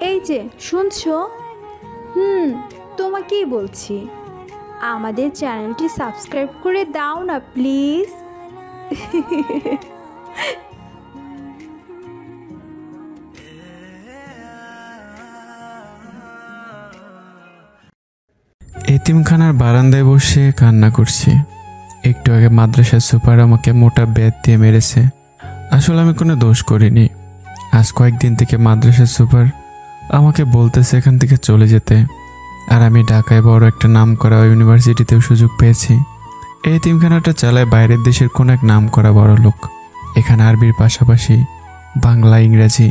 এই যে শুনছো? তোমাকেই বলছি, আমাদের চ্যানেলটি সাবস্ক্রাইব করে দাও না প্লিজ। এতিমখানার বারান্দায় বসে কান্না করছি। একটু আগে মাদ্রাসার সুপার আমাকে মোটা বেত দিয়ে মেরেছে। আসলে আমি কোনো দোষ করিনি। আজ কয়েকদিন থেকে মাদ্রাসার সুপার আমাকে বলতেছে এখান থেকে চলে যেতে। আর আমি ঢাকায় বড় একটা নাম করা ইউনিভার্সিটিতেও সুযোগ পেয়েছি। এই এতিমখানাটা চালায় বাইরের দেশের কোন এক নাম করা বড় লোক। এখানে আরবির পাশাপাশি বাংলা, ইংরাজি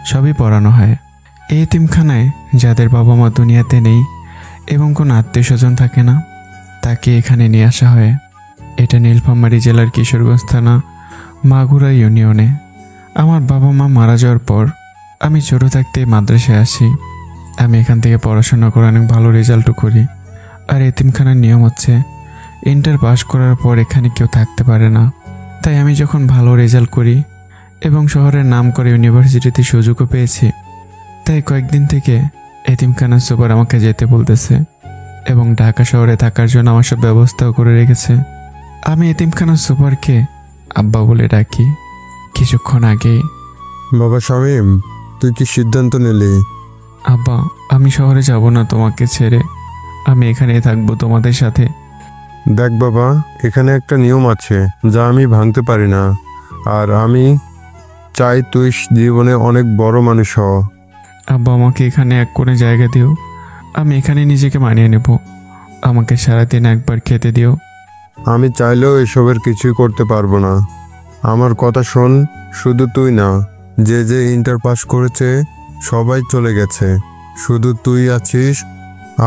সবই পড়ানো হয়। এই এতিমখানায় যাদের বাবা মা দুনিয়াতে নেই এবং কোনো আত্মীয় স্বজন থাকে না, তাকে এখানে নিয়ে আসা হয়। এটা নীলফামারী জেলার কিশোরগঞ্জ থানা, মাগুরা ইউনিয়নে। আমার বাবা মা মারা যাওয়ার পর আমি ছোটো থাকতে মাদ্রাসায় আসি। আমি এখান থেকে পড়াশোনা করে অনেক ভালো রেজাল্টও করি। আর এতিমখানার নিয়ম হচ্ছে ইন্টার পাস করার পর এখানে কেউ থাকতে পারে না। তাই আমি যখন ভালো রেজাল্ট করি এবং শহরের নাম করে ইউনিভার্সিটিতে সুযোগও পেয়েছি, তাই কয়েকদিন থেকে এতিমখানার সুপার আমাকে যেতে বলতেছে এবং ঢাকা শহরে থাকার জন্য আমার সব ব্যবস্থাও করে রেখেছে। আমি এতিমখানার সুপারকে আব্বা বলে ডাকি। কিছুক্ষণ আগেই বাবা শামীম, তুই কি সিদ্ধান্ত নিলি? আব্বা, আমি শহরে যাব না তোমাকে ছেড়ে, আমি এখানেই থাকবো তোমাদের সাথে। দেখ বাবা, এখানে একটা নিয়ম আছে যা আমি ভাঙতে পারি না। আর আমি চাই তুই জীবনে অনেক বড় মানুষ হ। আব্বা, আমাকে এখানে এক কোণে জায়গা দিও, আমি এখানে নিজেকে মানিয়ে নেব। আমাকে সারাদিন একবার খেতে দিও। আমি চাইলেও এসবের কিছুই করতে পারবো না। আমার কথা শোন, শুধু তুই না, যে যে ইন্টার পাস করেছে সবাই চলে গেছে, শুধু তুই আছিস।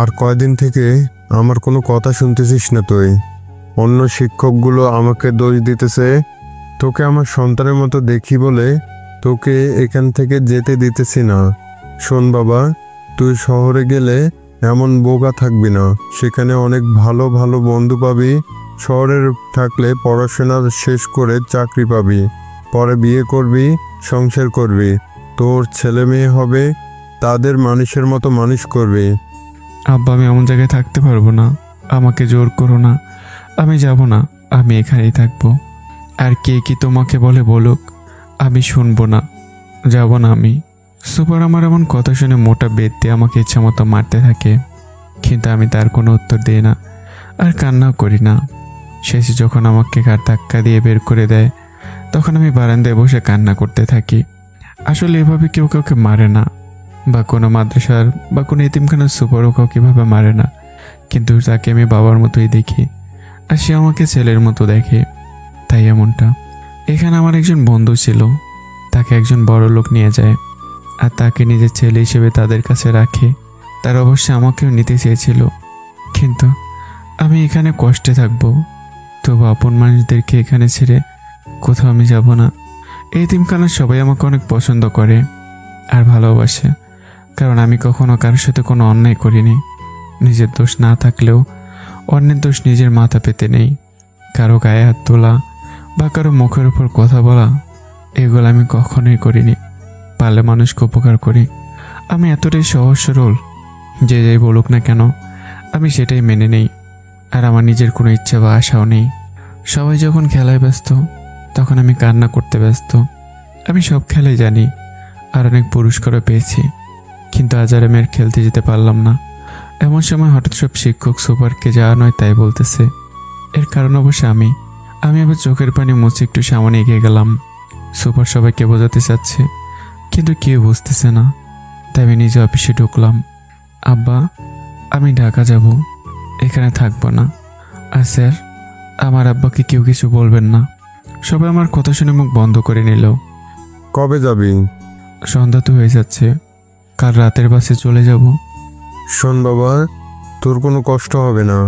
আর কয়দিন থেকে আমার কোনো কথা শুনতেছিস না তুই। অন্য শিক্ষকগুলো আমাকে দোষ দিতেছে, তোকে আমার সন্তানের মতো দেখি বলে তোকে এখান থেকে যেতে দিতেছি না। শোন বাবা, তুই শহরে গেলে এমন বোকা থাকবি না। সেখানে অনেক ভালো ভালো বন্ধু পাবি। শহরে থাকলে পড়াশোনা শেষ করে চাকরি পাবি, পরে বিয়ে করবি, সংসার করবি, তোর ছেলে মেয়ে হবে, তাদের মানুষের মতো মানুষ করবি। আব্বা, আমি এমন জায়গায় থাকতে পারবো না, আমাকে জোর করো না। আমি যাব না, আমি এখানেই থাকবো। আর কে কি তোমাকে বলে বলুক, আমি শুনবো না, যাব না আমি। সুপার আমার এমন কথা শুনে মোটা বেত দিয়ে আমাকে ইচ্ছা মতো মারতে থাকে, কিন্তু আমি তার কোনো উত্তর দিই না আর কান্নাও করি না। শেষে যখন আমাকে কার ধাক্কা দিয়ে বের করে দেয়, তখন আমি বারান্দায় বসে কান্না করতে থাকি। আসলে এভাবে কেউ কাউকে মারে না, বা কোনো মাদ্রাসার বা কোনো এতিমখানার সুপারও কাউকে এভাবে মারে না, কিন্তু তাকে আমি বাবার মতোই দেখি আর সে আমাকে ছেলের মতো দেখে, তাই এমনটা। এখানে আমার একজন বন্ধু ছিল, তাকে একজন বড় লোক নিয়ে যায় আর তাকে নিজের ছেলে হিসেবে তাদের কাছে রাখে। তার অবশ্যই আমাকেও নিতে চেয়েছিল, কিন্তু আমি এখানে কষ্টে থাকবো, তবু আপন মানুষদেরকে এখানে ছেড়ে কোথাও আমি যাব না। এই এতিমখানার সবাই আমাকে অনেক পছন্দ করে আর ভালোবাসে, কারণ আমি কখনো কারোর সাথে কোনো অন্যায় করিনি। নিজের দোষ না থাকলেও অন্যের দোষ নিজের মাথা পেতে নেই। কারো গায়ে হাত তোলা বা কারো মুখের উপর কথা বলা, এগুলো আমি কখনোই করিনি। পারলে মানুষকে উপকার করি। আমি এতটাই সহজ সরল, যে যাই বলুক না কেন আমি সেটাই মেনে নেই। আর আমার নিজের কোনো ইচ্ছা বা আশাও নেই। সবাই যখন খেলায় ব্যস্ত, তখন আমি কান্না করতে ব্যস্ত। আমি সব খেলাই জানি আর অনেক পুরস্কারও পেয়েছি, কিন্তু আজ আর আমি আর খেলতে যেতে পারলাম না। এমন সময় হঠাৎ সব শিক্ষক সুপারকে যা নয় তাই বলতেছে। এর কারণ অবশ্য আমি আবার চোখের পানি মুছে একটু সামনে এগিয়ে গেলাম। সুপার সবাইকে বোঝাতে চাচ্ছে, কিন্তু কেউ বুঝতেছে না, তাই আমি নিজে অফিসে ঢুকলাম। আব্বা, আমি ঢাকা যাব, এখানে থাকবো না। আর স্যার, আমার আব্বাকে কেউ কিছু বলবেন না। সবাই আমার কথা শুনে মুখ বন্ধ করে নিল। কবে যাবি? সন্ধ্যা তো হয়ে যাচ্ছে, কাল রাতের বাসে চলে যাব। শোন বাবা, তোর কোনো কষ্ট হবে না।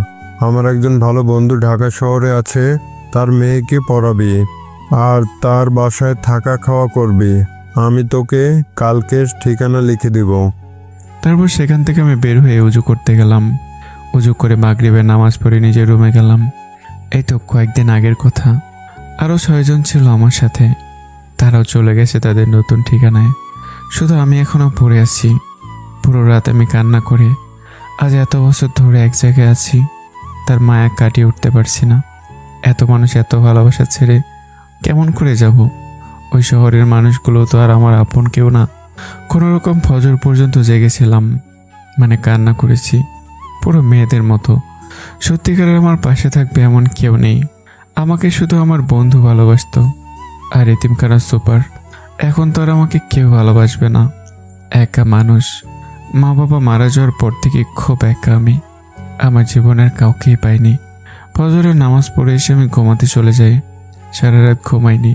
আমার একজন ভালো বন্ধু ঢাকা শহরে আছে, তার মেয়েকে পড়াবি আর তার বাসায় থাকা খাওয়া করবি। আমি তোকে কালকের ঠিকানা লিখে দিব। তারপর সেখান থেকে আমি বের হয়ে উজু করতে গেলাম। উজু করে মাগরিবের নামাজ পড়ে নিজের রুমে গেলাম। এই তো কয়েকদিন আগের কথা। আরও 6 জন ছিল আমার সাথে, তারাও চলে গেছে তাদের নতুন ঠিকানায়। শুধু আমি এখনো পড়ে আছি। পুরো রাত আমি কান্না করে আজ এত বছর ধরে এক জায়গায় আছি, তার মায়া কাটিয়ে উঠতে পারছি না। এত মানুষ এত ভালোবাসা ছেড়ে কেমন করে যাব? ওই শহরের মানুষগুলো তো আর আমার আপন কেউ না। কোনো রকম ফজর পর্যন্ত জেগেছিলাম, মানে কান্না করেছি পুরো মেয়েদের মতো। সত্যিকারের আমার পাশে থাকবে এমন কেউ নেই। আমাকে শুধু আমার বন্ধু ভালোবাসতো আর এতিমখানার সুপার। এখন তো আর আমাকে কেউ ভালোবাসবে না। একা মানুষ। মা বাবা মারা যাওয়ার পর থেকে খুব একা আমি। আমার জীবনের কাউকেই পাইনি। ফজরের নামাজ পড়ে এসে আমি ঘুমাতে চলে যাই। সারা রাত ঘুমাইনি,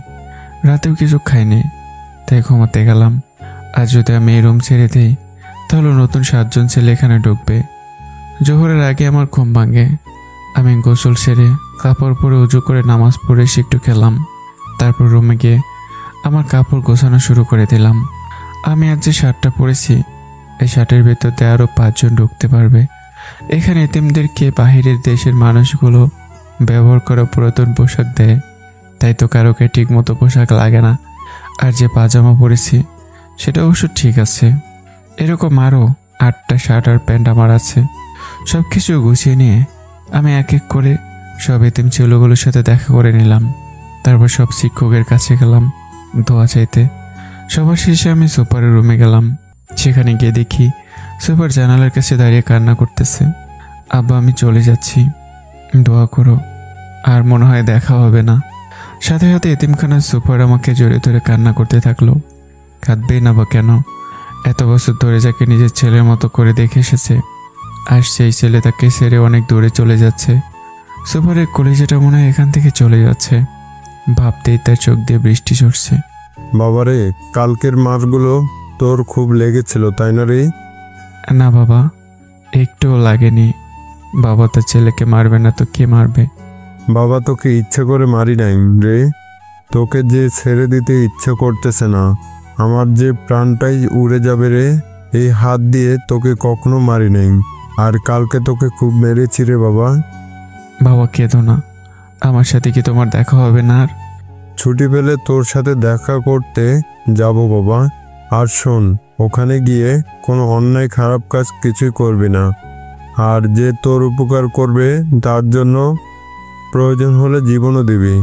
রাতেও কিছু খাইনি, তাই ঘুমাতে গেলাম। আজ যদি আমি এই রুম ছেড়ে দিই তাহলে নতুন 7 জন ছেলে এখানে ঢুকবে। জোহরের আগে আমার ঘুম ভাঙে। আমি গোসল সেরে কাপড় পরে উজু করে নামাজ পড়ে এসে একটু খেলাম। তারপর রুমে গিয়ে আমার কাপড় গোছানো শুরু করে দিলাম। আমি আজ যে শার্টটা পরেছি, এই শার্টের ভেতরতে আরও 5 জন ঢুকতে পারবে। এখানে এতিমদেরকে বাহিরের দেশের মানুষগুলো ব্যবহার করা পুরাতন পোশাক দেয়, তাই তো কারোকে ঠিক মতো পোশাক লাগে না। আর যে পাজামা পরেছি সেটা অবশ্য ঠিক আছে। এরকম আরও 8টা শার্ট আর প্যান্ট আমার আছে। সব কিছু গুছিয়ে নিয়ে আমি এক এক করে সব এতিম ছেলেগুলোর সাথে দেখা করে নিলাম। তারপর সব শিক্ষকের কাছে গেলাম দোয়া চাইতে। সবার শেষে আমি সুপারের রুমে গেলাম। সেখানে গিয়ে দেখি সুপার জানালার কাছে দাঁড়িয়ে কান্না করতেছে। আব্বা, আমি চলে যাচ্ছি, দোয়া করো, আর মনে হয় দেখা হবে না। সাথে সাথে এতিমখানার সুপার আমাকে জড়িয়ে ধরে কান্না করতে থাকলো। কাঁদবেই না বা কেন? এত বছর ধরে যাকে নিজের ছেলের মতো করে দেখে এসেছে, আর সেই ছেলে তাকে ছেড়ে অনেক দূরে চলে যাচ্ছে। সুপারের কলিজাটা মনে হয় এখান থেকে চলে যাচ্ছে। ভাবতেই তার চোখ দিয়ে বৃষ্টি ঝরছে। বাবারে, কালকের মারগুলো তোর খুব লেগেছিল তাই না রে? না বাবা, একটুও লাগেনি। বাবা তার ছেলেকে মারবে না তো কে মারবে? বাবা তোকে ইচ্ছে করে মারি নাই রে, তোকে যে ছেড়ে দিতে ইচ্ছে করতেছে না। আমার যে প্রাণটাই উড়ে যাবে রে, এই হাত দিয়ে তোকে কখনো মারি নাই। আর কালকে তোকে খুব মেরেছি রে বাবা। বাবা কেঁদো না, আমার সাথে কি তোমার দেখা হবে না আর? ছুটি পেলে তোর সাথে দেখা করতে যাব বাবা। আর শোন, ওখানে গিয়ে কোনো অন্যায় খারাপ কাজ কিছুই করবি না। আর যে তোর উপকার করবে তার জন্য প্রয়োজন হলে জীবনও দিবি।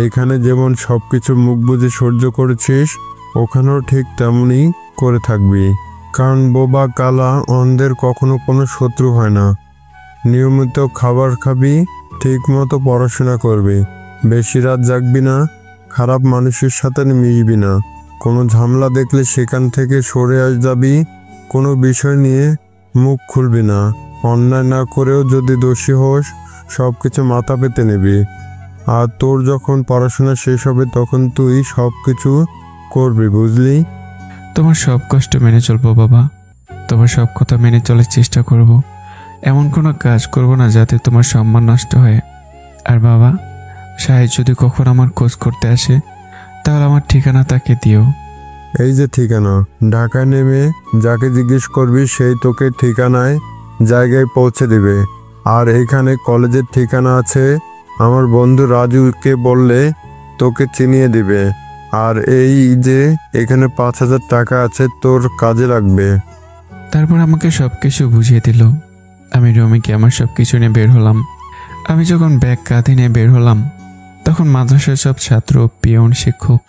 এখানে যেমন সব কিছু মুখ বুজে সহ্য করেছিস, ওখানেও ঠিক তেমনই করে থাকবি। কারণ বোবা কালা অন্ধের কখনো কোনো শত্রু হয় না। নিয়মিত খাবার খাবি, ঠিক মতো পড়াশোনা করবি, বেশি রাত জাগবি না, খারাপ মানুষের সাথে মিশবি না, কোনো ঝামেলা দেখলে সেখান থেকে সরে যাবি, কোনো বিষয় নিয়ে মুখ খুলবি না, অন্যায় না করেও যদি দোষী হোস সব কিছু মাথা পেতে নিবি। আর তোর যখন পড়াশোনা শেষ হবে তখন তুই সব কিছু করবি, বুঝলি? তোমার সব কষ্ট মেনে চলবো বাবা, তোমার সব কথা মেনে চলার চেষ্টা করব। এমন কোনো কাজ করব না যাতে তোমার সম্মান নষ্ট হয়। আর বাবা, সাহেব যদি কখন আমার খোঁজ করতে আসে তাহলে আমার ঠিকানা তাকে দিও। এই যে ঠিকানা, ঢাকায় নেমে যাকে জিজ্ঞেস করবি সেই তোকে ঠিকানায় জায়গায় পৌঁছে দিবে। আর এখানে কলেজের ঠিকানা আছে, আমার বন্ধু রাজুকে বললে তোকে চিনিয়ে দিবে। আর এই যে এখানে 5,000 টাকা আছে, তোর কাজে লাগবে। তারপর আমাকে সব কিছু বুঝিয়ে দিল। আমি রুমে গিয়ে আমার সব কিছু নিয়ে বের হলাম। আমি যখন ব্যাগ কাঁধে নিয়ে বের হলাম তখন মাদ্রাসার সব ছাত্র, পিয়ন, শিক্ষক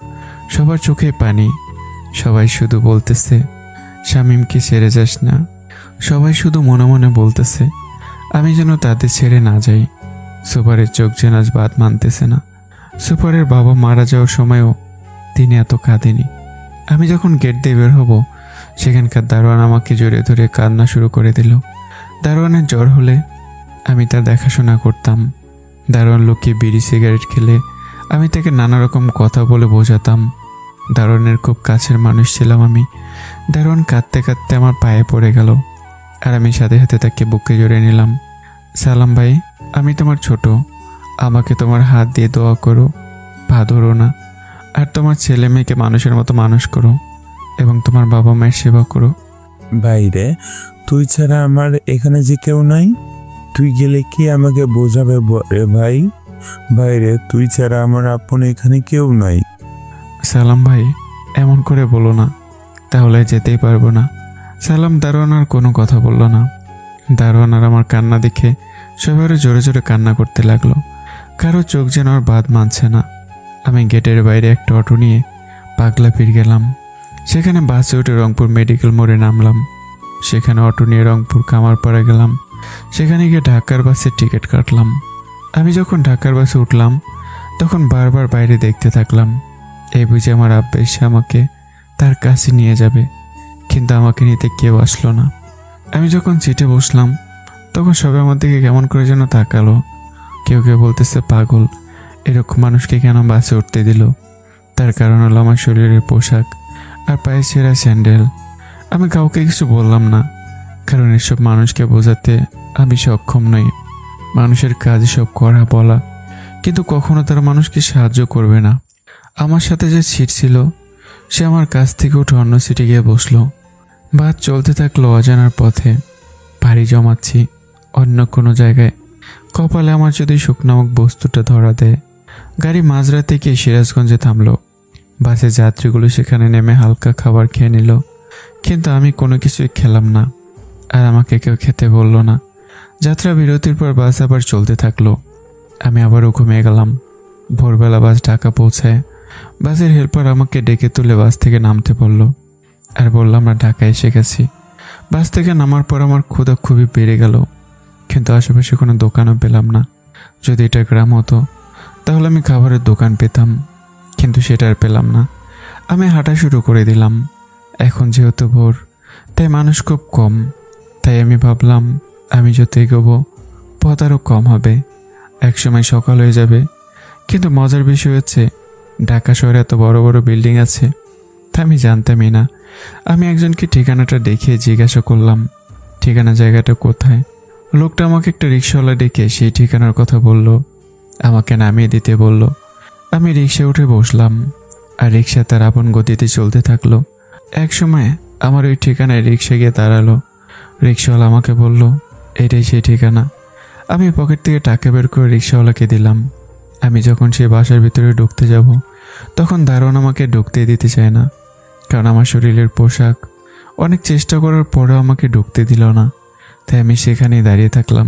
সবার চোখে পানি। সবাই শুধু বলতেছে শামীমকে ছেড়ে যাস না। সবাই শুধু মনে মনে বলতেছে আমি যেন তাদের ছেড়ে না যাই। সুপারের চোখ যেন আজ বাদ মানতেছে না। সুপারের বাবা মারা যাওয়ার সময়ও তিনি এত কাঁদেনি। আমি যখন গেট দিয়ে বের হব সেখানকার দারোয়ান আমাকে জড়িয়ে ধরে কান্না শুরু করে দিল। দারোয়ানের জ্বর হলে আমি তার দেখাশোনা করতাম। দারোয়ান লুকিয়ে বিড়ি সিগারেট খেলে আমি তাকে নানা রকম কথা বলে বোঝাতাম। দারোয়ানের খুব কাছের মানুষ ছিলাম আমি। দারোয়ান কাঁদতে কাঁদতে আমার পায়ে পড়ে গেল আর আমি সাথে সাথে তাকে বুকে জড়িয়ে নিলাম। সালাম ভাই, আমি তোমার ছোট, আমাকে তোমার হাত দিয়ে দোয়া করো, পা ধরো না, আর তোমার ছেলে মেয়েকে মানুষের মতো মানুষ করো এবং তোমার বাবা মায়ের সেবা করো। বাইরে তুই ছাড়া আমার এখানে যে কেউ নাই, তুই গেলে কি আমাকে বোঝাবে রে ভাই? বাইরে তুই ছাড়া আমার আপন এখানে কেউ নাই। সালাম ভাই, এমন করে বলো না, তাহলে যেতেই পারবো না। সালাম দারোয়ান আর কোনো কথা বলল না। দারোয়ান আর আমার কান্না দেখে সবারও জোরে জোরে কান্না করতে লাগলো। কারো চোখ যেন আর বাদ মানছে না। আমি গেটের বাইরে একটা অটো নিয়ে পাগলাপীর গেলাম। সেখানে বাসে উঠে রংপুর মেডিকেল মোড়ে নামলাম। সেখানে অটো নিয়ে রংপুর কামারপাড়া গেলাম। সেখানে গিয়ে ঢাকার বাসের টিকিট কাটলাম। আমি যখন ঢাকার বাসে উঠলাম তখন বারবার বাইরে দেখতে থাকলাম। এই বুঝে আমার আব্বা এসে আমাকে তার কাছে নিয়ে যাবে, কিন্তু আমাকে নিতে কেউ আসলো না। আমি যখন সিটে বসলাম তখন সবাই আমার দিকে কেমন করে যেন তাকালো। কেউ কেউ বলতেছে পাগল, এরকম মানুষকে কেন বাসে উঠতে দিল। তার কারণ হলো আমার শরীরের পোশাক আর পায়ে ছেঁড়া স্যান্ডেল। আমি কাউকে কিছু বললাম না, কারণ এসব মানুষকে বোঝাতে আমি সক্ষম নই। মানুষের কাজ সব করা বলা, কিন্তু কখনো তারা মানুষকে সাহায্য করবে না। আমার সাথে যে সিট ছিল সে আমার কাছ থেকে উঠে অন্য সিটে গিয়ে বসলো। বাস চলতে থাকলো অজানার পথে। পাড়ি জমাচ্ছি অন্য কোনো জায়গায়। কপালে আমার যদি সুখ নামক বস্তুটা ধরা দেয়। গাড়ি মাঝরাতে গিয়ে সিরাজগঞ্জে থামলো। বাসের যাত্রীগুলো সেখানে নেমে হালকা খাবার খেয়ে নিল, কিন্তু আমি কোনো কিছুই খেলাম না, আর আমাকে কেউ খেতে বলল না। যাত্রা বিরতির পর বাস আবার চলতে থাকলো। আমি আবারও ঘুমিয়ে গেলাম। ভোরবেলা বাস ঢাকা পৌঁছায়। বাসের হেল্পার আমাকে ডেকে তুলে বাস থেকে নামতে বলল, আর বললাম আমরা ঢাকায় এসে গেছি। বাস থেকে নামার পর আমার ক্ষুধা খুবই বেড়ে গেল, কিন্তু আশেপাশে কোনো দোকানও পেলাম না। যদি এটা গ্রাম হতো তাহলে আমি খাবারের দোকান পেতাম, কিন্তু সেটা আর পেলাম না। আমি হাঁটা শুরু করে দিলাম। এখন যেহেতু ভোর, তাই মানুষ খুব কম। তাই আমি ভাবলাম আমি যত এগোবো পথ আরও কম হবে, একসময় সকাল হয়ে যাবে। কিন্তু মজার বিষয় হচ্ছে ঢাকা শহরে এত বড় বড় বিল্ডিং আছে তা আমি জানতামই না। আমি একজনকে ঠিকানাটা দেখিয়ে জিজ্ঞাসা করলাম ঠিকানা জায়গাটা কোথায়। লোকটা আমাকে একটা রিক্সাওয়ালা ডেকে সেই ঠিকানার কথা বলল, আমাকে নামিয়ে দিতে বলল। আমি রিক্সায় উঠে বসলাম, আর রিক্সা তার আপন গতিতে চলতে থাকলো। এক সময় আমার ওই ঠিকানায় রিক্সা গিয়ে দাঁড়ালো। রিক্সাওয়ালা আমাকে বলল এটাই সেই ঠিকানা। আমি পকেট থেকে টাকা বের করে রিক্সাওয়ালাকে দিলাম। আমি যখন সেই বাসার ভিতরে ঢুকতে যাব তখন দারোয়ান আমাকে ঢুকতে দিতে চায় না, কারণ আমার শরীরের পোশাক। অনেক চেষ্টা করার পরেও আমাকে ঢুকতে দিল না, তাই আমি সেখানেই দাঁড়িয়ে থাকলাম।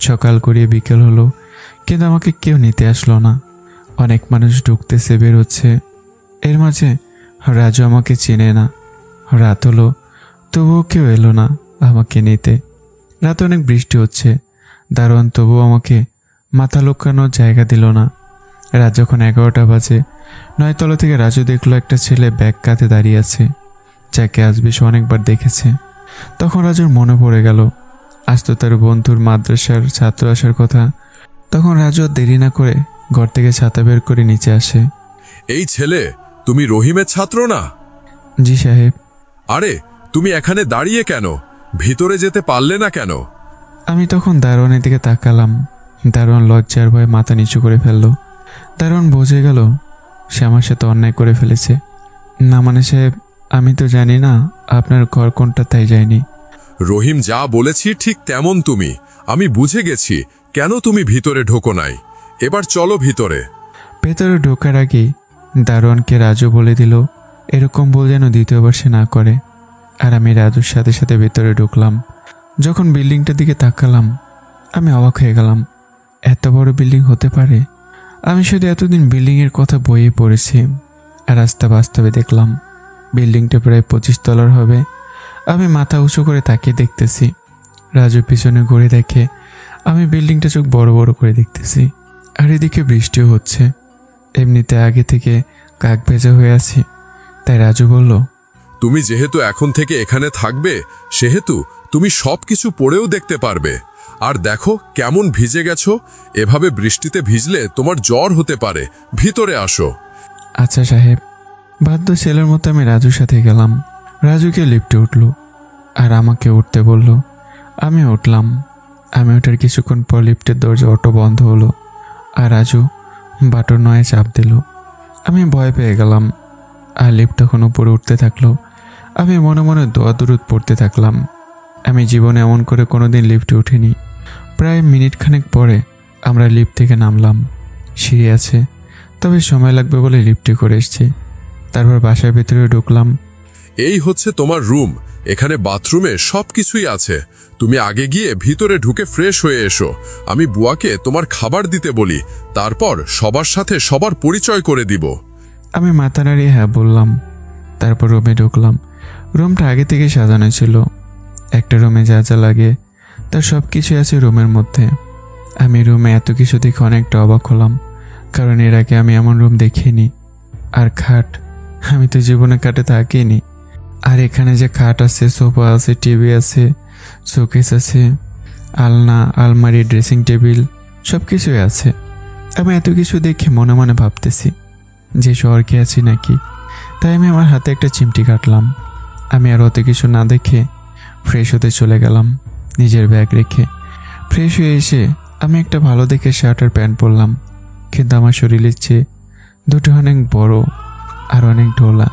সকাল করিয়ে বিকেল হলো, কিন্তু আমাকে কেউ নিতে আসলো না। অনেক মানুষ ঢুকতেছে বেরোচ্ছে, এর মাঝে রাজু আমাকে চেনে না। রাত হলো তবুও কেউ এলো না আমাকে নিতে। রাতে অনেক বৃষ্টি হচ্ছে, দারোয়ান তবুও আমাকে মাথা লুকানোর জায়গা দিল না। রাত যখন 11টা বাজে, 9 তলা থেকে রাজু দেখলো একটা ছেলে ব্যাগ কাঁধে দাঁড়িয়ে আছে, যাকে আজ বেশ অনেকবার দেখেছে। তখন রাজুর মনে পড়ে গেল আজ তো তার বন্ধুর মাদ্রাসার ছাত্র আসার কথা। তখন রাজু আর দেরি না করে ঘর থেকে ছাতা বের করে নিচে আসে। এই ছেলে, তুমি রহিমের ছাত্র না? জি সাহেব। আরে তুমি এখানে দাঁড়িয়ে কেন? ভিতরে যেতে পারলে না কেন? আমি তখন দারোয়ানের দিকে তাকালাম। দারোয়ান লজ্জার ভয়ে মাথা নিচু করে ফেলল। দারোয়ান বুঝে গেল সে আমার সাথে অন্যায় করে ফেলেছে। না মানে সাহেব, আমি তো জানি না আপনার ঘর কোনটা, তাই যায়নি। রহিম যা বলেছি ঠিক তেমন তুমি। আমি বুঝে গেছি কেন তুমি ভিতরে ঢোকো নাই। এবার চলো ভিতরে। ভেতরে ঢোকার আগেই দারোয়ানকে রাজু বলে দিল এরকম বল যেন দ্বিতীয়বার সে না করে। আর আমি রাজুর সাথে সাথে ভেতরে ঢুকলাম। যখন বিল্ডিংটার দিকে তাকালাম আমি অবাক হয়ে গেলাম, এত বড় বিল্ডিং হতে পারে। আমি শুধু এতদিন বিল্ডিংয়ের কথা বইয়ে পড়েছি, আর রাস্তা বাস্তবে দেখলাম বিল্ডিংটা প্রায় 25 তলার হবে। আমি মাথা উঁচু করে তাকিয়ে দেখতেছি। রাজু পিছনে ঘুরে দেখে আমি বিল্ডিংটা চোখ বড় বড় করে দেখতেছি, আর এদিকে বৃষ্টিও হচ্ছে। এমনিতে আগে থেকে কাক ভেজা হয়ে আছি, তাই রাজু বলল, তুমি যেহেতু এখন থেকে এখানে থাকবে সেহেতু তুমি সবকিছু পড়েও দেখতে পারবে। আর দেখো কেমন ভিজে গেছো, এভাবে বৃষ্টিতে ভিজলে তোমার জ্বর হতে পারে। ভিতরে আসো। আচ্ছা সাহেব। বাধ্য ছেলের মতো আমি রাজুর সাথে গেলাম। রাজুকে লিফটে উঠল আর আমাকে উঠতে বলল। আমি উঠলাম। আমি ওঠার কিছুক্ষণ পর লিফটের দরজা অটো বন্ধ হলো, আর রাজু বাটন নয়ে চাপ দিল। আমি ভয় পেয়ে গেলাম, আর লিফট তখন উপরে উঠতে থাকলো। আমি মনে মনে দোয়া দুরুদ পড়তে থাকলাম। আমি জীবনে এমন করে কোনোদিন লিফটে উঠিনি। প্রায় মিনিট খানেক পরে আমরা লিফট থেকে নামলাম। সিঁড়ি আছে, তবে সময় লাগবে বলে লিফটে করে এসেছি। তারপর বাসার ভিতরে ঢুকলাম। এই হচ্ছে তোমার রুম। এখানে বাথরুমে সব কিছুই আছে। তুমি আগে গিয়ে ভিতরে ঢুকে ফ্রেশ হয়ে এসো। আমি বুয়াকে তোমার খাবার দিতে বলি, তারপর সবার সাথে সবার পরিচয় করে দিব। আমি মাথা নাড়িয়ে হ্যাঁ বললাম। তারপর রুমে ঢুকলাম। রুমটা আগে থেকে সাজানো ছিল। একটা রুমে যা যা লাগে তার সব কিছু আছে রুমের মধ্যে। আমি রুমে এত কিছু দেখে অনেকটা অবাক হলাম, কারণ এর আগে আমি এমন রুম দেখিনি। আর খাট, আমি তো জীবনে খাটে থাকিনি। আর এখানে যে খাট আছে, সোফা আছে, টিভি আছে, শোকেস আছে, আলনা, আলমারি, ড্রেসিং টেবিল, সব কিছুই আছে। আমি এত কিছু দেখে মনে মনে ভাবতেছি যে শহরকে আছি নাকি। তাই আমি আমার হাতে একটা চিমটি কাটলাম। আমি আর অত কিছু না দেখে ফ্রেশ হতে চলে গেলাম নিজের ব্যাগ রেখে। ফ্রেশ হয়ে এসে আমি একটা ভালো দেখে শার্ট আর প্যান্ট পরলাম, কিন্তু আমার শরীরের চেয়ে দুটো অনেক বড় আর অনেক ঢোলা।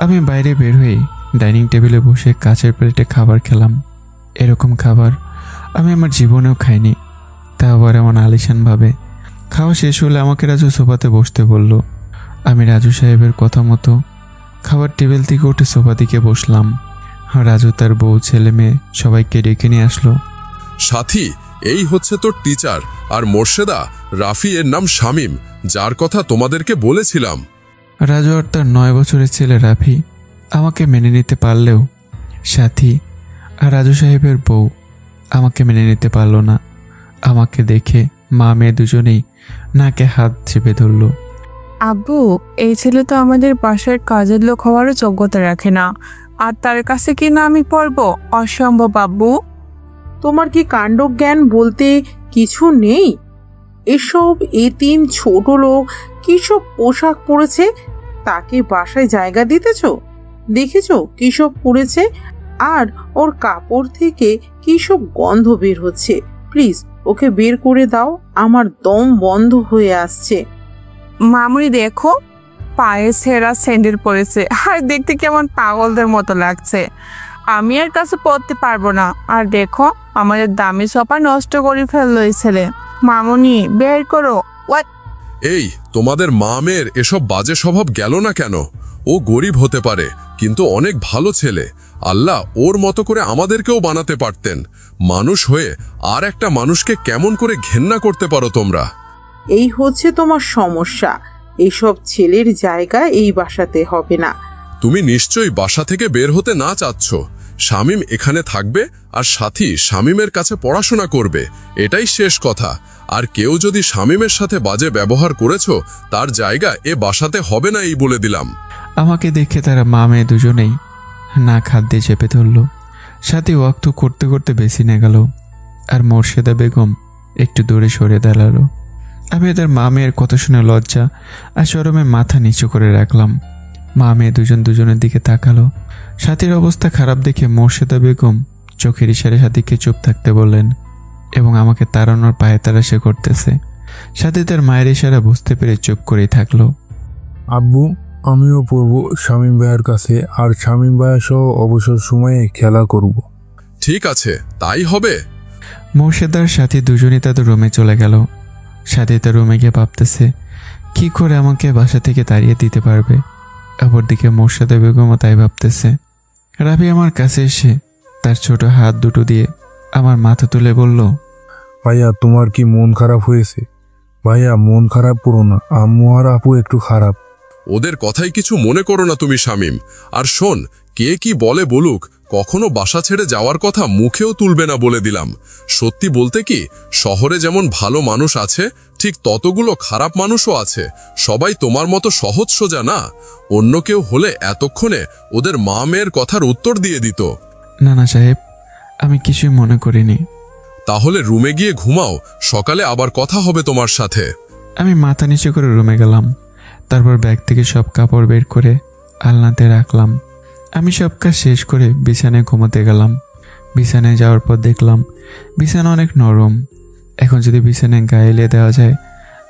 আমি বাইরে বের হয়ে ডাইনিং টেবিলে বসে কাচের প্লেটে খাবার খেলাম। এরকম খাবার আমি আমার জীবনেও খাইনি, তা আবার এমন আলিশানভাবে। খাওয়া শেষ হলে আমাকে রাজু সোফাতে বসতে বলল। আমি রাজু সাহেবের কথা মতো খাবার টেবিল থেকে উঠে সোফা দিকে বসলাম। রাজু তার বউ, ছেলে মেয়ে সবাইকে ডেকে নিয়ে আসলো। সাথী, এই হচ্ছে তোর টিচার, আর মোর্শেদা, রাফি এর নাম শামীম, যার কথা তোমাদেরকে বলেছিলাম। রাজু আর তার 9 বছরের ছেলে রাফি আমাকে মেনে নিতে পারলেও সাথী আর রাজু সাহেবের বউ আমাকে মেনে নিতে পারল না। আমাকে দেখে মা মেয়ে দুজনেই নাকে হাত চেপে ধরল। আব্বু, এই ছেলে তো আমাদের বাসার কাজের লোক হওয়ারও যোগ্যতা রাখে না, আর তার কাছে কি না আমি পড়বো? অসম্ভব আব্বু। তোমার কি কাণ্ডজ্ঞান বলতে কিছু নেই? এসব এতিম ছোট লোক কিসব পোশাক পরেছে, তাকে বাসায় জায়গা দিতেছ? দেখেছ কিসব পরেছে, আর ওর কাপড় থেকে কিসব গন্ধ বের হচ্ছে। প্লিজ ওকে বের করে দাও, আমার দম বন্ধ হয়ে আসছে। মামুনি দেখো, পায়ে ছেঁড়া স্যান্ডেল পরেছে, আর দেখতে কেমন পাগলদের মতো লাগছে। আমি আর কাছে পড়তে পারবো না। আর দেখো, আমাদের দামি সোফা নষ্ট করে ফেললো এই ছেলে। মামুনি বের করো। এই, তোমাদের মা মেয়ের এসব বাজে স্বভাব গেল না কেন? ও গরিব হতে পারে, কিন্তু অনেক ভালো ছেলে। আল্লাহ ওর মতো করে আমাদেরকেও বানাতে পারতেন। মানুষ হয়ে আর একটা মানুষকে কেমন করে ঘেন্না করতে পারো তোমরা? এই হচ্ছে তোমার সমস্যা। এইসব ছেলের জায়গা এই বাসাতে হবে না। তুমি নিশ্চয়ই বাসা থেকে বের হতে না চাচ্ছ। শামীম এখানে থাকবে, আর সাথী শামীমের কাছে পড়াশোনা করবে, এটাই শেষ কথা। আর কেউ যদি শামীমের সাথে বাজে ব্যবহার করেছো, তার জায়গা এ বাসাতে হবে না, এই বলে দিলাম। আমাকে দেখে তারা মা মেয়ে দুজনেই নাক হাত দিয়ে চেপে ধরল। সাথে ওয়াক্ত করতে করতে বেশি নিয়ে গেল, আর মোর্শেদা বেগম একটু দূরে সরে দাঁড়ালো। আমি এদের মা মেয়ের কথা শুনে লজ্জা আর শরমে মাথা নিচু করে রাখলাম। মা মেয়ে দুজন দুজনের দিকে তাকালো। সাথীর অবস্থা খারাপ দেখে মোর্শেদা বেগম চোখের ইশারে সাথীকে চুপ থাকতে বললেন, এবং আমাকে তাড়ানোর পায়ে তাড়াশে করতেছে। সাথী তার মায়ের ইশারা বুঝতে পেরে চুপ করেই থাকলো। আব্বু, আমিও পড়বো শামীম ভাইয়ের কাছে, আর শামীম ভাইয়ের সহ অবসর সময়ে খেলা করব। ঠিক আছে, তাই হবে। মোর্শেদার সাথী দুজনই তাদের রুমে চলে গেল। সাথী তার রুমে গিয়ে ভাবতেছে কি করে আমাকে বাসা থেকে তাড়িয়ে দিতে পারবে। অপরদিকে মোর্শেদা বেগমও তাই ভাবতেছে। রাবি আমার কাছে এসে তার ছোট হাত দুটো দিয়ে আমার মাথা তুলে বলল, ভাইয়া, তোমার কি মন খারাপ হয়েছে? ভাইয়া, মন খারাপ করো না, আম্মু আর আপু একটু খারাপ। ওদের কথাই কিছু মনে করো না তুমি শামীম। আর শোন, কে কি বলে বলুক, কখনো বাসা ছেড়ে যাওয়ার কথা মুখেও তুলবে না বলে দিলাম। সত্যি বলতে কি, শহরে যেমন ভালো মানুষ আছে, ঠিক ততগুলো খারাপ মানুষও আছে। সবাই তোমার মতো সহজ সোজা না। অন্য কেউ হলে এতক্ষণে ওদের মা মেয়ের কথার উত্তর দিয়ে দিত। না না সাহেব, আমি কিছুই মনে করিনি। তাহলে রুমে গিয়ে ঘুমাও, সকালে আবার কথা হবে তোমার সাথে। আমি মাথা নিচু করে রুমে গেলাম। তারপর ব্যাগ থেকে সব কাপড় বের করে আলনাতে রাখলাম। আমি সব কাজ শেষ করে বিছানায় ঘুমাতে গেলাম। বিছানায় যাওয়ার পর দেখলাম বিছানা অনেক নরম। এখন যদি বিছানায় গায়ে এলিয়ে দেওয়া যায়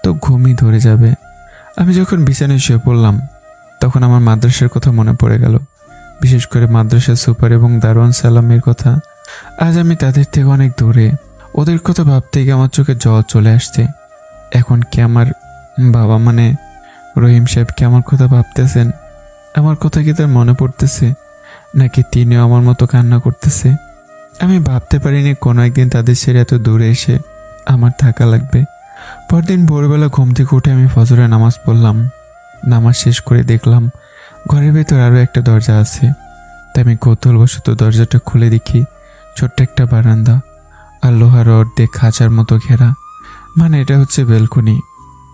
তো ঘুমই ধরে যাবে। আমি যখন বিছানায় শুয়ে পড়লাম তখন আমার মাদ্রাসার কথা মনে পড়ে গেল, বিশেষ করে মাদ্রাসার সুপার এবং দারোয়ান সালামের কথা। আজ আমি তাদের থেকে অনেক দূরে। ওদের কথা ভাবতে গিয়ে আমার চোখে জল চলে আসছে। এখন কি আমার বাবা মানে রহিম সাহেব কি আমার কথা ভাবতেছেন? আমার কথা কি তার মনে পড়তেছে? নাকি তিনিও আমার মতো কান্না করতেছে। আমি ভাবতে পারিনি কোনো একদিন তাদের ছেড়ে এত দূরে এসে আমার থাকা লাগবে। পরদিন ভোরবেলা ঘুম থেকে উঠে আমি ফজরে নামাজ পড়লাম। নামাজ শেষ করে দেখলাম ঘরের ভেতর আরও একটা দরজা আছে। তাই আমি কৌতূহলবশত দরজাটা খুলে দেখি ছোট্ট একটা বারান্দা আর লোহার রড দিয়ে খাঁচার মতো ঘেরা, মানে এটা হচ্ছে বেলকনি।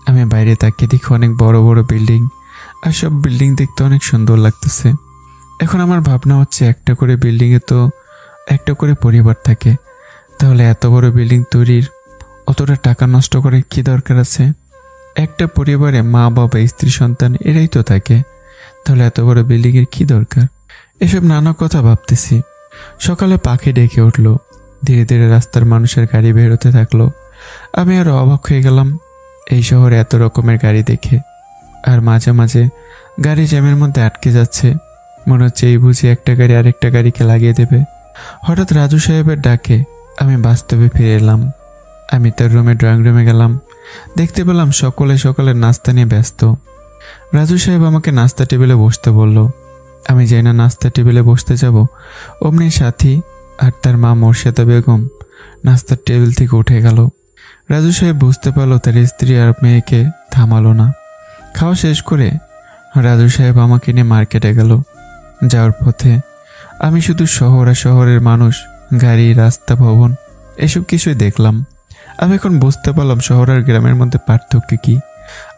আমি বাইরে তাকিয়ে দেখি অনেক বড় বড় বিল্ডিং, আর সব বিল্ডিং দেখতে অনেক সুন্দর লাগতেছে। এখন আমার ভাবনা হচ্ছে একটা করে বিল্ডিংয়ে তো একটা করে পরিবার থাকে, তাহলে এত বড় বিল্ডিং তৈরির অতটা টাকা নষ্ট করে কি দরকার আছে? একটা পরিবারে মা বাবা স্ত্রী সন্তান এরাই তো থাকে, তাহলে এত বড় বিল্ডিংয়ের কি দরকার? এসব নানা কথা ভাবতেছি। সকালে পাখি ডেকে উঠল, ধীরে ধীরে রাস্তার মানুষের গাড়ি বের হতে থাকলো। আমি আরো অবাক হয়ে গেলাম এই শহরে এত রকমের গাড়ি দেখে। আর মাঝে মাঝে গাড়ি জ্যামের মধ্যে আটকে যাচ্ছে, মনে হচ্ছে এই বুঝি একটা গাড়ি আরেকটা গাড়িকে লাগিয়ে দেবে। হঠাৎ রাজু সাহেবের ডাকে আমি বাস্তবে ফিরে এলাম। আমি তার ড্রয়িং রুমে গেলাম, দেখতে পেলাম সকলে সকালের নাস্তা নিয়ে ব্যস্ত। রাজু সাহেব আমাকে নাস্তা টেবিলে বসতে বলল। আমি যাই না নাস্তা টেবিলে বসতে যাব, অমনি সাথী আর তার মা মোর্শেদা বেগম নাস্তার টেবিল থেকে উঠে গেল। রাজু সাহেব বুঝতে পারলো তার স্ত্রী আর মেয়েকে থামালো না। খাওয়া শেষ করে রাজু সাহেব আমাকে নিয়ে মার্কেটে গেল। যাওয়ার পথে আমি শুধু শহর আর শহরের মানুষ, গাড়ি, রাস্তা, ভবন এসব কিছুই দেখলাম। আমি এখন বুঝতে পারলাম শহর আর গ্রামের মধ্যে পার্থক্য কী।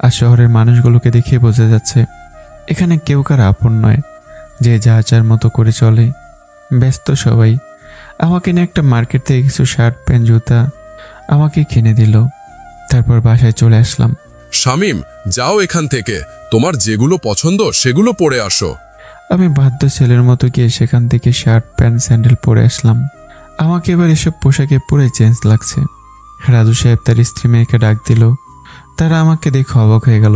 আর শহরের মানুষগুলোকে দেখে বোঝা যাচ্ছে এখানে কেউ কার আপন নয়, যে যা যার মতো করে চলে, ব্যস্ত সবাই। আমাকে নিয়ে একটা মার্কেট থেকে কিছু শার্ট, প্যান্ট, জুতা আমাকে কিনে দিল। তারপর বাসায় চলে আসলাম। শামীম, যাও এখান থেকে, তোমার যেগুলো পছন্দ সেগুলো পরে আসো। আমি বাধ্য ছেলের মতো গিয়ে সেখান থেকে শার্ট, প্যান্ট, স্যান্ডেল পরে আসলাম। আমাকে এবার এসব পোশাকে পুরো চেঞ্জ লাগছে। রাজু সাহেব তার স্ত্রী মেয়েকে ডাক দিল। তারা আমাকে দেখে অবাক হয়ে গেল।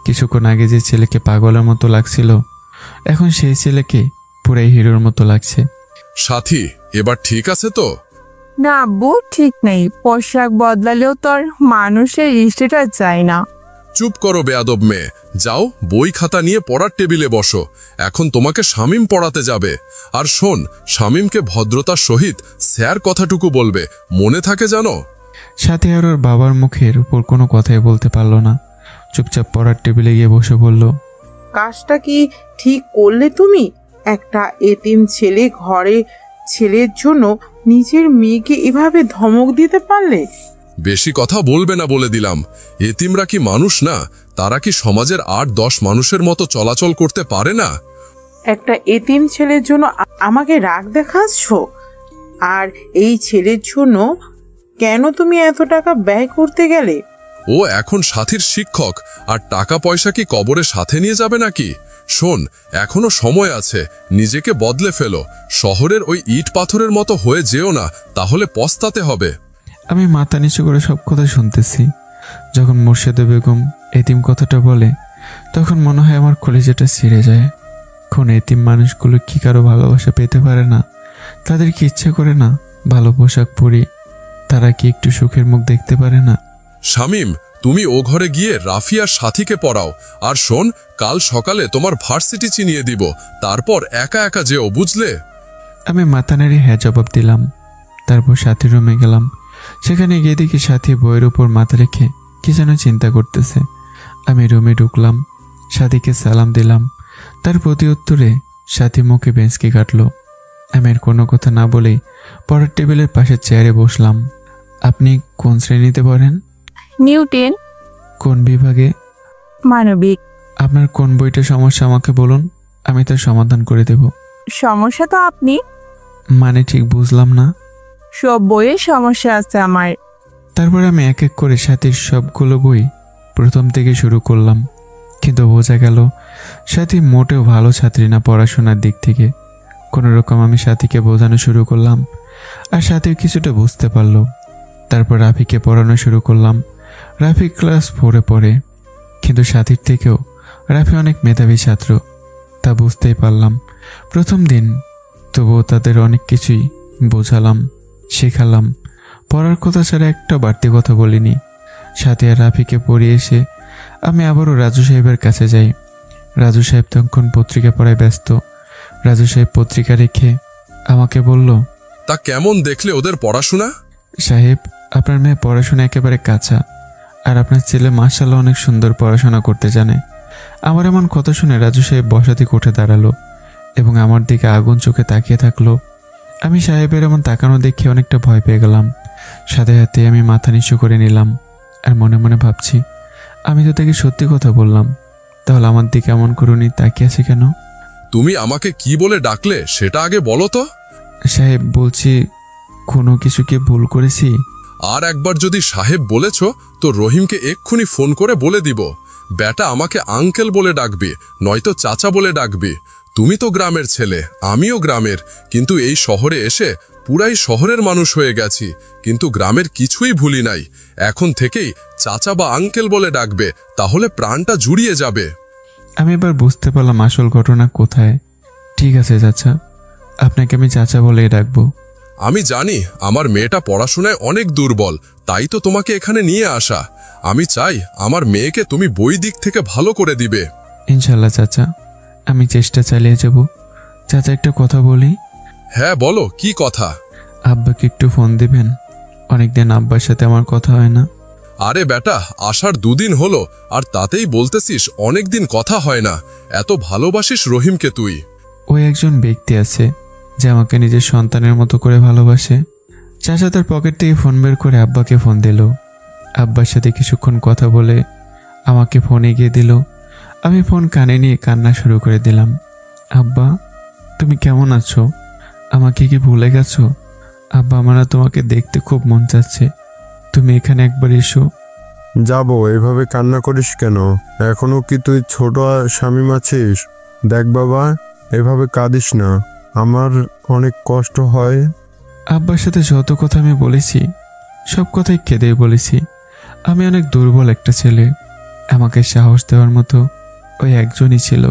কিছুক্ষণ আগে যে ছেলেকে পাগলের মতো লাগছিল, এখন সেই ছেলেকে পুরাই হিরোর মতো লাগছে। সাথী, এবার ঠিক আছে তো? না আব্বু, ঠিক নেই। পোশাক বদলালেও তো আর মানুষের ইষ্টটা চাই না। চুপ করো বেয়াদব মেয়ে, যাও বই খাতা নিয়ে পড়ার টেবিলে বসো। এখন তোমাকে শামীম পড়াতে যাবে। আর শোন, শামীমকে ভদ্রতার সহিত স্যার কথাটুকু বলবে, মনে থাকে জানো? সাথে আর ওর বাবার মুখের উপর কোনো কথাই বলতে পারলো না। চুপচাপ পড়ার টেবিলে গিয়ে বসে বলল, কাজটা কি ঠিক করলে তুমি? একটা এতিম ছেলের জন্য নিজের মেয়েকে এভাবে ধমক দিতে পারলে? বেশি কথা বলবে না বলে দিলাম। এতিমরা কি মানুষ না? তারা কি সমাজের ৮-১০ মানুষের মতো চলাচল করতে পারে না? একটা এতিম ছেলের জন্য আমাকে রাগ দেখাচ্ছ? আর এই ছেলের জন্য কেন তুমি এত টাকা ব্যয় করতে গেলে? ও এখন সাথীর শিক্ষক, আর টাকা পয়সা কি কবরে সাথে নিয়ে যাবে নাকি? শোন, এখনো সময় আছে, নিজেকে বদলে ফেলো। শহরের ওই ইট পাথরের মতো হয়ে যেও না, তাহলে পস্তাতে হবে। আমি মাথা নিচু করে সব কথা শুনতেছি। যখন মোর্শেদা বেগম এতিম কথাটা বলে, তখন মনে হয় আমার কলিজাটা ছিঁড়ে যায়। কোন এতিম মানুষগুলো কি কারো ভালোবাসা পেতে পারে না? তাদের কি ইচ্ছে করে না ভালো পোশাক পরি? তারা কি একটু সুখের মুখ দেখতে পারে না? শামীম, তুমি ও ঘরে গিয়ে রাফি আর সাথীকে পড়াও। আর শোন, কাল সকালে তোমার ভার্সিটি চিনিয়ে দিব, তারপর একা একা যেও, বুঝলে? আমি মাথা নেড়ে হ্যাঁ জবাব দিলাম। তারপর সাথীর রুমে গেলাম। সেখানে গিয়ে দেখি সাথী বইয়ের উপর মাথা রেখে কি যেন চিন্তা করতেছে। আমি রুমে ঢুকলাম, সাথীকে সালাম দিলাম। তার প্রতি উত্তরে সাথী মুখে বেঞ্চকি কাটলো। আমি আর কোনো কথা না বলেই পড়ার টেবিলের পাশে চেয়ারে বসলাম। আপনি কোন শ্রেণীতে পড়েন? নিউ 10। কোন বিভাগে? মানবিক। আপনার কোন বইটা সমস্যা আমাকে বলুন, আমি তার সমাধান করে দেব। সমস্যা তো আপনি। মানে ঠিক বুঝলাম না। সব বইয়ে সমস্যা আছে আমার। তারপর আমি এক এক করে সাথীর সবগুলো বই প্রথম থেকে শুরু করলাম। কিন্তু বোঝা গেল সাথী মোটেও ভালো ছাত্রী না পড়াশোনার দিক থেকে। কোনো রকম আমি সাথীকে বোঝানো শুরু করলাম, আর সাথীও কিছুটা বুঝতে পারলো। তারপর রাফিকে পড়ানো শুরু করলাম। রাফি ক্লাস 4-এ পড়ে, কিন্তু সাথীর থেকেও রাফি অনেক মেধাবী ছাত্র, তা বুঝতেই পারলাম প্রথম দিন। তবুও তাদের অনেক কিছুই বোঝালাম, শেখালাম। পড়ার কথা ছাড়া একটা বাড়তি কথা বলিনি। সাথে আর রাফিকে পড়িয়ে এসে আমি আবারও রাজু সাহেবের কাছে যাই। রাজু সাহেব তখন পত্রিকা পড়ায় ব্যস্ত। রাজু সাহেব পত্রিকা রেখে আমাকে বলল, তা কেমন দেখলে ওদের পড়াশোনা? সাহেব, আপনার মেয়ে পড়াশোনা একেবারে কাঁচা, আর আপনার ছেলে মাশাআল্লাহ অনেক সুন্দর পড়াশোনা করতে জানে। আমার এমন কথা শুনে রাজু সাহেব বসা থেকে উঠে দাঁড়ালো এবং আমার দিকে আগুন চোখে তাকিয়ে থাকলো। আমি সাহেবের এমন তাকানো দেখে অনেকটা ভয় পেয়ে গেলাম। সাথে সাথে আমি মাথা নিচু করে নিলাম আর মনে মনে ভাবছি, আমি তো তাকে সত্যি কথা বললাম, তাহলে আমার দিকে এমন করে উনি তাকিয়ে আছে কেন? তুমি আমাকে কি বলে ডাকলে সেটা আগে বলো তো। সাহেব, বলছি, কোনো কিছু কি ভুল করেছি? আর একবার যদি সাহেব বলেছ তো রহিমকে এক্ষুনি ফোন করে বলে দিব, বেটা আমাকে আঙ্কেল বলে ডাকবি, নয়তো চাচা বলে ডাকবি। তুমি তো গ্রামের ছেলে, আমিও গ্রামের, কিন্তু এই শহরে এসে পুরাই শহরের মানুষ হয়ে গেছি, কিন্তু গ্রামের কিছুই ভুলি নাই। এখন থেকেই চাচা বা আঙ্কেল বলে ডাকবে, তাহলে প্রাণটা জুড়িয়ে যাবে। আমি এবার বুঝতে পারলাম আসল ঘটনা কোথায়। ঠিক আছে চাচা, আপনাকে আমি চাচা বলেই ডাকবো। আমি জানি আমার মেয়েটা পড়াশোনায় অনেক দুর্বল, তাই তো তোমাকে এখানে নিয়ে আসা। আমি চাই আমার মেয়েকে তুমি বই দিক থেকে ভালো করে দিবে। ইনশাল্লাহ চাচা, আমি চেষ্টা চালিয়ে যাব। চাচা, একটা কথা বলি। হ্যাঁ বলো, কি কথা? আব্বাকে একটু ফোন দিবেন, অনেকদিন আব্বার সাথে আমার কথা হয় না। আরে বেটা, আসার 2 দিন হলো, আর তাতেই বলতেছিস অনেকদিন কথা হয় না। এত ভালোবাসিস রহিমকে তুই? ওই একজন ব্যক্তি আছে যে আমাকে নিজের সন্তানের মতো করে ভালোবাসে। চাচা তার পকেট থেকে ফোন বের করে আব্বাকে ফোন দিল। আব্বার সাথে কিছুক্ষণ কথা বলে আমাকে ফোন এগিয়ে দিল। আমি ফোন কানে নিয়ে কান্না শুরু করে দিলাম। আব্বা, তুমি কেমন আছো? আমাকে কি ভুলে গেছো? আব্বা, আমার তোমাকে দেখতে খুব মন চাচ্ছে, তুমি এখানে একবার এসো। যাবো, এভাবে কান্না করিস কেন? এখনো কি তুই ছোট শামীম আছিস? দেখ বাবা, এভাবে কাঁদিস না, আমার অনেক কষ্ট হয়। আব্বার সাথে যত কথা আমি বলেছি সব কথাই কেঁদেই বলেছি। আমি অনেক দুর্বল একটা ছেলে, আমাকে সাহস দেওয়ার মতো ওই একজনই ছিল।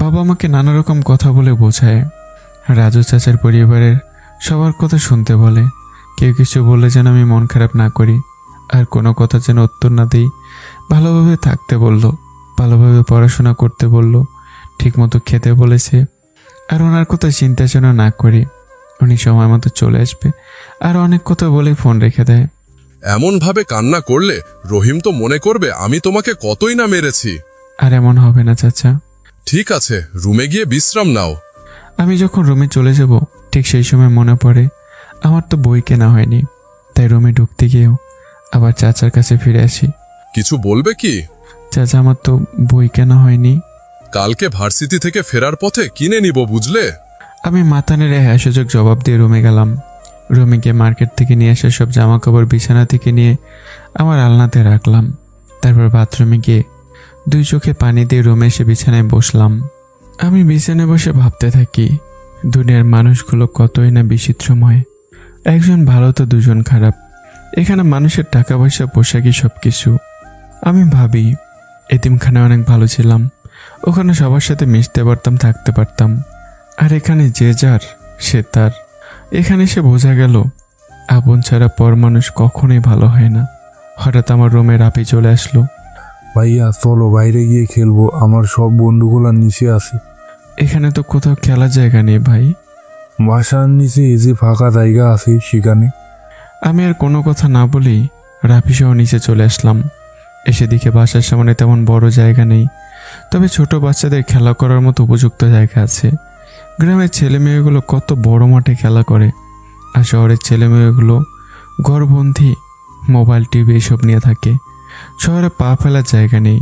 বাবা আমাকে নানা রকম কথা বলে বোঝায়। রাজু চাচার পরিবারের সবার কথা শুনতে বলে, কেউ কিছু বললে যেন আমি মন খারাপ না করি, আর কোনো কথা যেন উত্তর না দিই। ভালোভাবে থাকতে বলল, ভালোভাবে পড়াশোনা করতে বলল, ঠিকমতো খেতে বলেছে, আর ওনার কথা চিন্তা যেন না করি, উনি সময় মতো চলে আসবে, আর অনেক কথা বলে ফোন রেখে দেয়। এমন ভাবে কান্না করলে রহিম তো মনে করবে আমি তোমাকে কতই না মেরেছি। আর এমন হবে না চাচা। ঠিক আছে, রুমে গিয়ে বিশ্রাম নাও। আমি যখন রুমে চলে যাব ঠিক সেই সময় মনে পড়ে আমার তো বই কেনা হয়নি, তাই রুমে ঢুকতে গিয়েও আবার চাচার কাছে ফিরে আসি। কিছু বলবে কি? চাচা, আমার তো বই কেনা হয়নি। কালকে ভার্সিটি থেকে ফেরার পথে কিনে নিব, বুঝলে? আমি মাথা নেড়ে হ্যাসূচক জবাব দিয়ে রুমে গেলাম। রুমে গিয়ে মার্কেট থেকে নিয়ে আসা সব জামা কাপড় বিছানা থেকে নিয়ে আমার আলনাতে রাখলাম। তারপর বাথরুমে গিয়ে 2 চোখে পানি দিয়ে রুমে এসে বিছানায় বসলাম। আমি বিছানায় বসে ভাবতে থাকি, দুনিয়ার মানুষগুলো কতই না বিচিত্রময়। একজন ভালো তো 2জন খারাপ। এখানে মানুষের টাকা পয়সা, পোশাকই সব কিছু। আমি ভাবি, এতিমখানায় অনেক ভালো ছিলাম, ওখানে সবার সাথে মিশতে পারতাম, থাকতে পারতাম। আর এখানে যে যার সে তার। এখানে এসে বোঝা গেল আপন ছাড়া পর মানুষ কখনোই ভালো হয় না। হঠাৎ আমার রুমে রাপি চলে আসলো। ভাইয়া চলো বাইরে গিয়ে খেলবো, আমার সব বন্ধুগুলা নিচে আছে। এখানে তো কোথাও খেলার জায়গা নেই ভাই। বাসার নিচে এই যে ফাঁকা জায়গা আছে সেখানে। আমি আর কোনো কথা না বলেই রাপি সহ নিচে চলে আসলাম। এসে দিকে বাসার সামনে তেমন বড় জায়গা নেই, তবে ছোট বাচ্চাদের খেলা করার মতো উপযুক্ত জায়গা আছে। গ্রামের ছেলেমেয়েগুলো কত বড় মাঠে খেলা করে, আর শহরের ছেলেমেয়েগুলো ঘরবন্দি, মোবাইল, টিভি এসব নিয়ে থাকে। শহরে পা ফেলার জায়গা নেই,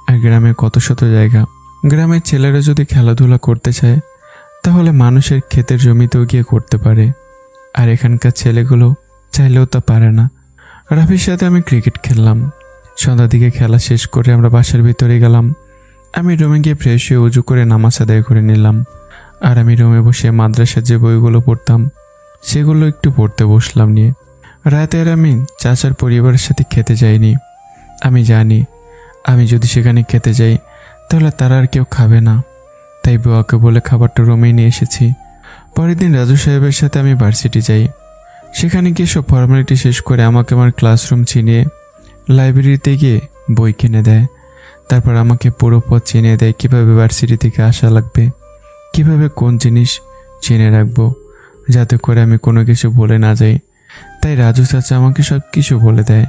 আর গ্রামে কত শত জায়গা। গ্রামের ছেলেরা যদি খেলাধুলা করতে চায় তাহলে মানুষের ক্ষেতের জমিতেও গিয়ে করতে পারে, আর এখানকার ছেলেগুলো চাইলেও তা পারে না। রাফির সাথে আমি ক্রিকেট খেললাম। সন্ধ্যার দিকে খেলা শেষ করে আমরা বাসার ভিতরে গেলাম। আমি রুমে গিয়ে ফ্রেশ হয়ে উজু করে নামাজ আদায় করে নিলাম। আর আমি রুমে বসে মাদ্রাসার যে বইগুলো পড়তাম সেগুলো একটু পড়তে বসলাম নিয়ে। রাতে আর আমি চাচার পরিবারের সাথে খেতে যাইনি। আমি জানি আমি যদি সেখানে খেতে যাই তাহলে তারা আর কেউ খাবে না, তাই বুয়াকে বলে খাবারটা রুমেই নিয়ে এসেছি। পরের দিন রাজু সাহেবের সাথে আমি ভার্সিটি যাই। সেখানে গিয়ে সব ফর্মালিটি শেষ করে আমাকে আমার ক্লাসরুম চিনিয়ে লাইব্রেরিতে গিয়ে বই কিনে দেয়। তারপর আমাকে পুরো পথ চিনিয়ে দেয় কীভাবে ভার্সিটি থেকে আসা লাগবে, কিভাবে কোন জিনিস চেনে রাখবো যাতে করে আমি কোনো কিছু বলে না যাই। তাই রাজু চাচা আমাকে সব কিছু বলে দেয়।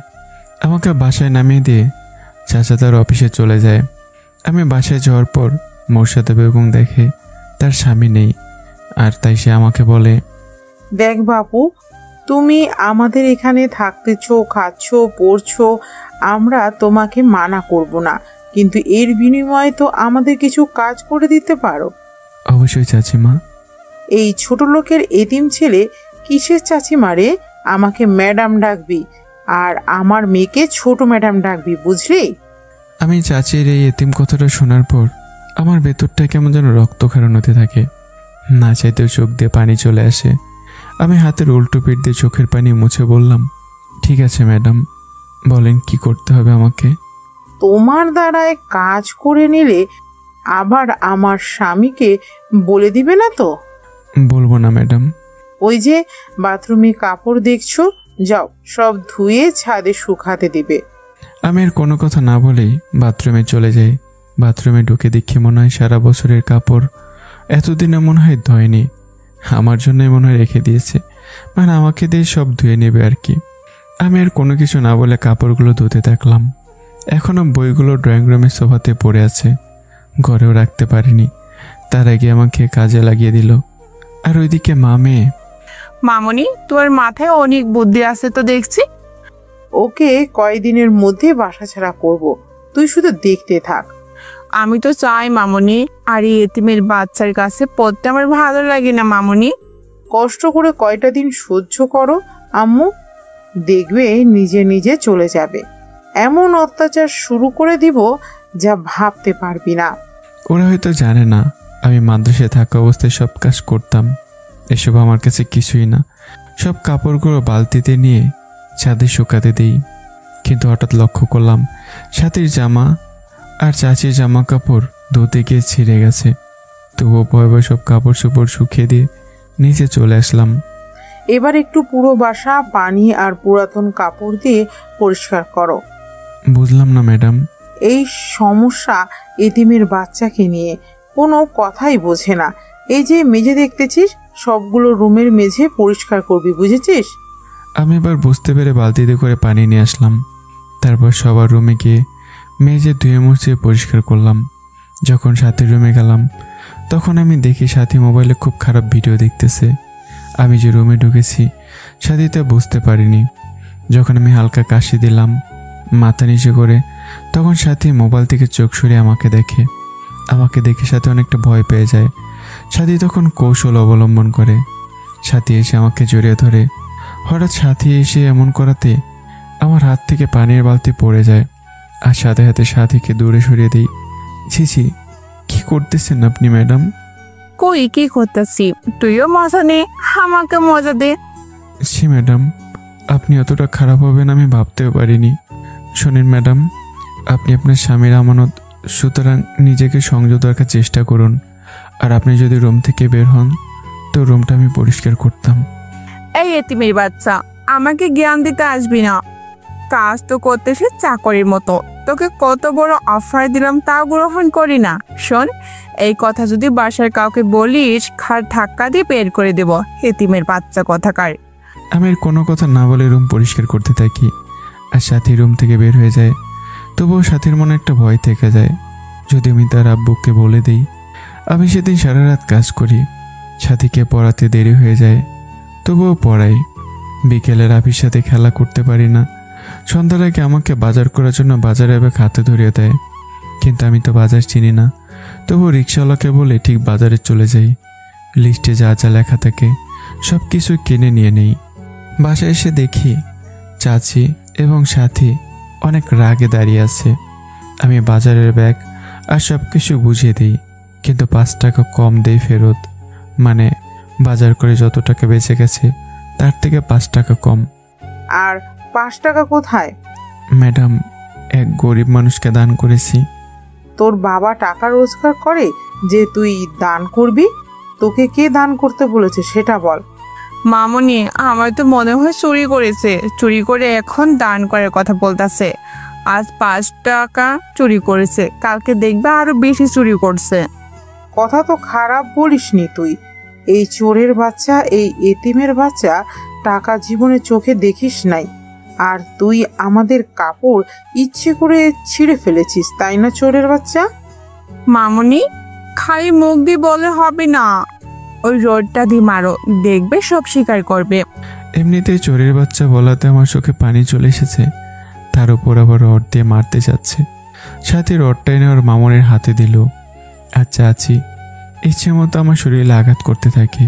আমাকে বাসায় নামিয়ে দিয়ে চাচা তার অফিসে চলে যায়। আমি বাসায় যাওয়ার পর মোর্শেদা বেগম দেখে তার স্বামী নেই, আর তাই সে আমাকে বলে, দেখ বাপু, তুমি আমাদের এখানে থাকতেছো, খাচ্ছো, পড়ছো, আমরা তোমাকে মানা করব না, কিন্তু এর বিনিময়ে তো আমাদের কিছু কাজ করে দিতে পারো। অবশ্যই চাচিমা। এই ছোট লোকের এতিম ছেলে কিসের চাচিমা রে? আমাকে ম্যাডাম ডাকবি, আর আমার মেয়েকে ছোট ম্যাডাম ডাকবি, বুঝলি? আমি চাচির এই এতিম কথাটা শোনার পর আমার ভেতরটা কেমন যেন রক্তক্ষরণ হতে থাকে। না চাইতেও চোখ দিয়ে পানি চলে আসে। আমি হাতের উল্টো পিঠ দিয়ে চোখের পানি মুছে বললাম, ঠিক আছে ম্যাডাম, বলেন কি করতে হবে আমাকে। তোমার দ্বারায় কাজ করে নিলে আবার আমার স্বামীকে বলে দিবে না তো? বলবো না ম্যাডাম। ওই যে বাথরুমে কাপড় দেখছো, যাও সব ধুয়ে ছাদে শুকাতে দিবে। আমি আর কোনো কথা না বলেই বাথরুমে চলে যাই। বাথরুমে ঢুকে দেখি মনে হয় সারা বছরের কাপড় এতদিনে মনে হয় ধোয়নি, আমার জন্যই মনে হয় রেখে দিয়েছে, মানে আমাকে দিয়ে সব ধুয়ে নেবে আর কি। আমি আর কোনো কিছু না বলে কাপড়গুলো ধুতে থাকলাম। এখনও বইগুলো ড্রয়িং রুমের সোফাতে পড়ে আছে, ঘরেও রাখতে পারিনি। তার আগে আমাকে কাজে লাগিয়ে দিল। আর ওইদিকে মামনি, তোর মাথায় অনেক বুদ্ধি আছে তো দেখছি। ওকে কয়দিনের মধ্যে বাসা ছাড়া করব, তুই শুধু দেখতে থাক। আমি তো চাই মামনি, আর এই এতিমের বাচ্চার কাছে পড়তে আমার ভালো লাগে না মামনি। কষ্ট করে কয়টা দিন সহ্য করো আম্মু, দেখবে নিজে নিজে চলে যাবে। এমন অত্যাচার শুরু করে দিব যা ভাবতে পারবি না। ওরা হয়তো জানে না আমি মাদ্রাসায় থাকা অবস্থায় সব কাজ করতাম। এসব আমার কাছে কিছুই না। সব কাপড়গুলো বালতিতে নিয়ে ছাদে শুকাতে দিই। কিন্তু হঠাৎ লক্ষ্য করলাম সাথীর জামা আর চাচির জামা কাপড় ধুতে গিয়ে ছিঁড়ে গেছে। তবুও ভয় ভয় সব কাপড় চোপড় শুকিয়ে দিয়ে নিচে চলে আসলাম। এবার একটু পুরো বাসা পানি আর পুরাতন কাপড় দিয়ে পরিষ্কার করো। বুঝলাম না ম্যাডাম। এই সমস্যা এতিমের বাচ্চাকে নিয়ে, কোনো কথাই বোঝে না। এই যে মেঝে দেখতেছিস, সবগুলো রুমের মেঝে পরিষ্কার করবি, বুঝেছিস? আমি এবার বুঝতে পেরে বালতিতে করে পানি নিয়ে আসলাম। তারপর সবার রুমে গিয়ে মেঝে ধুয়ে মুছে পরিষ্কার করলাম। যখন সাথীর রুমে গেলাম তখন আমি দেখি সাথী মোবাইলে খুব খারাপ ভিডিও দেখতেছে। আমি যে রুমে ঢুকেছি সাথী তা বুঝতে পারিনি। যখন আমি হালকা কাশি দিলাম মাথা নিচে করে, তখন সাথী মোবাইল থেকে চোখ সরিয়ে আমাকে দেখে সাথী অনেকটা ভয় পেয়ে যায়। সাথী তখন কৌশল অবলম্বন করে। সাথী এসে আমাকে জড়িয়ে ধরে। হঠাৎ সাথী এসে এমন করাতে আমার হাত থেকে পানির বালতি পড়ে যায়, আর সাথে সাথে সাথীকে দূরে সরিয়ে দিই। ছি, কি করতেছেন আপনি ম্যাডাম? কই কি করতেছি, তুইও মজা নে, আমাকে মজা দে। ছি ম্যাডাম, আপনি অতটা খারাপ হবেন আমি ভাবতেও পারিনি। শোনেন ম্যাডাম, আপনি আপনার স্বামীর আমানত, সুতরাং নিজেকে সংযত রাখার চেষ্টা করুন। আর আপনি যদি রুম থেকে বের হন তো রুমটা আমি পরিষ্কার করতাম। এই এতিমের বাচ্চা, আমাকে জ্ঞান দিতে আসবি না। কাজ তো করতেছি চাকরির মতো, তোকে কত বড় অফার দিলাম তাও গ্রহণ করি না। শোন, এই কথা যদি বাসার কাউকে বলিস, খাট ধাক্কা দিয়ে বের করে দেব, এতিমের বাচ্চা কথাকার। আমি আর কোনো কথা না বলে রুম পরিষ্কার করতে থাকি, আর সাথী রুম থেকে বের হয়ে যায়। তবুও সাথীর মনে একটা ভয় থেকে যায়, যদি আমি তার আব্বুকে বলে দিই। আমি সেদিন সারা রাত কাজ করি, সাথীকে পড়াতে দেরি হয়ে যায়, তবুও পড়াই। বিকেলে রাফির সাথে খেলা করতে পারি না। সন্ধ্যার আগে আমাকে বাজার করার জন্য বাজারে ব্যাগ হাতে ধরিয়ে দেয়, কিন্তু আমি তো বাজার চিনি না। তবুও রিক্সাওয়ালাকে বলে ঠিক বাজারে চলে যাই। লিস্টে যা যা লেখা থাকে সব কিছু কিনে নিয়ে নেই। বাসায় এসে দেখি চাচি এবং সাথী অনেক রাগে দাঁড়িয়ে আছে। আমি বাজারের ব্যাগ আর সব কিছু বুঝিয়ে দিই, কিন্তু 5 টাকা কম দেই ফেরত। মানে বাজার করে যত টাকা বেঁচে গেছে তার থেকে 5 টাকা কম। আর 5 টাকা কোথায়? ম্যাডাম, এক গরিব মানুষকে দান করেছি। তোর বাবা টাকা রোজগার করে যে তুই দান করবি? তোকে কে দান করতে বলেছে সেটা বল। মামনি, আমার তো মনে হয় চুরি করেছে, চুরি করে এখন দান করার কথা বলতেছে। আজ 5 টাকা চুরি করেছে, কালকে দেখবে আরো বেশি চুরি করছে। কথা তো খারাপ বলিসনি তুই। এই চোরের বাচ্চা, এই এতিমের বাচ্চা টাকা জীবনে চোখে দেখিস নাই। আর তুই আমাদের কাপড় ইচ্ছে করে ছিঁড়ে ফেলেছিস, তাই না চোরের বাচ্চা? মামনি, খালি মুখ দিয়ে বলে হবে না, ওই রডটা দিয়ে মারো, দেখবে সব স্বীকার করবে। এমনিতেই চোরের বাচ্চা বলাতে আমার চোখে পানি চলে এসেছে, তার উপর আবার রড দিয়ে মারতে যাচ্ছে। সাথে রডটা এনে ওর মামনের হাতে দিল। আচ্ছা আছি ইচ্ছে মতো আমার শরীরে আঘাত করতে থাকে।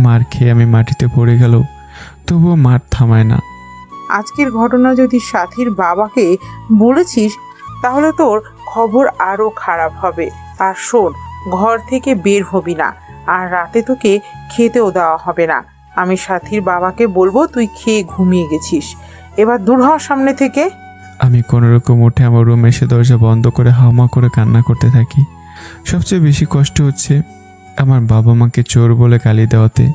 মার খেয়ে আমি মাটিতে পড়ে গেল, তবুও মার থামায় না। আজকের ঘটনা যদি সাথীর বাবাকে বলেছিস তাহলে তোর খবর আরো খারাপ হবে। আর শোন, ঘর থেকে বের হবি না, আর রাতে তোকে খেতেও দেওয়া হবে না। আমি সাথীর বাবাকে বলবো তুই খেয়ে ঘুমিয়ে গেছিস। এবার দূর হওয়ার সামনে থেকে। আমি কোনোরকম উঠে আমার রুমে এসে দরজা বন্ধ করে হাওমা করে কান্না করতে থাকি। সবচেয়ে বেশি কষ্ট হচ্ছে আমার বাবা মাকে চোর বলে গালি দেওয়াতে,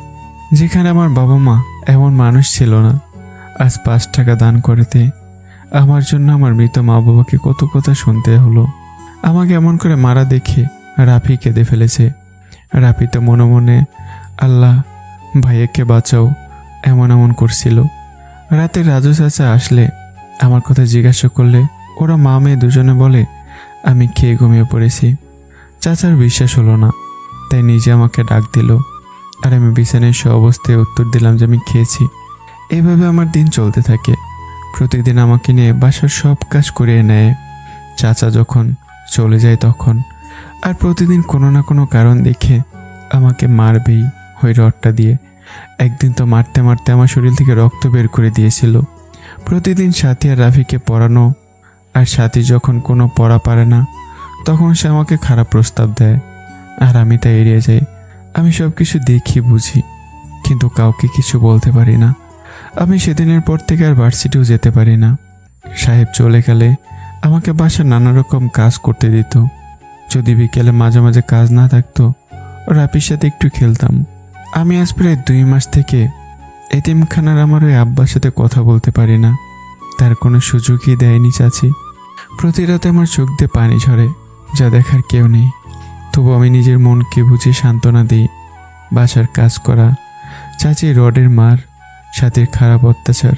যেখানে আমার বাবা মা এমন মানুষ ছিল না। আজ 5 টাকা দান করতে আমার জন্য আমার মৃত মা বাবাকে কত কথা শুনতে হলো। আমাকে এমন করে মারা দেখে রাফি কেঁদে ফেলেছে। রাফি তো মনে মনে আল্লাহ ভাইয়াকে বাঁচাও এমন এমন করছিল। রাতে রাজু চাচা আসলে আমার কথা জিজ্ঞাসা করলে ওরা মা মেয়ে দুজনে বলে আমি খেয়ে ঘুমিয়ে পড়েছি। চাচার বিশ্বাস হলো না, তাই নিজে আমাকে ডাক দিল, আর আমি বিছানায় সে অবস্থায় উত্তর দিলাম যে আমি খেয়েছি। এইভাবে আমার দিন চলতে থাকে। প্রতিদিন আমাকে নিয়ে বাসার সব কাজ করিয়ে নেয় চাচা যখন চলে যায় তখন। আর প্রতিদিন কোনো না কোনো কারণ দেখে আমাকে মারবেই ওই রডটা দিয়ে। একদিন তো মারতে মারতে আমার শরীর থেকে রক্ত বের করে দিয়েছিল। প্রতিদিন সাথী আর রাফিকে পড়ানো, আর সাথী যখন কোনো পড়া পারে না তখন সে আমাকে খারাপ প্রস্তাব দেয়, আর আমি তা এড়িয়ে যাই। আমি সব কিছু দেখি বুঝি, কিন্তু কাউকে কিছু বলতে পারি না। আমি সেদিনের পর থেকে আর ভার্সিটিও যেতে পারি না। সাহেব চলে গেলে আমাকে বাসার নানা রকম কাজ করতে দিত। যদি বিকেলে মাঝে মাঝে কাজ না থাকতো রাফির সাথে একটু খেলতাম। আমি আজ প্রায় 2 মাস থেকে এতিমখানার আমার ওই আব্বার সাথে কথা বলতে পারি না। তার কোনো সুযোগই দেয়নি চাচি। প্রতি রাতে আমার চোখ দিয়ে পানি ঝরে, যা দেখার কেউ নেই। তবু আমি নিজের মনকে বুঝে সান্ত্বনা দিই। বাসার কাজ করা, চাচি রডের মার, সাথীর খারাপ অত্যাচার,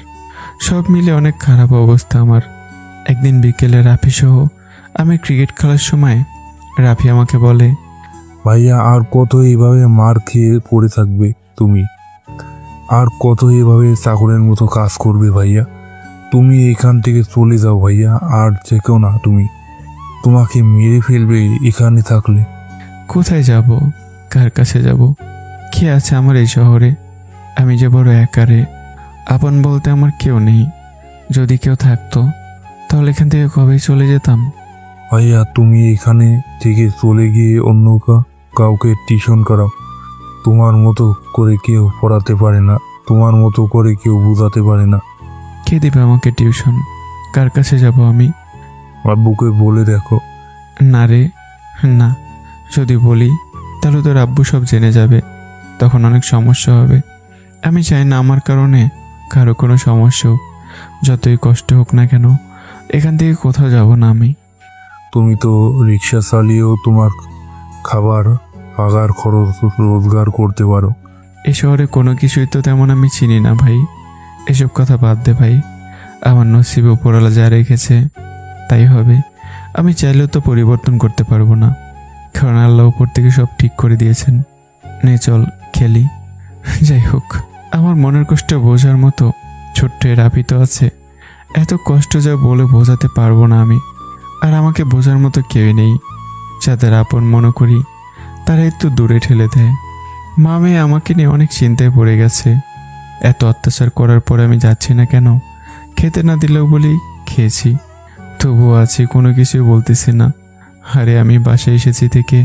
সব মিলে অনেক খারাপ অবস্থা আমার। একদিন বিকেলে রাফি সহ আমি ক্রিকেট খেলার সময় রাফি আমাকে বলে, ভাইয়া আর কত এইভাবে মার খেয়ে পড়ে থাকবে তুমি? আর কত এইভাবে চাকরের মতো কাজ করবে ভাইয়া? তুমি এখান থেকে চলে যাও ভাইয়া, আর যেও না। তোমাকে মেরে ফেলবে এখানে থাকলে। কোথায় যাব, কার কাছে যাব? কে আছে আমার এই শহরে? আমি যে বড় একারে, আপন বলতে আমার কেউ নেই। যদি কেউ থাকতো তাহলে এখান থেকে কবেই চলে যেতাম। ভাইয়া তুমি এখানে থেকে চলে গিয়ে অন্য কাউকে টিউশন করাও। তোমার মতো করে কেউ পড়াতে পারে না, তোমার মতো করে কেউ বোঝাতে পারে না। কে দেবে আমাকে টিউশন? কার কাছে যাব আমি? আব্বুকে বলে দেখো। না রে, না। যদি বলি তাহলে তোর আব্বু সব জেনে যাবে, তখন অনেক সমস্যা হবে। আমি চাই না আমার কারণে কারো কোনো সমস্যা হোক। যতই কষ্ট হোক না কেন এখান থেকে কোথাও যাব না আমি। তুমি তো রিক্সা চালিয়েও তোমার খাবার পাগার খরচ রোজগার করতে পারো। এ শহরে কোনো কিছুই তো তেমন আমি চিনি না ভাই। এসব কথা বাদ দে ভাই। আমার নসিবে উপরওয়ালা যা রেখেছে তাই হবে। আমি চাইলেও তো পরিবর্তন করতে পারবো না, কারণ আল্লাহ উপর থেকে সব ঠিক করে দিয়েছেন। নে চল খেলি। যাই হোক, আমার মনের কষ্ট বোঝার মতো ছোট্ট রাফি তো আছে। এত কষ্ট যা বলে বোঝাতে পারবো না আমি। আর আমাকে বোঝার মতো কেউই নেই। যাদের আপন মনে করি তারা একটু দূরে ঠেলে দেয়। মা মেয়ে আমাকে নিয়ে অনেক চিন্তায় পড়ে গেছে। এত অত্যাচার করার পর আমি যাচ্ছি না কেন? খেতে না দিলেও বলি খেয়েছি, তবুও আছি, কোনো কিছুই বলতেছি না। আরে আমি বাসায় এসেছি থেকে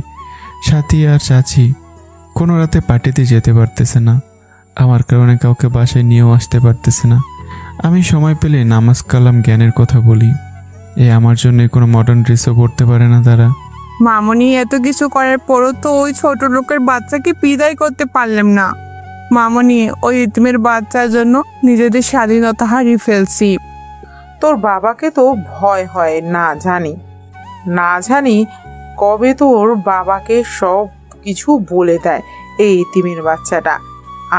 সাথী আর চাচি কোনো রাতে পার্টিতে যেতে পারতেছে না। আমার কারণে কাউকে বাসায় নিয়েও আসতে পারতেছে না। আমি সময় পেলে নামাজ কালাম জ্ঞানের কথা বলি। আমার জন্য কোনো মডার্ন ড্রেসও পরতে পারে না তারা। মামনি, এত কিছু করার পরও তো ওই ছোট লোকের বাচ্চাকে বিদায় করতে পারলাম না। মামনি, ওই ইতিমের বাচ্চার জন্য নিজেদের স্বাধীনতা হারিয়ে ফেলছি। তোর বাবাকে তো ভয় হয় না জানি কবে তোর বাবাকে সব কিছু বলে দেয় এই এতিমের বাচ্চাটা।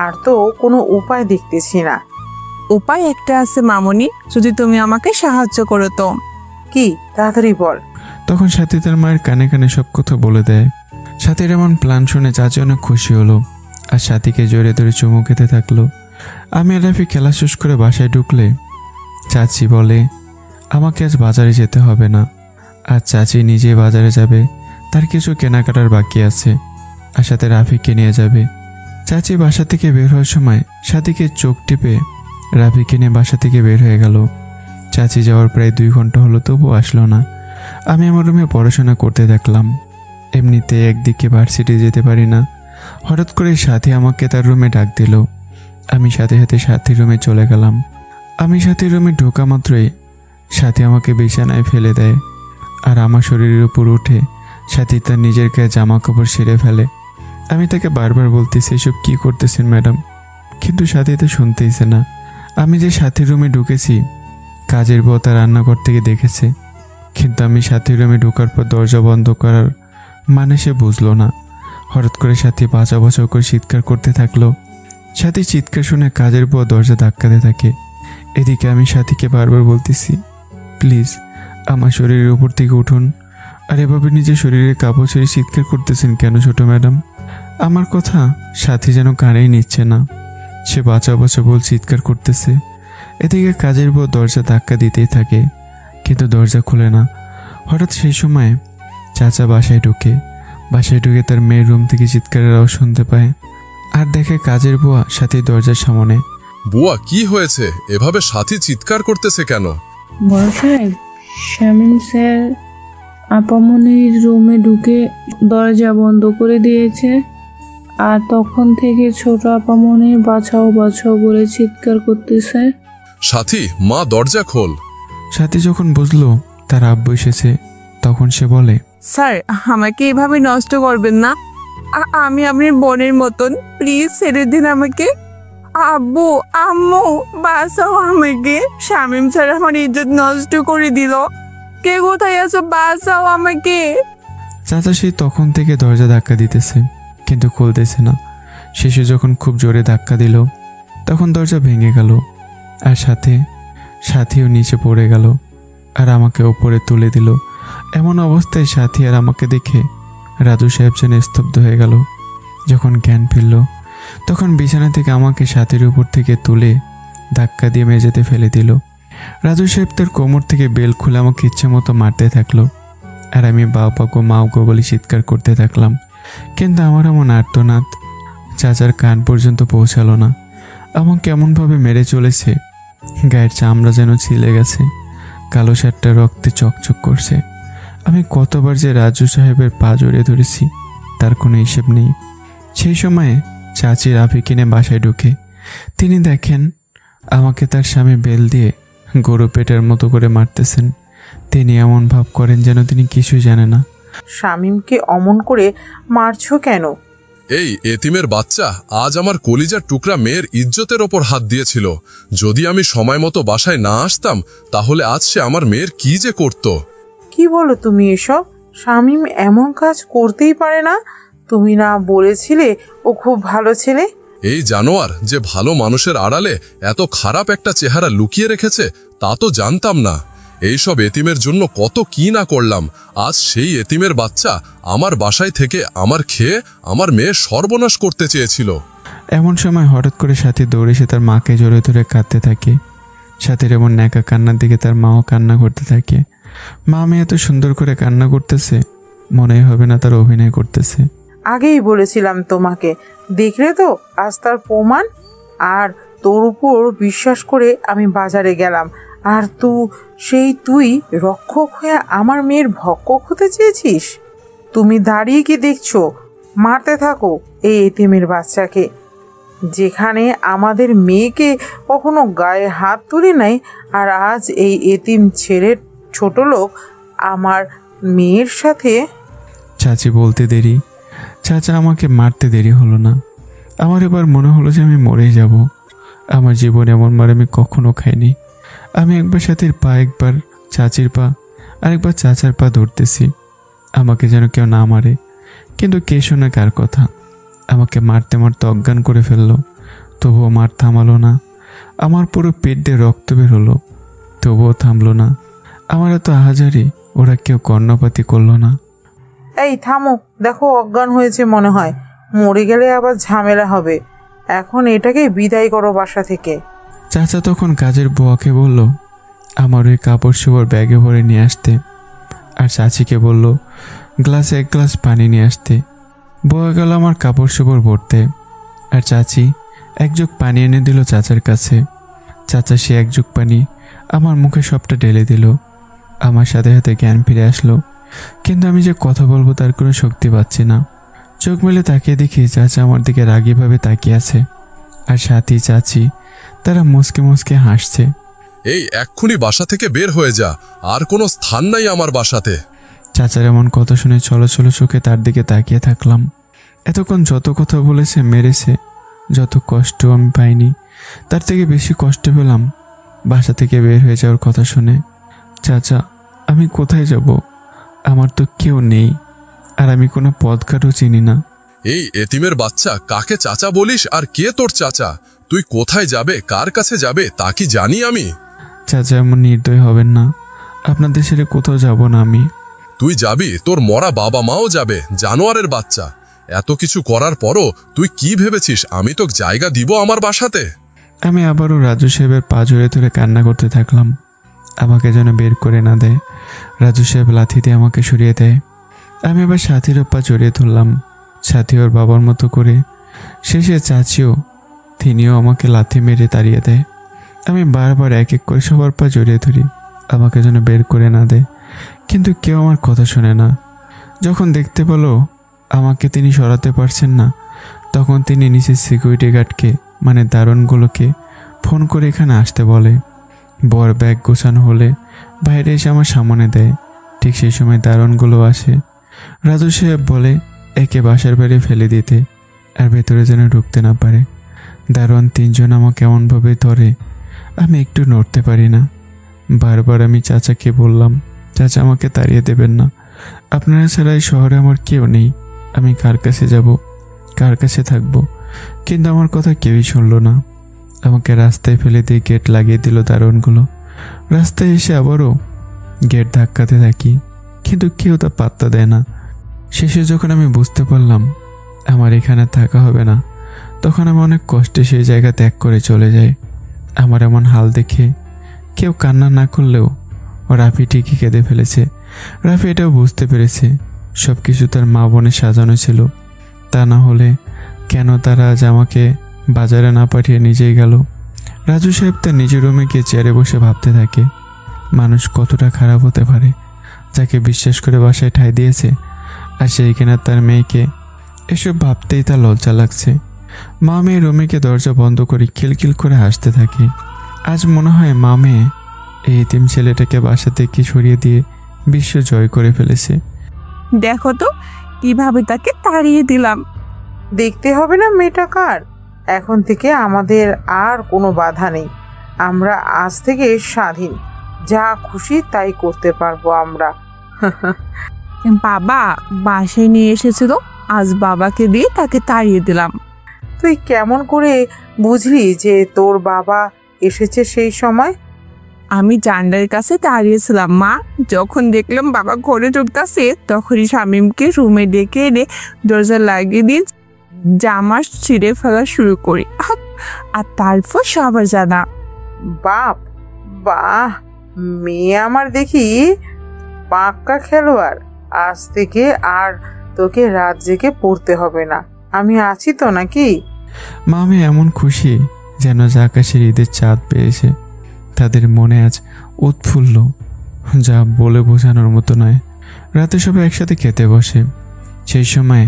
আর তো কোনো উপায় দেখতেছি না। উপায় একটা আছে মামুনি, যদি তুমি আমাকে সাহায্য করো তো। কি, তাড়াতাড়ি বল। তখন সাথী তার মায়ের কানে কানে সব কথা বলে দেয়। সাথীর এমন প্ল্যান শুনে চাচি অনেক খুশি হলো আর সাথীকে জোরে ধরে চুমু খেতে থাকলো। আমি আর রাফি খেলা শেষ করে বাসায় ঢুকলে চাচি বলে আমাকে আজ বাজারে যেতে হবে না। আর চাচি নিজে বাজারে যাবে, তার কিছু কেনাকাটার বাকি আছে, আর সাথে রাফিকে নিয়ে যাবে। চাচি বাসা থেকে বের হওয়ার সময় সাথীকে চোখ টিপে রাফিকে নিয়ে বাসা থেকে বের হয়ে গেল। চাচি যাওয়ার প্রায় 2 ঘন্টা হলো, তবুও আসলো না। আমি আমার রুমে পড়াশোনা করতে থাকলাম। এমনিতে একদিকে ভার্সিটি যেতে পারি না। হঠাৎ করে সাথী আমাকে তার রুমে ডাক দিল। আমি সাথে সাথে সাথীর রুমে চলে গেলাম। আমি সাথীর রুমে ঢোকা মাত্রই সাথী আমাকে বিছানায় ফেলে দেয় আর আমার শরীরের উপর উঠে সাথী তার নিজের গায়ে জামা কাপড় ছেড়ে ফেলে। আমি তাকে বারবার বলতেছি এসব কী করতেছেন ম্যাডাম, কিন্তু সাথী তো শুনতেইছে না। আমি যে সাথীর রুমে ঢুকেছি কাজের বউ তার রান্নাঘর থেকে দেখেছে, কিন্তু আমি সাথীর রুমে ঢোকার পর দরজা বন্ধ করার মানে সে বুঝলো না। হঠাৎ করে সাথী বাঁচা বাঁচাও করে চিৎকার করতে থাকলো। সাথী চিৎকার শুনে কাজের বউ দরজা ধাক্কাতে থাকে। এদিকে আমি সাথীকে বারবার বলতেছি প্লিজ আমার শরীরের উপর থেকে উঠুন। আর এভাবে নিজের শরীরে কাপড় ছেড়ে চিৎকার করতেছেন কেন ছোট ম্যাডাম? আমার কথা সাথী যেন কানেই নিচ্ছে না। সে বাঁচা বাঁচা বল চিৎকার করতেছে। এদিকে কাজের বউ দরজা ধাক্কা দিতেই থাকে, কিন্তু দরজা খুলে না। হঠাৎ সেই সময় চাচা বাসায় ঢুকে তার মেয়ের রুম থেকে চিৎকারের আওয়াজ শুনতে পায় আর দেখে কাজের বুয়া সাথী দরজার সামনে। বুয়া কি হয়েছে? এভাবে সাথী চিৎকার করতেছে কেন? বড় সাহেব, শামীম স্যার আপামনির রুমে ঢুকে দরজা বন্ধ করে দিয়েছে, আর তখন থেকে ছোট আপামনি বাঁচাও বাঁচাও বলে চিৎকার করতেছে। সাথী, মা দরজা খোল। সাথী যখন বুঝলো তার আব্বু এসেছে তখন সে বলে স্যার, আমাকে এভাবে নষ্ট করবেন না। আমি আপনার বোনের মতন, প্লিজ ছেড়ে দিন আমাকে। আব্বু, আম্মু, বাঁচাও আমাকে। শামীম স্যার আমার ইজ্জত নষ্ট করে দিল। কে কোথায় আছো? বাঁচাও আমাকে। চাচা সেই তখন থেকে দরজা ধাক্কা দিতেছে, কিন্তু খুলতেছে না। শেষে যখন খুব জোরে ধাক্কা দিল তখন দরজা ভেঙে গেল আর সাথীও নিচে পড়ে গেল আর আমাকে ওপরে তুলে দিল। এমন অবস্থায় সাথী আর আমাকে দেখে রাজু সাহেব যেন স্তব্ধ হয়ে গেল। যখন জ্ঞান ফিরল তখন বিছানা থেকে আমাকে সাথীর উপর থেকে তুলে ধাক্কা দিয়ে মেঝেতে ফেলে দিল। রাজু সাহেব তার কোমর থেকে বেল খুলে আমাকে ইচ্ছে মতো মারতে থাকলো আর আমি বাবা গো মা গো বলে চিৎকার করতে থাকলাম, কিন্তু আমার এমন আর্তনাদ চাচার কান পর্যন্ত পৌঁছালো না। আমাকে কেমনভাবে মেরে চলেছে, গায়ের চামড়া যেন ছিলে গেছে, কালো শার্টটা রক্তে চকচক করছে। আমি কতবার যে রাজু সাহেবের পা জড়িয়ে ধরেছি তার কোনো হিসেব নেই। সেই সময়ে চাচি রাফি কিনে বাসায় ঢুকে তিনি দেখেন আমাকে তার স্বামী বেল দিয়ে গরু পেটের মতো করে মারতেছেন। তিনি এমন ভাব করেন যেন তিনি কিছুই জানে না। শামীমকে অমন করে মারছো কেন? এই এতিমের বাচ্চা আজ আমার কলিজার টুকরা মেয়ের ইজ্জতের ওপর হাত দিয়েছিল। যদি আমি সময় মতো বাসায় না আসতাম তাহলে আজ সে আমার মেয়ের কি যে করত। কি বলো তুমি এসব? শামীম এমন কাজ করতেই পারে না। তুমি না বলেছিলে ও খুব ভালো ছেলে? এই জানোয়ার যে ভালো মানুষের আড়ালে এত খারাপ একটা চেহারা লুকিয়ে রেখেছে তা তো জানতাম না। এইসব এতিমের জন্য কত কি না করলাম। আজ সেই এতিমের বাচ্চা আমার বাসায় থেকে আমার খেয়ে আমার মেয়ের সর্বনাশ করতে চেয়েছিল। এমন সময় হঠাৎ করে সাথী দৌড়ে এসে তার মাকে জড়িয়ে ধরে কাঁদতে থাকে। সাথীর এমন ন্যাকা কান্নার দিকে তার মাও কান্না করতে থাকে। মা মেয়ে এত সুন্দর করে কান্না করতেছে, মনে হবে না তার অভিনয় করতেছে। আগেই বলেছিলাম তোমাকে, দেখলে তো আজ তার প্রমাণ। আর তোর উপর বিশ্বাস করে আমি বাজারে গেলাম, আর তুই রক্ষক হয়ে আমার মেয়ের ভক্ষক হতে চেয়েছিস। তুমি দাঁড়িয়ে কি দেখছো? মারতে থাকো এই এতিমের বাচ্চাকে। যেখানে আমাদের মেয়েকে কখনো গায়ে হাত তুলে নাই, আর আজ এই এতিম ছেলের ছোট লোক আমার মেয়ের সাথে। চাচি বলতে দেরি, চাচা আমাকে মারতে দেরি হলো না। আমার এবার মনে হলো যে আমি মরেই যাব। আমার জীবনে এমন মার আমি কখনো খাইনি। আমি একবার সাথীর পা, একবার চাচির পা, আরেকবার চাচার পা ধরতেছি। আমাকে যেন কেউ না মারে, কিন্তু কে শোনে কার কথা। আমাকে মারতে মারতে অজ্ঞান করে ফেললো, তবুও মার থামালো না। আমার পুরো পেট দিয়ে রক্ত বের হলো, তবুও থামলো না। আমার এত আহাজারি ওরা কেউ কর্ণপাতি করলো না। এই থামো, দেখো অজ্ঞান হয়েছে মনে হয়, মরে গেলে আবার ঝামেলা হবে। এখন এটাকে বিদায় করো বাসা থেকে। চাচা তখন কাজের বুয়াকে বলল আমার ওই কাপড় চোপড় ব্যাগে ভরে নিয়ে আসতে, আর চাচিকে বলল গ্লাসে 1 গ্লাস পানি নিয়ে আসতে। বুয়া গেল আমার কাপড় চোপড় ভরতে, আর চাচি 1 জগ পানি এনে দিল চাচার কাছে। চাচা সে 1 জগ পানি আমার মুখে সবটা ঢেলে দিল। আমার সাথে সাথে জ্ঞান ফিরে আসলো, কিন্তু আমি যে কথা বলবো তার কোনো শক্তি পাচ্ছি না। চোখ মেলে তাকিয়ে দেখি চাচা আমার দিকে রাগীভাবে তাকিয়ে আছে, আর সাথী চাচি তারা মুসকে মুসকে হাসছে। এই এক্ষুনি বাসা থেকে বের হয়ে যা, আর কোনো স্থান নাই আমার বাসাতে। চাচার এমন কথা শুনে ছলো ছলো চোখে তার দিকে তাকিয়ে থাকলাম। এতক্ষণ যত কথা বলেছে মেরেছে, যত কষ্ট আমি পাইনি, তার থেকে বেশি কষ্ট পেলাম বাসা থেকে বের হয়ে যাওয়ার কথা শুনে। চাচা, আমি কোথায় যাব? আমার তো কেউ নেই, আর আমি কোনো পথঘাটও চিনি না। এই এতিমের বাচ্চা, কাকে চাচা বলিস আর কে তোর চাচা? তুই কোথায় যাবে, কার কাছে যাবে তা কি জানি আমি? চাচা এমন নির্দয় হবেন না, আপনাদের ছেড়ে কোথাও যাব না আমি। তুই যাবি, তোর মরা বাবা মাও যাবে, জানোয়ারের বাচ্চা। এত কিছু করার পরও তুই কি ভেবেছিস আমি তোকে জায়গা দিব আমার বাসাতে? আমি আবারও রাজু সাহেবের পা জড়িয়ে ধরে কান্না করতে থাকলাম, আমাকে যেন বের করে না দেয়। রাজু সাহেব লাথি দিয়ে আমাকে সরিয়ে দেয়। আমি আবার সাথীর পা জড়িয়ে ধরলাম, সাথী ওর বাবার মতো করে। শেষে চাচিও, তিনিও আমাকে লাথি মেরে তাড়িয়ে দেয়। আমি বারবার 1 এক করে সবার পা জড়িয়ে ধরি, আমাকে যেন বের করে না দেয়, কিন্তু কেউ আমার কথা শোনে না। যখন দেখতে পেল আমাকে তিনি সরাতে পারছেন না, তখন তিনি নিচের সিকিউরিটি গার্ডকে মানে দারোয়ানগুলোকে ফোন করে এখানে আসতে বলে। বর ব্যাগ গোছানো হলে বাইরে এসে আমার সামনে দেয়। ঠিক সেই সময় দারোয়ানগুলো আসে। রাজু সাহেব বলে একে বাসার বাইরে ফেলে দিতে, আর ভেতরে যেন ঢুকতে না পারে। দারোয়ান 3 জন আমাকে এমনভাবে ধরে আমি একটু নড়তে পারি না। বারবার আমি চাচাকে বললাম, চাচা আমাকে তাড়িয়ে দেবেন না, আপনারা ছাড়া এই শহরে আমার কেউ নেই, আমি কার কাছে যাব, কার কাছে থাকবো? কিন্তু আমার কথা কেউই শুনলো না। আমাকে রাস্তায় ফেলে দিয়ে গেট লাগিয়ে দিল দারোয়ানগুলো। রাস্তায় এসে আবারও গেট ধাক্কাতে থাকি, কিন্তু কেউ তা পাত্তা দেয় না। শেষে যখন আমি বুঝতে পারলাম আমার এখানে থাকা হবে না, তখন আমি অনেক কষ্টে সেই জায়গা ত্যাগ করে চলে যাই। আমার এমন হাল দেখে কেউ কান্না না করলেও রাফি ঠিকই কেঁদে ফেলেছে। রাফি এটাও বুঝতে পেরেছে সব কিছু তার মা বোনের সাজানো ছিল, তা না হলে কেন তারা আজ আমাকে বাজারে না পাঠিয়ে নিজেই গেল। রাজু সাহেব তার নিজের রুমে গিয়ে চেয়ারে বসে ভাবতে থাকে মানুষ কতটা খারাপ হতে পারে, যাকে বিশ্বাস করে বাসায় ঠাঁই দিয়েছে, আর সেই কিনা তার মেয়েকে। এসব ভাবতেই তার লজ্জা লাগছে। মা মেয়ে রুমে গিয়ে দরজা বন্ধ করে খিলখিল করে হাসতে থাকে। আজ মনে হয় মা মেয়ে এই এতিম ছেলেটাকে বাসা থেকে সরিয়ে দিয়ে বিশ্ব জয় করে ফেলেছে। দেখো তো কিভাবে তাকে তাড়িয়ে দিলাম। দেখতে হবে না মেয়েটা কার। এখন থেকে আমাদের আর কোনো বাধা নেই, আমরা আজ থেকে স্বাধীন, যা খুশি তাই করতে পারবো আমরা। বাবা বাসায় নিয়ে এসেছিল, আজ বাবাকে দিয়ে তাকে তাড়িয়ে দিলাম। তুই কেমন করে বুঝলি যে তোর বাবা এসেছে সেই সময়? আমি জানলার কাছে দাঁড়িয়েছিলাম মা, যখন দেখলাম বাবা ঘরে ঢুকতেছে তখনই শামীমকে রুমে ডেকে এনে দরজা লাগিয়ে দিয়ে জামা ছিঁড়ে ফেলা শুরু করি, আর তারপর সবার জানা। বাপ, বাহ, মেয়ে আমার দেখি পাক্কা খেলোয়াড়। আজ থেকে আর তোকে রাত জেগে পড়তে হবে না, আমি আছি তো নাকি? মামি এমন খুশি যেন আকাশের ঈদের চাঁদ পেয়েছে। তাদের মনে আজ উৎফুল্ল, যা বলে বোঝানোর মতো নয়। রাতে সবাই একসাথে খেতে বসে। সেই সময়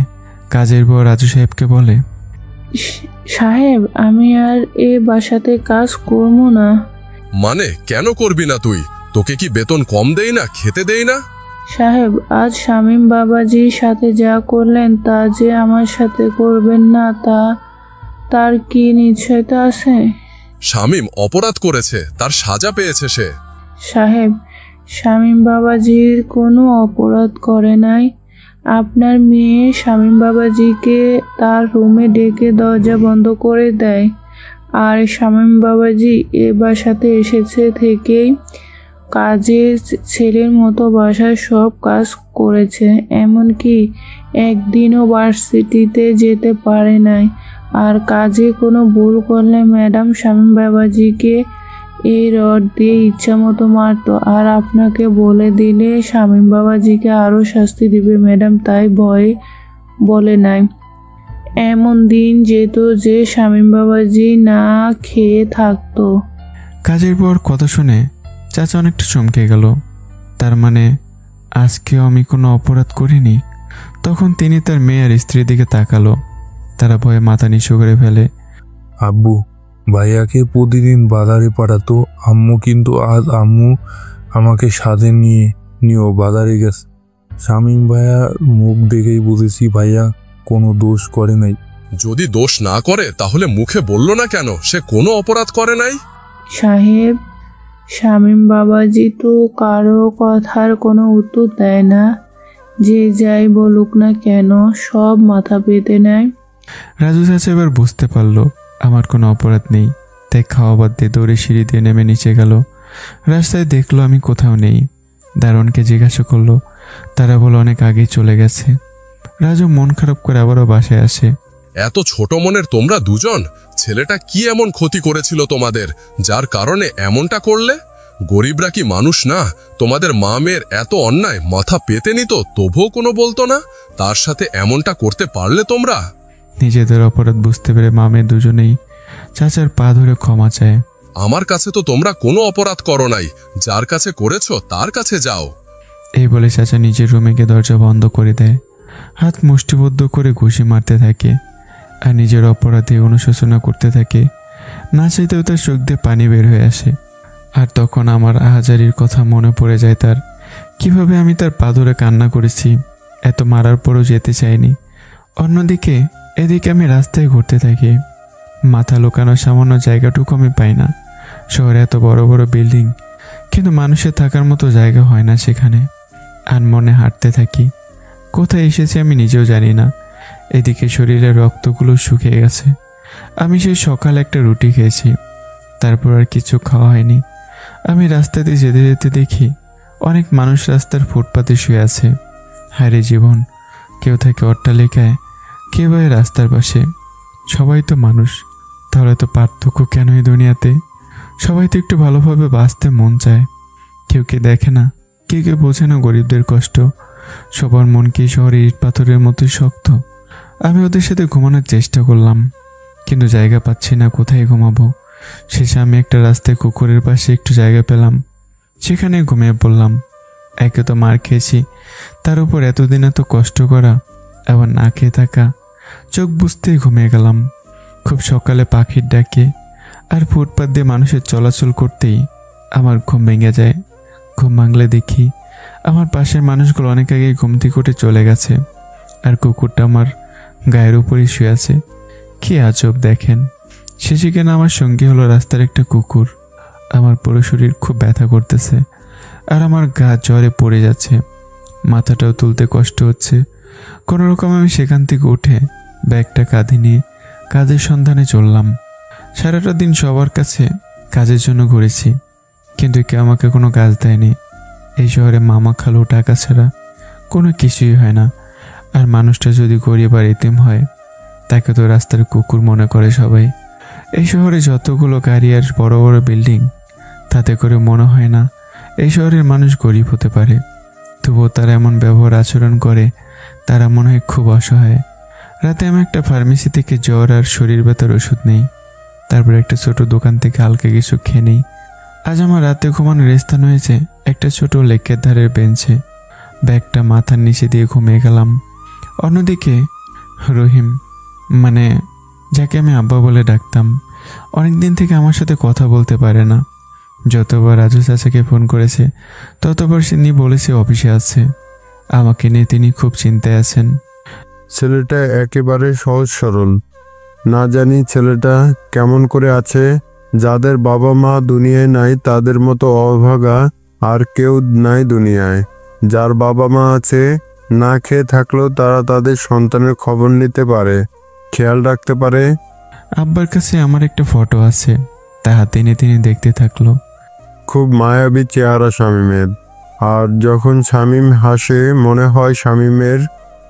কাজের বউ রাজু সাহেবকে বলে, সাহেব আমি আর এ বাসাতে কাজ করবো না। মানে কেন করবি না তুই? তোকে কি বেতন কম দেই না, খেতে দেই না? সাহেব আজ শামীম বাবাজির সাথে যা করলেন তা যে আমার সাথে করবেন না তার কি নিশ্চয়তা আছে? শামীম অপরাধ করেছে, তার সাজা পেয়েছে সে। সাহেব শামীম বাবাজির কোনো অপরাধ করে নাই। আপনার মেয়ে শামীম বাবাজিকে তার রুমে ডেকে দরজা বন্ধ করে দেয়। আর শামীম বাবাজি এ বাসাতে এসেছে থেকেই কাজের ছেলের মতো বাসার সব কাজ করেছে, এমনকি একদিনও ভার্সিটিতে যেতে পারে নাই। আর কাজে কোনো ভুল করলে ম্যাডাম শামীম বাবাজিকে এই রড দিয়ে ইচ্ছামতো মারতো। আর আপনাকে বলে দিলে শামীম বাবাজিকে আরও শাস্তি দিবে ম্যাডাম, তাই ভয়ে বলে নাই। এমন দিন যেত যে শামীম বাবাজি না খেয়ে থাকতো। কাজের পর কথা শুনে চাচা অনেকটা চমকে গেল। তার মানে আজকেও আমি কোনো অপরাধ করিনি? তখন তিনি তার মেয়ে আর স্ত্রীর দিকে তাকালো। তারা ভয়ে মাথা নিচু করে ফেলে। আব্বু ভাইয়াকে প্রতিদিন বাজারে পাঠাতো, আম্মু কিন্তু আজ আম্মু আমাকে সাথে নিয়েও বাজারে গেছে। শামীম ভাইয়ার মুখ দেখেই বুঝেছি ভাইয়া কোনো দোষ করে নাই। যদি দোষ না করে তাহলে মুখে বলল না কেন সে কোনো অপরাধ করে নাই? সাহেব, শামীম বাবাজি তো কারো কথার কোনো উত্তর দেয় না। যে যাই বলুক না কেন সব মাথা পেতে নেয়। রাজু চাচা এবার বুঝতে পারলো আমার কোনো অপরাধ নেই, তাই খাওয়া বাদ দিয়ে দৌড়ে সিঁড়ি দিয়ে নেমে নিচে গেল। রাস্তায় দেখলো আমি কোথাও নেই। দারোয়ানকে জিজ্ঞাসা করলো, তারা বলে অনেক আগেই চলে গেছে। রাজু মন খারাপ করে আবারও বাসায় আসে। এত ছোট মনের তোমরা দুজন, ছেলেটা কি এমন ক্ষতি করেছিল তোমাদের যার কারণে এমনটা করলে? গরিবরা কি মানুষ না? তোমাদের মা মেয়ের এত অন্যায় মাথা পেতে নিত তবুও কোনো বলতো না, তার সাথে এমনটা করতে পারলে তোমরা? নিজেদের অপরাধ বুঝতে পেরে মা মেয়ে দুজনেই চাচার পা ধরে ক্ষমা চায়। আমার কাছে তো তোমরা কোনো অপরাধ করো নাই, যার কাছে করেছো তার কাছে যাও। এই বলে চাচা নিজের রুমে গিয়ে দরজা বন্ধ করে দেয়। হাত মুষ্টিবদ্ধ করে ঘুষি মারতে থাকে আর নিজের অপরাধে অনুশোচনা করতে থাকে। না চাইতেও তার চোখ দিয়ে পানি বের হয়ে আসে। আর তখন আমার আহাজারির কথা মনে পড়ে যায় তার, কিভাবে আমি তার পা ধরে কান্না করেছি। এত মারার পরও যেতে চাইনি। অন্যদিকে এদিকে আমি রাস্তায় ঘুরতে থাকি। মাথা লুকানোর সামান্য জায়গাটুকু আমি পাই না। শহরে এত বড় বড় বিল্ডিং, কিন্তু মানুষের থাকার মতো জায়গা হয় না সেখানে। আনমনে হাঁটতে থাকি। কোথায় এসেছি আমি নিজেও জানি না। এদিকে শরীরের রক্তগুলো শুকিয়ে গেছে। আমি সেই সকালে একটা রুটি খেয়েছি, তারপর আর কিছু খাওয়া হয়নি। আমি রাস্তাতে যেতে যেতে দেখি অনেক মানুষ রাস্তার ফুটপাতে শুয়ে আছে। হায়রে জীবন, কেউ থাকে অট্টালিকায়, কেউ হয় রাস্তার পাশে। সবাই তো মানুষ, তাহলে তো পার্থক্য কেন এই দুনিয়াতে? সবাই তো একটু ভালোভাবে বাঁচতে মন চায়। কেউ কে দেখে না, কেউ বোঝে না গরিবদের কষ্ট। সবার মন কি শহরে ইট পাথরের মতোই শক্ত? আমি ওদের সাথে ঘুমানোর চেষ্টা করলাম, কিন্তু জায়গা পাচ্ছি না কোথায় ঘুমাবো। শেষে আমি একটা রাস্তায় কুকুরের পাশে একটু জায়গা পেলাম, সেখানে ঘুমিয়ে পড়লাম। একে তো মার খেয়েছি, তার উপর এতদিন এত কষ্ট করা, আবার না খেয়ে থাকা। চোখ বুঝতেই ঘুমিয়ে গেলাম। খুব সকালে পাখির ডাকে আর ফুটপাত দিয়ে মানুষের চলাচল করতেই আমার ঘুম ভেঙে যায়। ঘুম ভাঙলে দেখি আমার পাশের মানুষগুলো অনেক আগেই ঘুম থেকে উঠে চলে গেছে, আর কুকুরটা আমার গায়ের উপরই শুয়ে আছে। কি আজব দেখেন, শেষে কেন আমার সঙ্গী হলো রাস্তার একটা কুকুর। আমার পুরো শরীর খুব ব্যথা করতেছে আর আমার গা জ্বরে পড়ে যাচ্ছে। মাথাটাও তুলতে কষ্ট হচ্ছে। কোনো রকম আমি সেখান থেকে উঠে ব্যাগটা কাঁধে নিয়ে কাজের সন্ধানে চললাম। সারাটা দিন সবার কাছে কাজের জন্য ঘুরেছি, কিন্তু কেউ আমাকে কোনো কাজ দেয়নি। এই শহরে মামা খালু টাকা ছাড়া কোনো কিছুই হয় না। আর মানুষটা যদি গরিব আর এতিম হয়, তাকে তো রাস্তার কুকুর মনে করে সবাই। এই শহরে যতগুলো গাড়ি আর বড় বড় বিল্ডিং, তাতে করে মনে হয় না এই শহরের মানুষ গরিব হতে পারে। তবুও তারা এমন ব্যবহার আচরণ করে, তারা মনে হয় খুব অসহায়। রাতে আমি একটা ফার্মেসি থেকে জ্বর আর শরীর ব্যথার ওষুধ নেই, তারপর একটা ছোট দোকান থেকে হালকা কিছু খেয়ে নেই। আজ আমার রাতে ঘুমানোর স্থান হয়েছে একটা ছোট লেকের ধারের বেঞ্চে। ব্যাগটা মাথার নিচে দিয়ে ঘুমিয়ে গেলাম। অন্যদিকে রহিম, মানে যাকে আমি আব্বা বলে ডাকতাম, অনেকদিন থেকে আমার সাথে কথা বলতে পারে না। যতবার রাজু চাচাকে ফোন করেছে ততবার তিনি বলেছে অফিসে আছে। আমাকে নিয়ে তিনি খুব চিন্তায় আছেন। ছেলেটা একেবারে সহজ সরল। না জানি ছেলেটা কেমন করে আছে। যাদের বাবা মা দুনিয়ায় নাই তাদের মতো অভাগা আর কেউ নাই দুনিয়ায়। যার বাবা মা আছে না খেয়ে থাকলেও তারা তাদের সন্তানের খবর নিতে পারে, খেয়াল রাখতে পারে। আব্বার কাছে আমার একটা ফটো আছে, তা হাতে নিয়ে তিনি দেখতে থাকলো। খুব মায়াবী চেহারা শামীমের। আর যখন শামীম হাসে মনে হয় শামীমের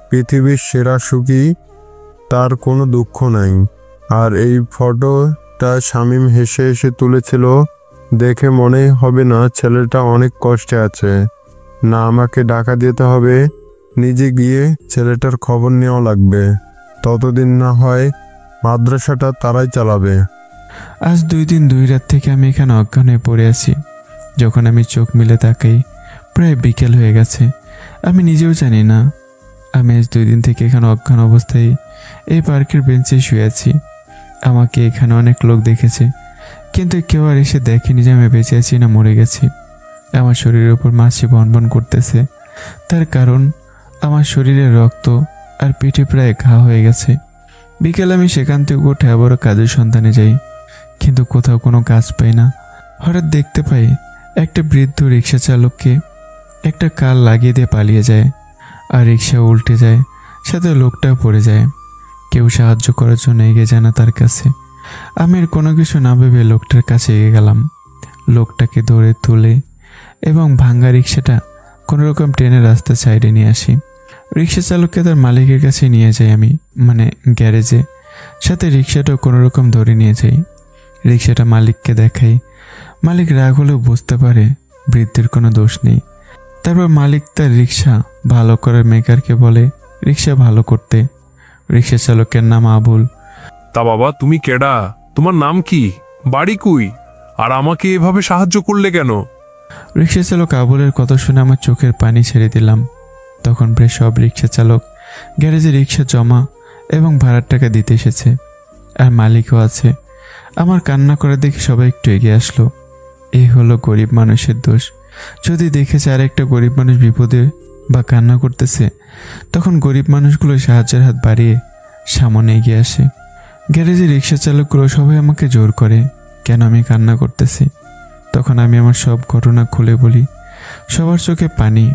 পৃথিবীর সেরা সুখী, তার কোনো দুঃখ নাই। আর এই ফটোটা শামীম হেসে হেসে তুলেছিল, দেখে মনে হবে না ছেলেটা অনেক কষ্টে আছে। না আমাকে টাকা দিতে হবে, নিজে গিয়ে ছেলেটার খবর নেওয়া লাগবে। ততদিন না হয় মাদ্রাসাটা তারাই চালাবে। আজ 2 দিন 2 রাত থেকে আমি এখানে অজ্ঞান হয়ে পড়ে আছি। যখন আমি চোখ মিলে তাকাই প্রায় বিকেল হয়ে গেছে। আমি নিজেও জানি না আমি আজ 2 দিন থেকে এখানে অজ্ঞান অবস্থায় এই পার্কের বেঞ্চে শুয়ে আছি। আমাকে এখানে অনেক লোক দেখেছে, কিন্তু কেউ আর এসে দেখেনি যে আমি বেঁচে আছি না মরে গেছি। আমার শরীরের উপর মাছি বনবন করতেছে, তার কারণ আমার শরীরে রক্ত আর পিঠে প্রায় ঘা হয়ে গেছে। বিকেল আমি সেখান থেকে উঠে আবারও কাজের সন্ধানে যাই, কিন্তু কোথাও কোনো কাজ পাই না। হঠাৎ দেখতে পাই একটা বৃদ্ধ রিক্সা চালককে একটা কাল লাগিয়ে দিয়ে পালিয়ে যায়, আর রিক্সা উল্টে যায়, সাথে লোকটাও পড়ে যায়। কেউ সাহায্য করার জন্য এগিয়ে যায় না তার কাছে। আমি আর কোনো কিছু না ভেবে লোকটার কাছে এগিয়ে গেলাম। লোকটাকে ধরে তুলে এবং ভাঙ্গা রিক্সাটা কোনোরকম ট্রেনের রাস্তা সাইডে নিয়ে আসি। রিক্সা চালককে তার মালিকের কাছে নিয়ে যাই আমি, মানে গ্যারেজে। সাথে রিক্সাটাও কোনোরকম ধরে নিয়ে যাই। রিক্সাটা মালিককে দেখাই। মালিক রাগ হলেও বুঝতে পারে বৃদ্ধের কোনো দোষ নেই। তারপর মালিক তার রিক্সা ভালো করার মেকারকে বলে রিক্সা ভালো করতে। রিক্সা চালকের নাম আবুল। তা বাবা, তুমি কেডা? তোমার নাম কি? বাড়ি কুই? আর আমাকে এভাবে সাহায্য করলে কেন? রিক্সা চালক আবুলের কথা শুনে আমার চোখের পানি ছেড়ে দিলাম। তখন প্রায় সব রিক্সা চালক গ্যারেজে রিক্সা জমা এবং ভাড়ার টাকা দিতে এসেছে, আর মালিকও আছে। আমার কান্না করে দেখে সবাই একটু এগিয়ে আসলো। এই হলো গরিব মানুষের দোষ। যদি দেখেছে আর একটা গরিব মানুষ বিপদে বা কান্না করতেছে, তখন গরিব মানুষগুলো সাহায্যের হাত বাড়িয়ে সামনে এগিয়ে আসে। গ্যারেজে রিক্সা চালকগুলো সবাই আমাকে জোর করে কেন আমি কান্না করতেছি। তখন আমি আমার সব ঘটনা খুলে বলি। সবার চোখে পানি,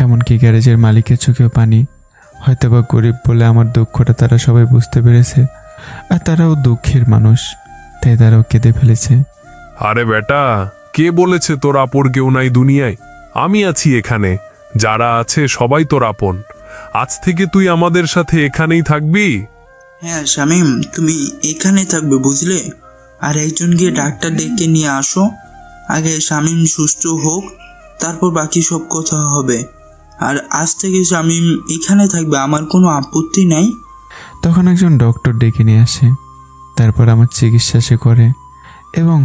এমনকি গ্যারেজের মালিকের চোখেও পানি। হয়তোবা গরিব বলে আমার দুঃখটা তারা সবাই বুঝতে পেরেছে, আর তারাও দুঃখের মানুষ, তাই তারাও কেঁদে ফেলেছে। আরে বেটা, কে বলেছে তোর আপন কেউ নাই দুনিয়ায়? আমি আছি এখানে, যারা আছে সবাই তোর আপন। আজ থেকে তুই আমাদের সাথে এখানেই থাকবি। হ্যাঁ শামীম, তুমি এখানে থাকবে বুঝলে। আর একজন গিয়ে ডাক্তার ডেকে নিয়ে আসো। আগে শামীম সুস্থ হোক, তারপর বাকি সব কথা হবে। আর আজ থেকে শামীম এখানে থাকবে, আমার কোনো আপত্তি নাই। তখন একজন ডক্টর ডেকে নিয়ে আসে। তারপর আমার চিকিৎসা সে করে এবং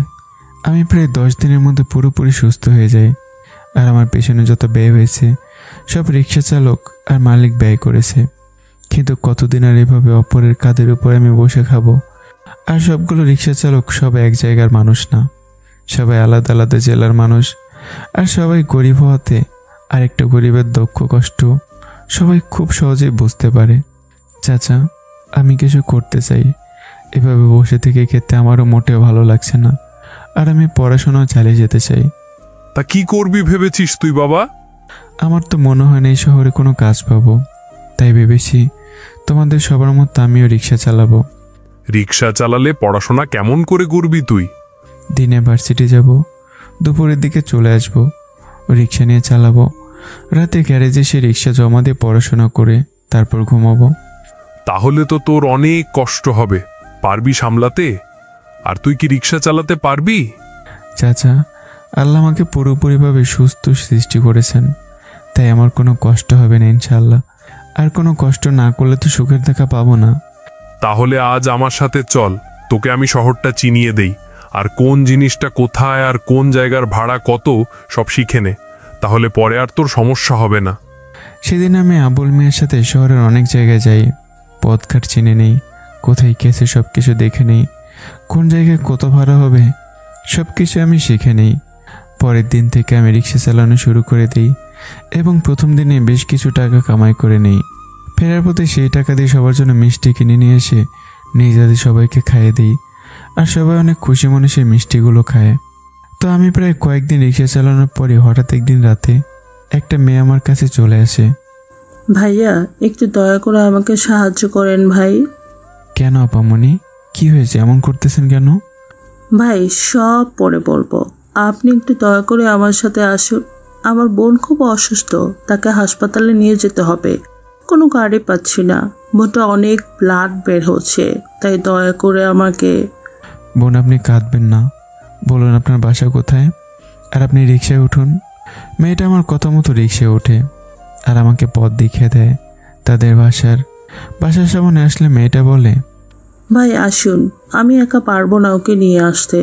আমি প্রায় 10 দিনের মধ্যে পুরোপুরি সুস্থ হয়ে যাই। আর আমার পেছনে যত ব্যয় হয়েছে সব রিক্সা চালক আর মালিক ব্যয় করেছে। কিন্তু কতদিন আর এভাবে অপরের কাঁধের উপর আমি বসে খাবো? আর সবগুলো রিক্সা চালক সব এক জায়গার মানুষ না, সবাই আলাদা আলাদা জেলার মানুষ। আর সবাই গরিব হওয়াতে আরেকটা গরিবের দুঃখ কষ্ট সবাই খুব সহজেই বুঝতে পারে। চাচা, আমি কিছু করতে চাই। এভাবে বসে থেকে খেতে আমারও মোটেও ভালো লাগছে না, আর আমি পড়াশোনাও চালিয়ে যেতে চাই। তা কি করবি ভেবেছিস তুই বাবা? আমার তো মনে হয় না এই শহরে কোনো কাজ পাবো, তাই ভেবেছি তোমাদের সবার মতো আমিও রিক্সা চালাবো। রিক্সা চালালে পড়াশোনা কেমন করে করবি তুই? দিনে ভার্সিটি যাব, দুপুরের দিকে চলে আসবো, রিক্সা নিয়ে চালাবো। রাতে গ্যারেজে সে রিক্সা জমা দিয়ে পড়াশোনা করে তারপর ঘুমাবো। তাহলে তো তোর অনেক কষ্ট হবে, পারবি সামলাতে? আর তুই কি রিক্সা চালাতে পারবি? চাচা, আল্লাহ আমাকে পুরোপুরিভাবে সুস্থ সৃষ্টি করেছেন, তাই আমার কোনো কষ্ট হবে না ইনশাআল্লাহ। আর কোনো কষ্ট না করলে তো সুখের দেখা পাবো না। তাহলে আজ আমার সাথে চল, তোকে আমি শহরটা চিনিয়ে দেই। আর কোন জিনিসটা কোথায় আর কোন জায়গার ভাড়া কত সব শিখে নে, তাহলে পরে আর তোর সমস্যা হবে না। সেদিন আমি আবুল মিয়ার সাথে শহরের অনেক জায়গায় যাই। পথঘাট চিনে নেই, কোথায় গেছে সব কিছু দেখে নেই, কোন জায়গায় কত ভাড়া হবে সব কিছু আমি শিখে নেই। পরের দিন থেকে আমি রিক্সা চালানো শুরু করে দিই এবং প্রথম দিনে বেশ কিছু টাকা কামাই করে নেই। ফেরার পথে সেই টাকা দিয়ে সবার জন্য মিষ্টি কিনে নিয়ে এসে নিজেদের সবাইকে খাইয়ে দিই, আর সবাই অনেক খুশি মনে সেই মিষ্টিগুলো খায়। তো আমি প্রায় কয়েকদিন রিক্সা চালানোর পরে হঠাৎ একদিন রাতে একটা মেয়ে আমার কাছে চলে আসে। ভাইয়া একটু দয়া করে আমাকে সাহায্য করেন ভাই। কেন আপামনি, কি হয়েছে, এমন করতেছেন কেন? ভাই সব পরে বলবো, আপনি একটু দয়া করে আমার সাথে আসুন। আমার বোন খুব অসুস্থ, তাকে হাসপাতালে নিয়ে যেতে হবে। কোনো গাড়ি পাচ্ছি না, বোনটা অনেক ব্লাড বের হচ্ছে, তাই দয়া করে আমাকে। বোন আপনি কাঁদবেন না, বলুন আপনার বাসা কোথায়, আর আপনি রিক্সায় উঠুন। মেয়েটা আমার কথা মতো রিক্সায় ওঠে আর আমাকে পথ দেখিয়ে দেয় তাদের বাসার সামনে আসলে মেয়েটা বলে, ভাই আসুন, আমি একা পারবো না ওকে নিয়ে আসতে।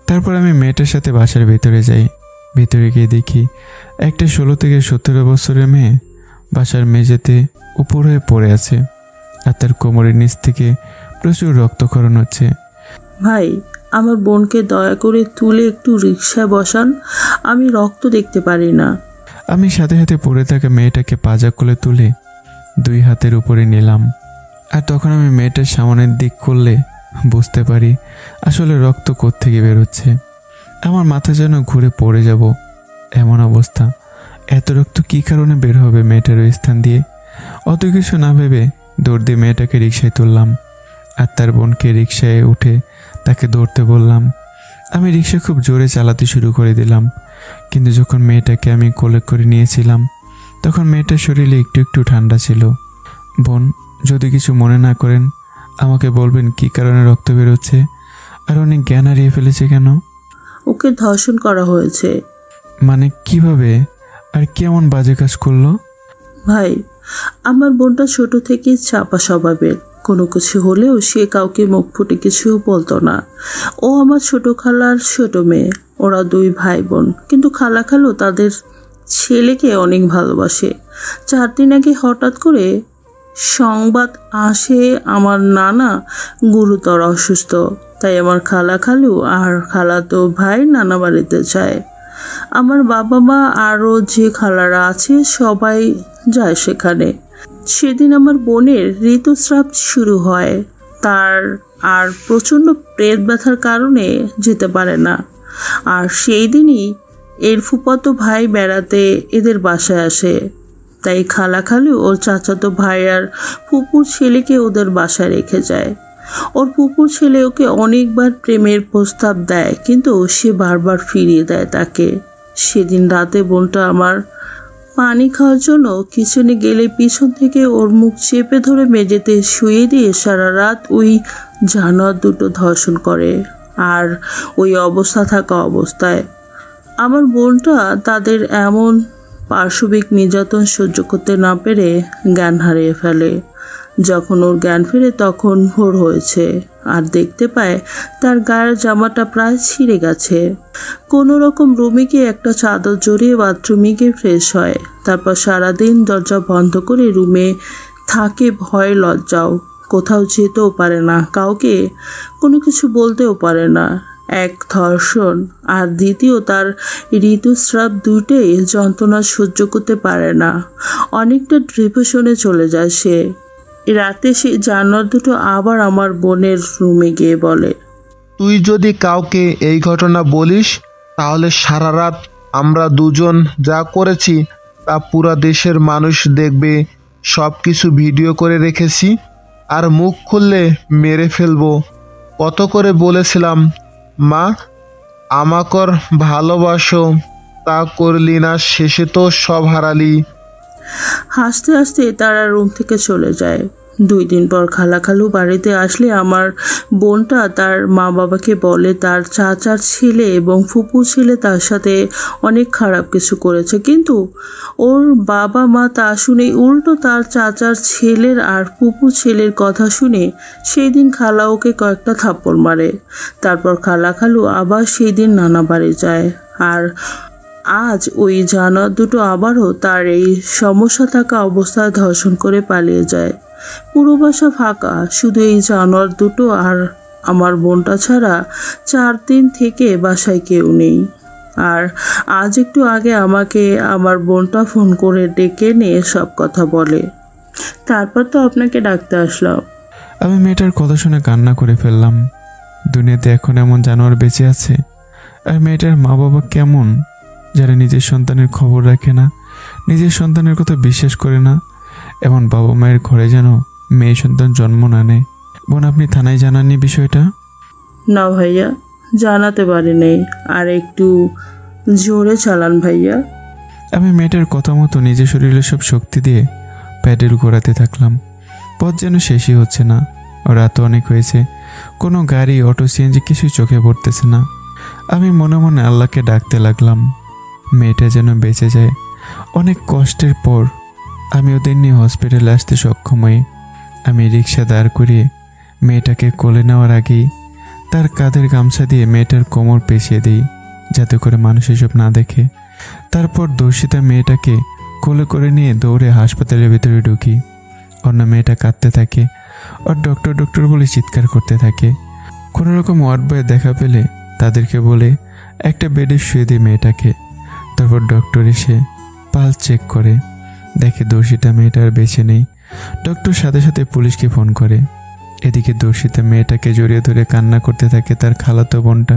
তারপর আমি মেয়েটার সাথে বাসার ভেতরে যাই। ভেতরে গিয়ে দেখি একটা 16 থেকে 17 বছরের মেয়ে বাসার মেঝেতে উপর হয়ে পড়ে আছে, আর তার কোমরের নিচ থেকে প্রচুর রক্তক্ষরণ হচ্ছে। ভাই আমার বোনকে দয়া করে তুলে একটু রিক্সায় বসান, আমি রক্ত দেখতে পারি না। আমি সাথে সাথে পড়ে থাকা মেয়েটাকে পাজা কোলে তুলে 2 হাতের উপরে নিলাম। আর তখন আমি মেয়েটার সামনের দিক করলে বুঝতে পারি আসলে রক্ত কোত্থেকে বেরোচ্ছে। আমার মাথা যেন ঘুরে পড়ে যাব এমন অবস্থা। এত রক্ত কী কারণে বের হবে মেয়েটার ওই স্থান দিয়ে? অত কিছু না ভেবে দৌড় দিয়ে মেয়েটাকে রিক্সায় তুললাম আর তার বোনকে রিক্সায় উঠে তাকে দৌড়তে বললাম। আমি রিক্সা খুব জোরে চালাতে শুরু করে দিলাম, কিন্তু যখন মেয়েটাকে আমি কোলে করে নিয়েছিলাম তখন মেয়েটার শরীরে একটু একটু ঠান্ডা ছিল। বোন, যদি কিছু মনে না করেন আমাকে বলবেন কী কারণে রক্ত বেরোচ্ছে, আর উনি জ্ঞান হারিয়ে ফেলেছে কেন? ওকে ধর্ষণ করা হয়েছে। মানে কিভাবে, আর কেমন বাজে কাজ করলো? ভাই আমার বোনটা ছোট থেকে চাপা স্বভাবের, কোনো কিছু হলেও সে কাউকে মুখ ফুটে কিছু বলতো না। ও আমার ছোট খালার ছোট মেয়ে, ওরা 2 ভাই বোন, কিন্তু খালো তাদের ছেলেকে অনেক ভালোবাসে। 4 দিন আগে হঠাৎ করে সংবাদ আসে আমার নানা গুরুতর অসুস্থ, তাই আমার খালু আর খালাতো ভাই নানা বাড়িতে যায়। আমার বাবা মা আরও যে খালারা আছে সবাই যায় সেখানে। সেদিন আমার বোনের ঋতুস্রাব শুরু হয়, তার আর প্রচণ্ড পেট ব্যথার কারণে যেতে পারে না। আর সেই দিনই এর ফুফাতো ভাই বেড়াতে এদের বাসায় আসে, তাই খালু ওর চাচাতো ভাই আর ফুপুর ছেলেকে ওদের বাসায় রেখে যায়। ওর ফুপুর ছেলে ওকে অনেকবার প্রেমের প্রস্তাব দেয়, কিন্তু সে বারবার ফিরিয়ে দেয় তাকে। সেদিন রাতে বোনটা আমার পানি খাওয়ার জন্য কিচেনে গেলে পিছন থেকে ওর মুখ চেপে ধরে মেঝেতে শুয়ে দিয়ে সারা রাত ওই জানোয়ার দুটো ধর্ষণ করে। আর ওই অবস্থা থাকা অবস্থায় আমার বোনটা তাদের এমন পাশবিক নির্যাতন সহ্য করতে না পেরে জ্ঞান হারিয়ে ফেলে। যখন ওর জ্ঞান ফেরে তখন ভোর হয়েছে, আর দেখতে পায় তার গায়ের জামাটা প্রায় ছিঁড়ে গেছে। কোনো রকম রুমে গিয়ে একটা চাদর জড়িয়ে বাথরুমে গিয়ে ফ্রেশ হয়। তারপর সারাদিন দরজা বন্ধ করে রুমে থাকে ভয় লজ্জাও। কোথাও যেতেও পারে না, কাউকে কোনো কিছু বলতেও পারে না। এক ধর্ষণ আর দ্বিতীয় তার ঋতুস্রাব, দুইটাই যন্ত্রণা সহ্য করতে পারে না। অনেকটা ডিপ্রেশনে চলে যায় সে। রাতে সেই জানোয়ার দুটো আবার আমার বোনের রুমে গিয়ে বলে, তুই যদি কাউকে এই ঘটনা বলিস তাহলে সারা রাত আমরা দুজন যা করেছি তা পুরা দেশের মানুষ দেখবে। সব কিছু ভিডিও করে রেখেছি, আর মুখ খুললে মেরে ফেলবো। কত করে বলেছিলাম মা আমাকর ভালোবাসো, তা করলি না, শেষে তো সব হারালি। হাসতে হাসতে তারা রুম থেকে চলে যায়। 2 দিন পর খালু বাড়িতে আসলে আমার বোনটা তার মা বাবাকে বলে তার চাচার ছেলে এবং ফুপু ছেলে তার সাথে অনেক খারাপ কিছু করেছে, কিন্তু ওর বাবা মা তা শুনে উল্টো তার চাচার ছেলের আর ফুপু ছেলের কথা শুনে সেই দিন খালা ওকে কয়েকটা থাপ্পড় মারে। তারপর খালু আবার সেই দিন নানা বাড়ি যায়। আর আজ ওই জানোয়ার দুটো আবারও তার এই সমস্যা থাকা অবস্থায় ধর্ষণ করে পালিয়ে যায়। পুরো বাসা ফাঁকা, শুধু এই জানোয়ার দুটো আর আমার বোনটা ছাড়া 4 দিন থেকে বাসায় কেউ নেই। আর আজ একটু আগে আমাকে আমার বোনটা ফোন করে ডেকে নিয়ে সব কথা বলে। তারপর তো আপনাকে ডাকতে আসলাম। আমি মেয়েটার কথা শুনে কান্না করে ফেললাম। দুনিয়াতে এখন এমন জানোয়ার বেঁচে আছে? আর মেয়েটার মা বাবা কেমন, যারা নিজের সন্তানের খবর রাখে না, নিজের সন্তানের কথা বিশ্বাস করে না, এমন বাবা মায়ের ঘরে যেন মেয়ে সন্তান জন্ম না নেয়। বোন, আপনি থানায় জানাননি বিষয়টা? না ভাইয়া, জানাতে পারিনি। আর একটু জোরে চালান ভাইয়া। আমি মেয়েটার কথা মতো নিজের শরীরে সব শক্তি দিয়ে প্যাডেল ঘোরাতে থাকলাম। পথ যেন শেষই হচ্ছে না। রাত অনেক হয়েছে, কোনো গাড়ি, অটো, সিএনজি কিছুই চোখে পড়তেছে না। আমি মনে মনে আল্লাহকে ডাকতে লাগলাম মেয়েটা যেন বেঁচে যায়। অনেক কষ্টের পর আমি ওদের নিয়ে হসপিটালে আসতে সক্ষম হই। আমি রিক্সা দাঁড় করিয়ে মেয়েটাকে কোলে নেওয়ার আগেই তার কাঁধের গামছা দিয়ে মেয়েটার কোমর পেঁচিয়ে দিই, যাতে করে মানুষ এসব না দেখে। তারপর দর্শিতা মেয়েটাকে কোলে করে নিয়ে দৌড়ে হাসপাতালের ভিতরে ঢুকি। অন্য মেয়েটা কাঁদতে থাকে, আর ডক্টর ডক্টর বলে চিৎকার করতে থাকে। কোনো রকম ওয়ার্ড বয়ে দেখা পেলে তাদেরকে বলে একটা বেডে শুয়ে দিই মেয়েটাকে। তারপর ডক্টর এসে পালস চেক করে, দেখে দর্শিতা মেয়েটা আর বেঁচে নেই। ডক্টর সাথে সাথে পুলিশকে ফোন করে। এদিকে দর্শিতা মেয়েটাকে জড়িয়ে ধরে কান্না করতে থাকে তার খালাতো বোনটা।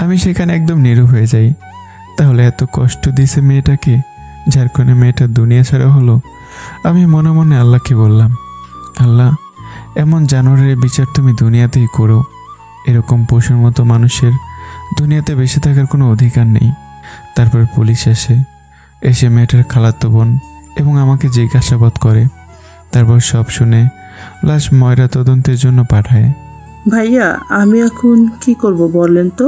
আমি সেখানে একদম নীরব হয়ে যাই। তাহলে এত কষ্ট দিয়েছে মেয়েটাকে, যার কারণে মেয়েটা দুনিয়া ছাড়া হলো। আমি মনে মনে আল্লাহকে বললাম, আল্লাহ, এমন জানোয়ারের বিচার তুমি দুনিয়াতেই করো। এরকম পশুর মতো মানুষের দুনিয়াতে বেঁচে থাকার কোনো অধিকার নেই। তারপর পুলিশ এসে মেয়েটার খালাতো বোন এবং আমাকে জিজ্ঞাসাবাদ করে। তারপর সব শুনে লাশ ময়রা তদন্তের জন্য পাঠায়। ভাইয়া, আমি এখন কি করব বলেন তো?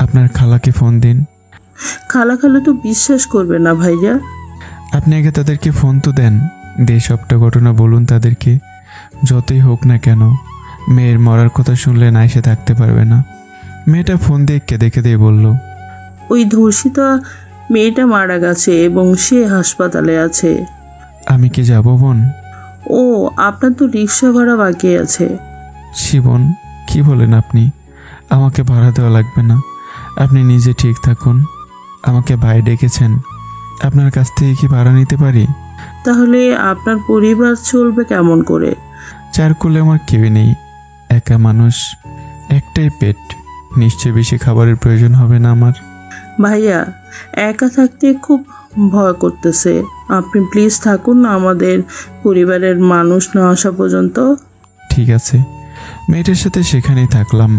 আপনার খালাকে ফোন দিন। খালা তো বিশ্বাস করবে না ভাইয়া। আপনি আগে তাদেরকে ফোন তো দেন, দিয়ে সবটা ঘটনা বলুন তাদেরকে। যতই হোক না কেন, মেয়ের মরার কথা শুনলে না এসে থাকতে পারবে না। মেয়েটা ফোন দিয়ে কেঁদে কেঁদে বলল, ওই ধর্ষিতা মেয়েটা মারা গেছে এবং সে হাসপাতালে আছে। আমি কি যাব বোন? ও, আপনার তো রিক্সা ভাড়া বাকি আছে। বোন, কি বলেন আপনি? আমাকে ভাড়া দেওয়া লাগবে না, আপনি নিজে ঠিক থাকুন। আমাকে ভাই ডেকেছেন, আপনার কাছ থেকে কি ভাড়া নিতে পারি? তাহলে আপনার পরিবার চলবে কেমন করে? চার কোলে আমার কেউ নেই, একা মানুষ, একটাই পেট। নিশ্চয় বেশি খাবারের প্রয়োজন হবে না আমার। ভাইয়া, একা থাকতে খুব ভয় করতেছে। আপনি প্লিজ থাকুন না আমাদের পরিবারের মানুষ না আসা পর্যন্ত। ঠিক আছে। মেয়েটার সাথে সেখানেই থাকলাম।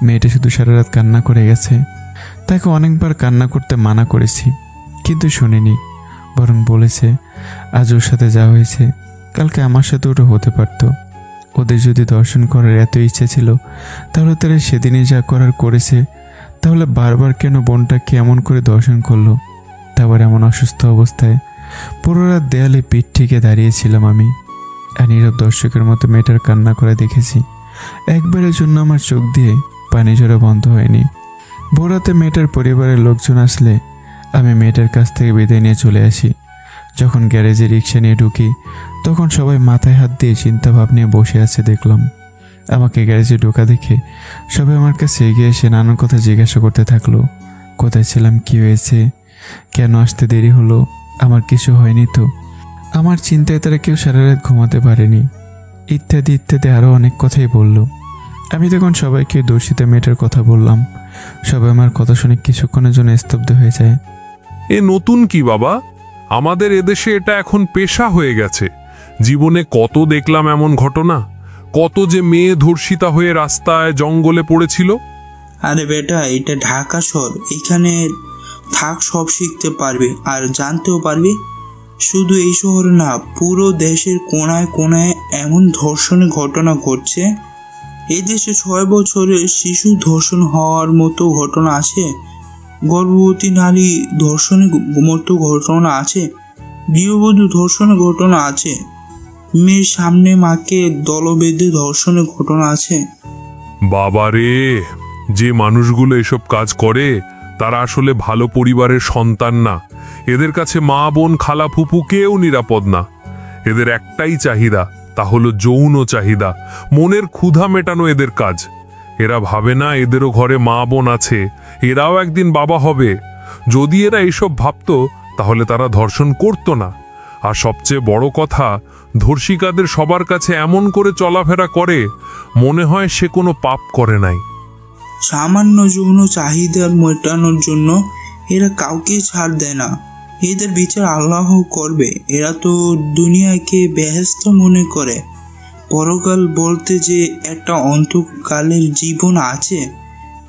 মেয়েটা শুধু সারা রাত কান্না করে গেছে। তাকে অনেকবার কান্না করতে মানা করেছি, কিন্তু শুনিনি। বরং বলেছে আজ ওর সাথে যা হয়েছে কালকে আমার সাথে ওটা হতে পারতো। ওদের যদি দর্শন করার এত ইচ্ছে ছিল, তাহলে তারা সেদিনই যা করার করেছে। তাহলে বারবার কেন বোনটাকে এমন করে দর্শন করলো? তারপর এমন অসুস্থ অবস্থায় পুরো রাত দেয়ালে পিঠ থেকে দাঁড়িয়েছিলাম আমি, আর নীরব দর্শকের মতো মেয়েটার কান্না করে দেখেছি। একবারের জন্য আমার চোখ দিয়ে পানি ঝরা বন্ধ হয়নি। ভোরাতে মেয়েটার পরিবারের লোকজন আসলে আমি মেয়েটার কাছ থেকে বিদায় নিয়ে চলে আসি। যখন গ্যারেজে রিক্সা নিয়ে ঢুকি, তখন সবাই মাথায় হাত দিয়ে চিন্তা ভাব নিয়ে বসে আছে দেখলাম। আমাকে গ্যারেজে ঢোকা দেখে সবাই আমার কাছে এগিয়ে এসে নানান কথা জিজ্ঞাসা করতে থাকলো। কোথায় ছিলাম, কি হয়েছে, কেন আসতে দেরি হলো, আমার কিছু হয়নি তো, আমার চিন্তায় তারা কেউ সারা রাত ঘুমাতে পারেনি, ইত্যাদি ইত্যাদি আরও অনেক কথাই বলল। আমি তখন সবাইকে দর্শিতা মেয়েটার কথা বললাম। সবাই আমার কথা শুনে কিছুক্ষণের জন্য স্তব্ধ হয়ে যায়। এ নতুন কি বাবা? আমাদের এদেশে এটা এখন পেশা হয়ে গেছে। জীবনে কত দেখলাম এমন ঘটনা, কত যে মেয়ে ধর্ষিতা হয়ে রাস্তায় জঙ্গলে পড়েছিল। আরে বেটা, এটা ঢাকা শহর, এখানে থাক সব শিখতে পারবি আর জানতেও পারবি। শুধু এই শহরে না, পুরো দেশের কোনায় কোনায় এমন ধর্ষণের ঘটনা ঘটছে। এই দেশে 6 বছরের শিশু ধর্ষণ হওয়ার মতো ঘটনা আছে, গর্ভবতী নারী ধর্ষণের মতো ঘটনা আছে, গৃহবধূ ধর্ষণের ঘটনা আছে, মেয়ের সামনে মাকে দলবেঁধে ধর্ষণের ঘটনা আছে। বাবারে, যে মানুষগুলো এসব কাজ করে তারা আসলে ভালো পরিবারের সন্তান না। এদের কাছে মা, বোন, খালা, ফুপু কেউ নিরাপদ না। এদের একটাই চাহিদা, তা হলো যৌন চাহিদা। মনের ক্ষুধা মেটানো এদের কাজ। এরা ভাবে না এদেরও ঘরে মা, বোন আছে, এরাও একদিন বাবা হবে। যদি এরা এসব ভাবতো তাহলে তারা ধর্ষণ করতো না। আর সবচেয়ে বড় কথা, ধর্ষিকাদের সবার কাছে এমন করে চলাফেরা করে মনে হয় সে কোনো পাপ করে নাই। সামান্য যৌন চাহিদা মেটানোর জন্য এরা কাউকে ছাড় দেয় না। এদের বিচার আল্লাহ করবে। এরা তো দুনিয়াকে বেহেশত মনে করে, পরকাল বলতে যে একটা অন্তকালের জীবন আছে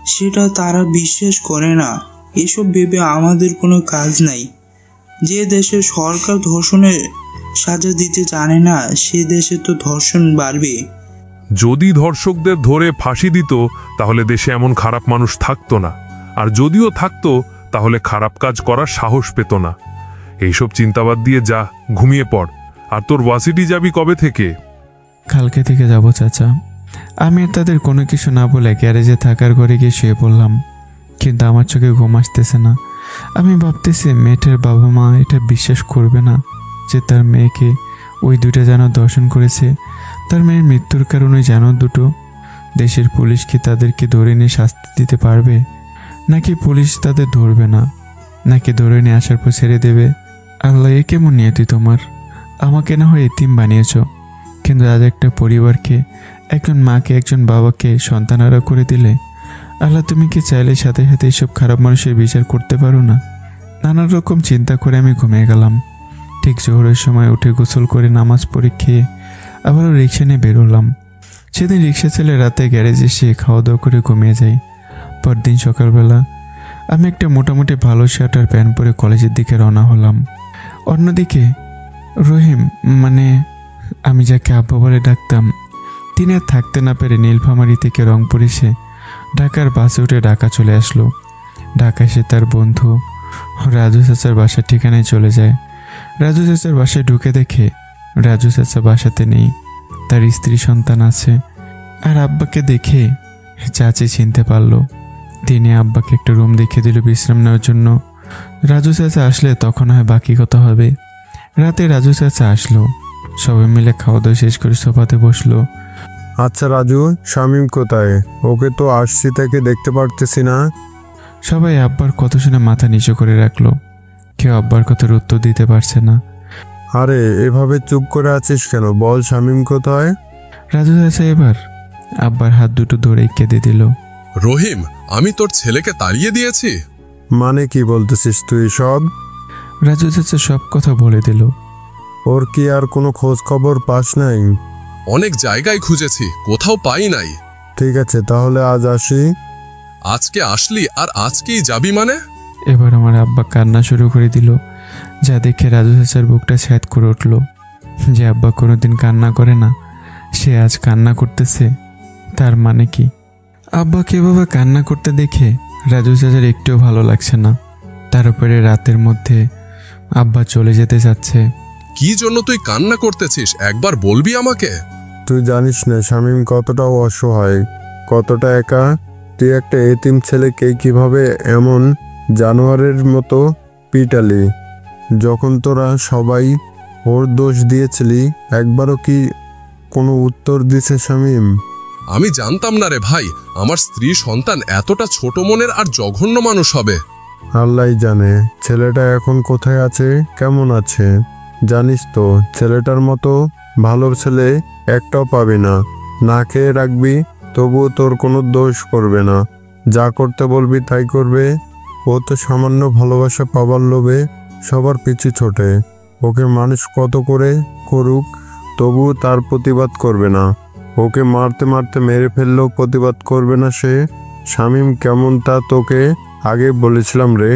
সেটা তারা বিশ্বাস করে না। এসব ভেবে আমাদের কোনো কাজ নাই। যে দেশে সরকার ধর্ষণের সাজা দিতে জানে না সে দেশে তো ধর্ষণ বাড়বে। যদি ধর্ষকদের ধরে ফাঁসি দিত তাহলে দেশে এমন খারাপ মানুষ থাকতো না, আর যদিও থাকতো তাহলে খারাপ কাজ করার সাহস পেত না। এইসব চিন্তাবাদ দিয়ে যা, ঘুমিয়ে পড়। আর তোর ভার্সিটি যাবি কবে থেকে? কালকে থেকে যাব চাচা। আমি আর তাদের কোনো কিছু না বলে গ্যারেজে থাকার ঘরে গিয়ে শুয়ে পড়লাম, কিন্তু আমার চোখে ঘুম আসতেছে না। আমি ভাবতেছি মেয়েটার বাবা মা এটা বিশ্বাস করবে না যে তার মেয়েকে ওই দুটা যেন দর্শন করেছে। তার মেয়ের মৃত্যুর কারণে যেন দুটো দেশের পুলিশ কি তাদেরকে ধরে নিয়ে শাস্তি দিতে পারবে, নাকি পুলিশ তাদের ধরবে না, নাকি ধরে নিয়ে আসার পর ছেড়ে দেবে? আল্লাহ, এ কেমন নিয়তি তোমার? আমাকে না হয় এতিম বানিয়েছ, কিন্তু আজ একটা পরিবারকে, একজন মাকে একজন বাবাকে সন্তানারা করে দিলে। আল্লাহ, তুমি কি চাইলে সাথে সাথে এইসব খারাপ মানুষের বিচার করতে পারো না? নানান রকম চিন্তা করে আমি ঘুমিয়ে গেলাম। ঠিক জোহরের সময় উঠে গোসল করে নামাজ পড়ে খেয়ে আবারও রিক্সা নিয়ে বেরোলাম। সেদিন রিক্সা চালে রাতে গ্যারেজে এসে খাওয়া দাওয়া করে ঘুমিয়ে যাই। পরদিন সকালবেলা আমি একটা মোটামুটি ভালো শার্ট আর প্যান্ট পরে কলেজের দিকে রওনা হলাম। অন্যদিকে রহিম, মানে আমি যাকে আব্বা বলে ডাকতাম, তিনি আর থাকতে না পেরে নীলফামারী থেকে রংপুর এসে ঢাকার বাসে উঠে ঢাকা চলে আসলো। ঢাকা এসে তার বন্ধু রাজু চাচার বাসার ঠিকানায় চলে যায়। রাজু চাচার বাসায় ঢুকে দেখে রাজু চাচা বাসাতে নেই, তার স্ত্রী সন্তান আছে। আর আব্বাকে দেখে চাচি চিনতে পারলো। তিনি আব্বাকে একটা রুম দেখিয়ে দিল বিশ্রাম নেওয়ার জন্য। রাজু চাচা আসলে তখন হয় বাকি কথা হবে। রাতে রাজু চাচা আসলো, সবাই মিলে খাওয়া দাওয়া শেষ করে সোফাতে বসলো। আচ্ছা রাজু, শামীম কোথায়? ওকে তো আসছি থেকে দেখতে পারতেছি না। সবাই আব্বার কথা শুনে মাথা নিচু করে রাখলো। কেউ আব্বার কথার উত্তর দিতে পারছে না। আরে এভাবে চুপ করে আছিস কেন? বল শামীম কোথায়? রাজু চাচা এবার আব্বার হাত দুটো ধরে কেঁদে দিল। রহিম, আমি তোর ছেলেকে তাড়িয়ে দিয়েছি। মানে কি বলতেছিস তুই সব? রাজু চাচা সব কথা বলে দিল। ওর কি আর কোনো খোঁজ খবর পাস নাই? অনেক জায়গায় খুঁজেছি, কোথাও পাই নাই। ঠিক আছে, তাহলে আজ আসি। আজকে আসলি আর আজকেই যাবি মানে? এবার আমার আব্বা কান্না শুরু করে দিল, যা দেখে রাজু চাচার বুকটা ছ্যাদ করে উঠল। যে আব্বা কোনোদিন কান্না করে না, সে আজ কান্না করতেছে, তার মানে কি? আব্বাকে এভাবে কান্না করতে দেখে রাজু চাচার একটুও ভালো লাগছে না। তার উপরে রাতের মধ্যে আব্বা চলে যেতে চাচ্ছে। কি জন্য তুই কান্না করতেছিস একবার বলবি আমাকে? তুই জানিস না শামীম কতটা অসহায়, কতটা একা। তুই একটা এতিম ছেলেকে কিভাবে এমন জানোয়ারের মতো পিটালি। যখন তোরা সবাই ওর দোষ দিয়েছিলি, একবারও কি কোনো উত্তর দিছে শামীম? আমি জানতাম না রে ভাই, আমার স্ত্রী সন্তান এতটা ছোট মনের আর জঘন্য মানুষ হবে। আল্লাহই জানে ছেলেটা এখন কোথায় আছে, কেমন আছে। জানিস তো ছেলেটার মতো ভালো ছেলে একটাও পাবি না। না খেয়ে রাখবি, তবুও তোর কোনো দোষ করবে না। যা করতে বলবি তাই করবে। ও তো সামান্য ভালোবাসা পাবার লোভে সবার পিছু ছোটে। ওকে মানুষ কত করে করুক, তবুও তার প্রতিবাদ করবে না। ওকে মারতে মারতে মেরে ফেললেও প্রতিবাদ করবে না সে। শামীম কেমন তা তোকে আগে বলেছিলাম রে।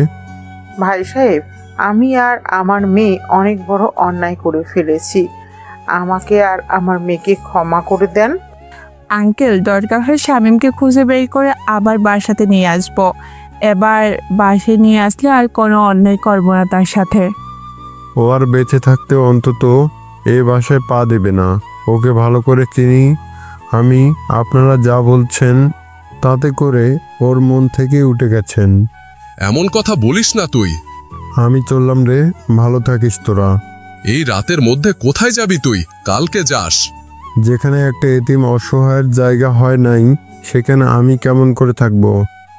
ভাই সাহেব, আমি আর আমার মেয়ে অনেক বড় অন্যায় করে ফেলেছি। আমাকে আর আমার মেয়েকে ক্ষমা করে দেন। আঙ্কেল, দরকার হয় শামীমকে খুঁজে বের করে আবার বাসাতে নিয়ে আসবো। এবার বাসায় নিয়ে আসলে আর কোনো অন্যায় করবো না তার সাথে। ও আর বেঁচে থাকতে অন্তত এই বাসায় পা দেবে না। ওকে ভালো করে চিনি আমি। আপনারা যা বলছেন তাতে করে ওর মন থেকে উঠে গেছেন। এমন কথা বলিস না তুই। আমি চললাম রে, ভালো থাকিস তোরা। এই রাতের মধ্যে কোথায় যাবি তুই? কালকে যাস। যেখানে একটা এতিম অসহায়ের জায়গা হয় নাই, সেখানে আমি কেমন করে থাকবো?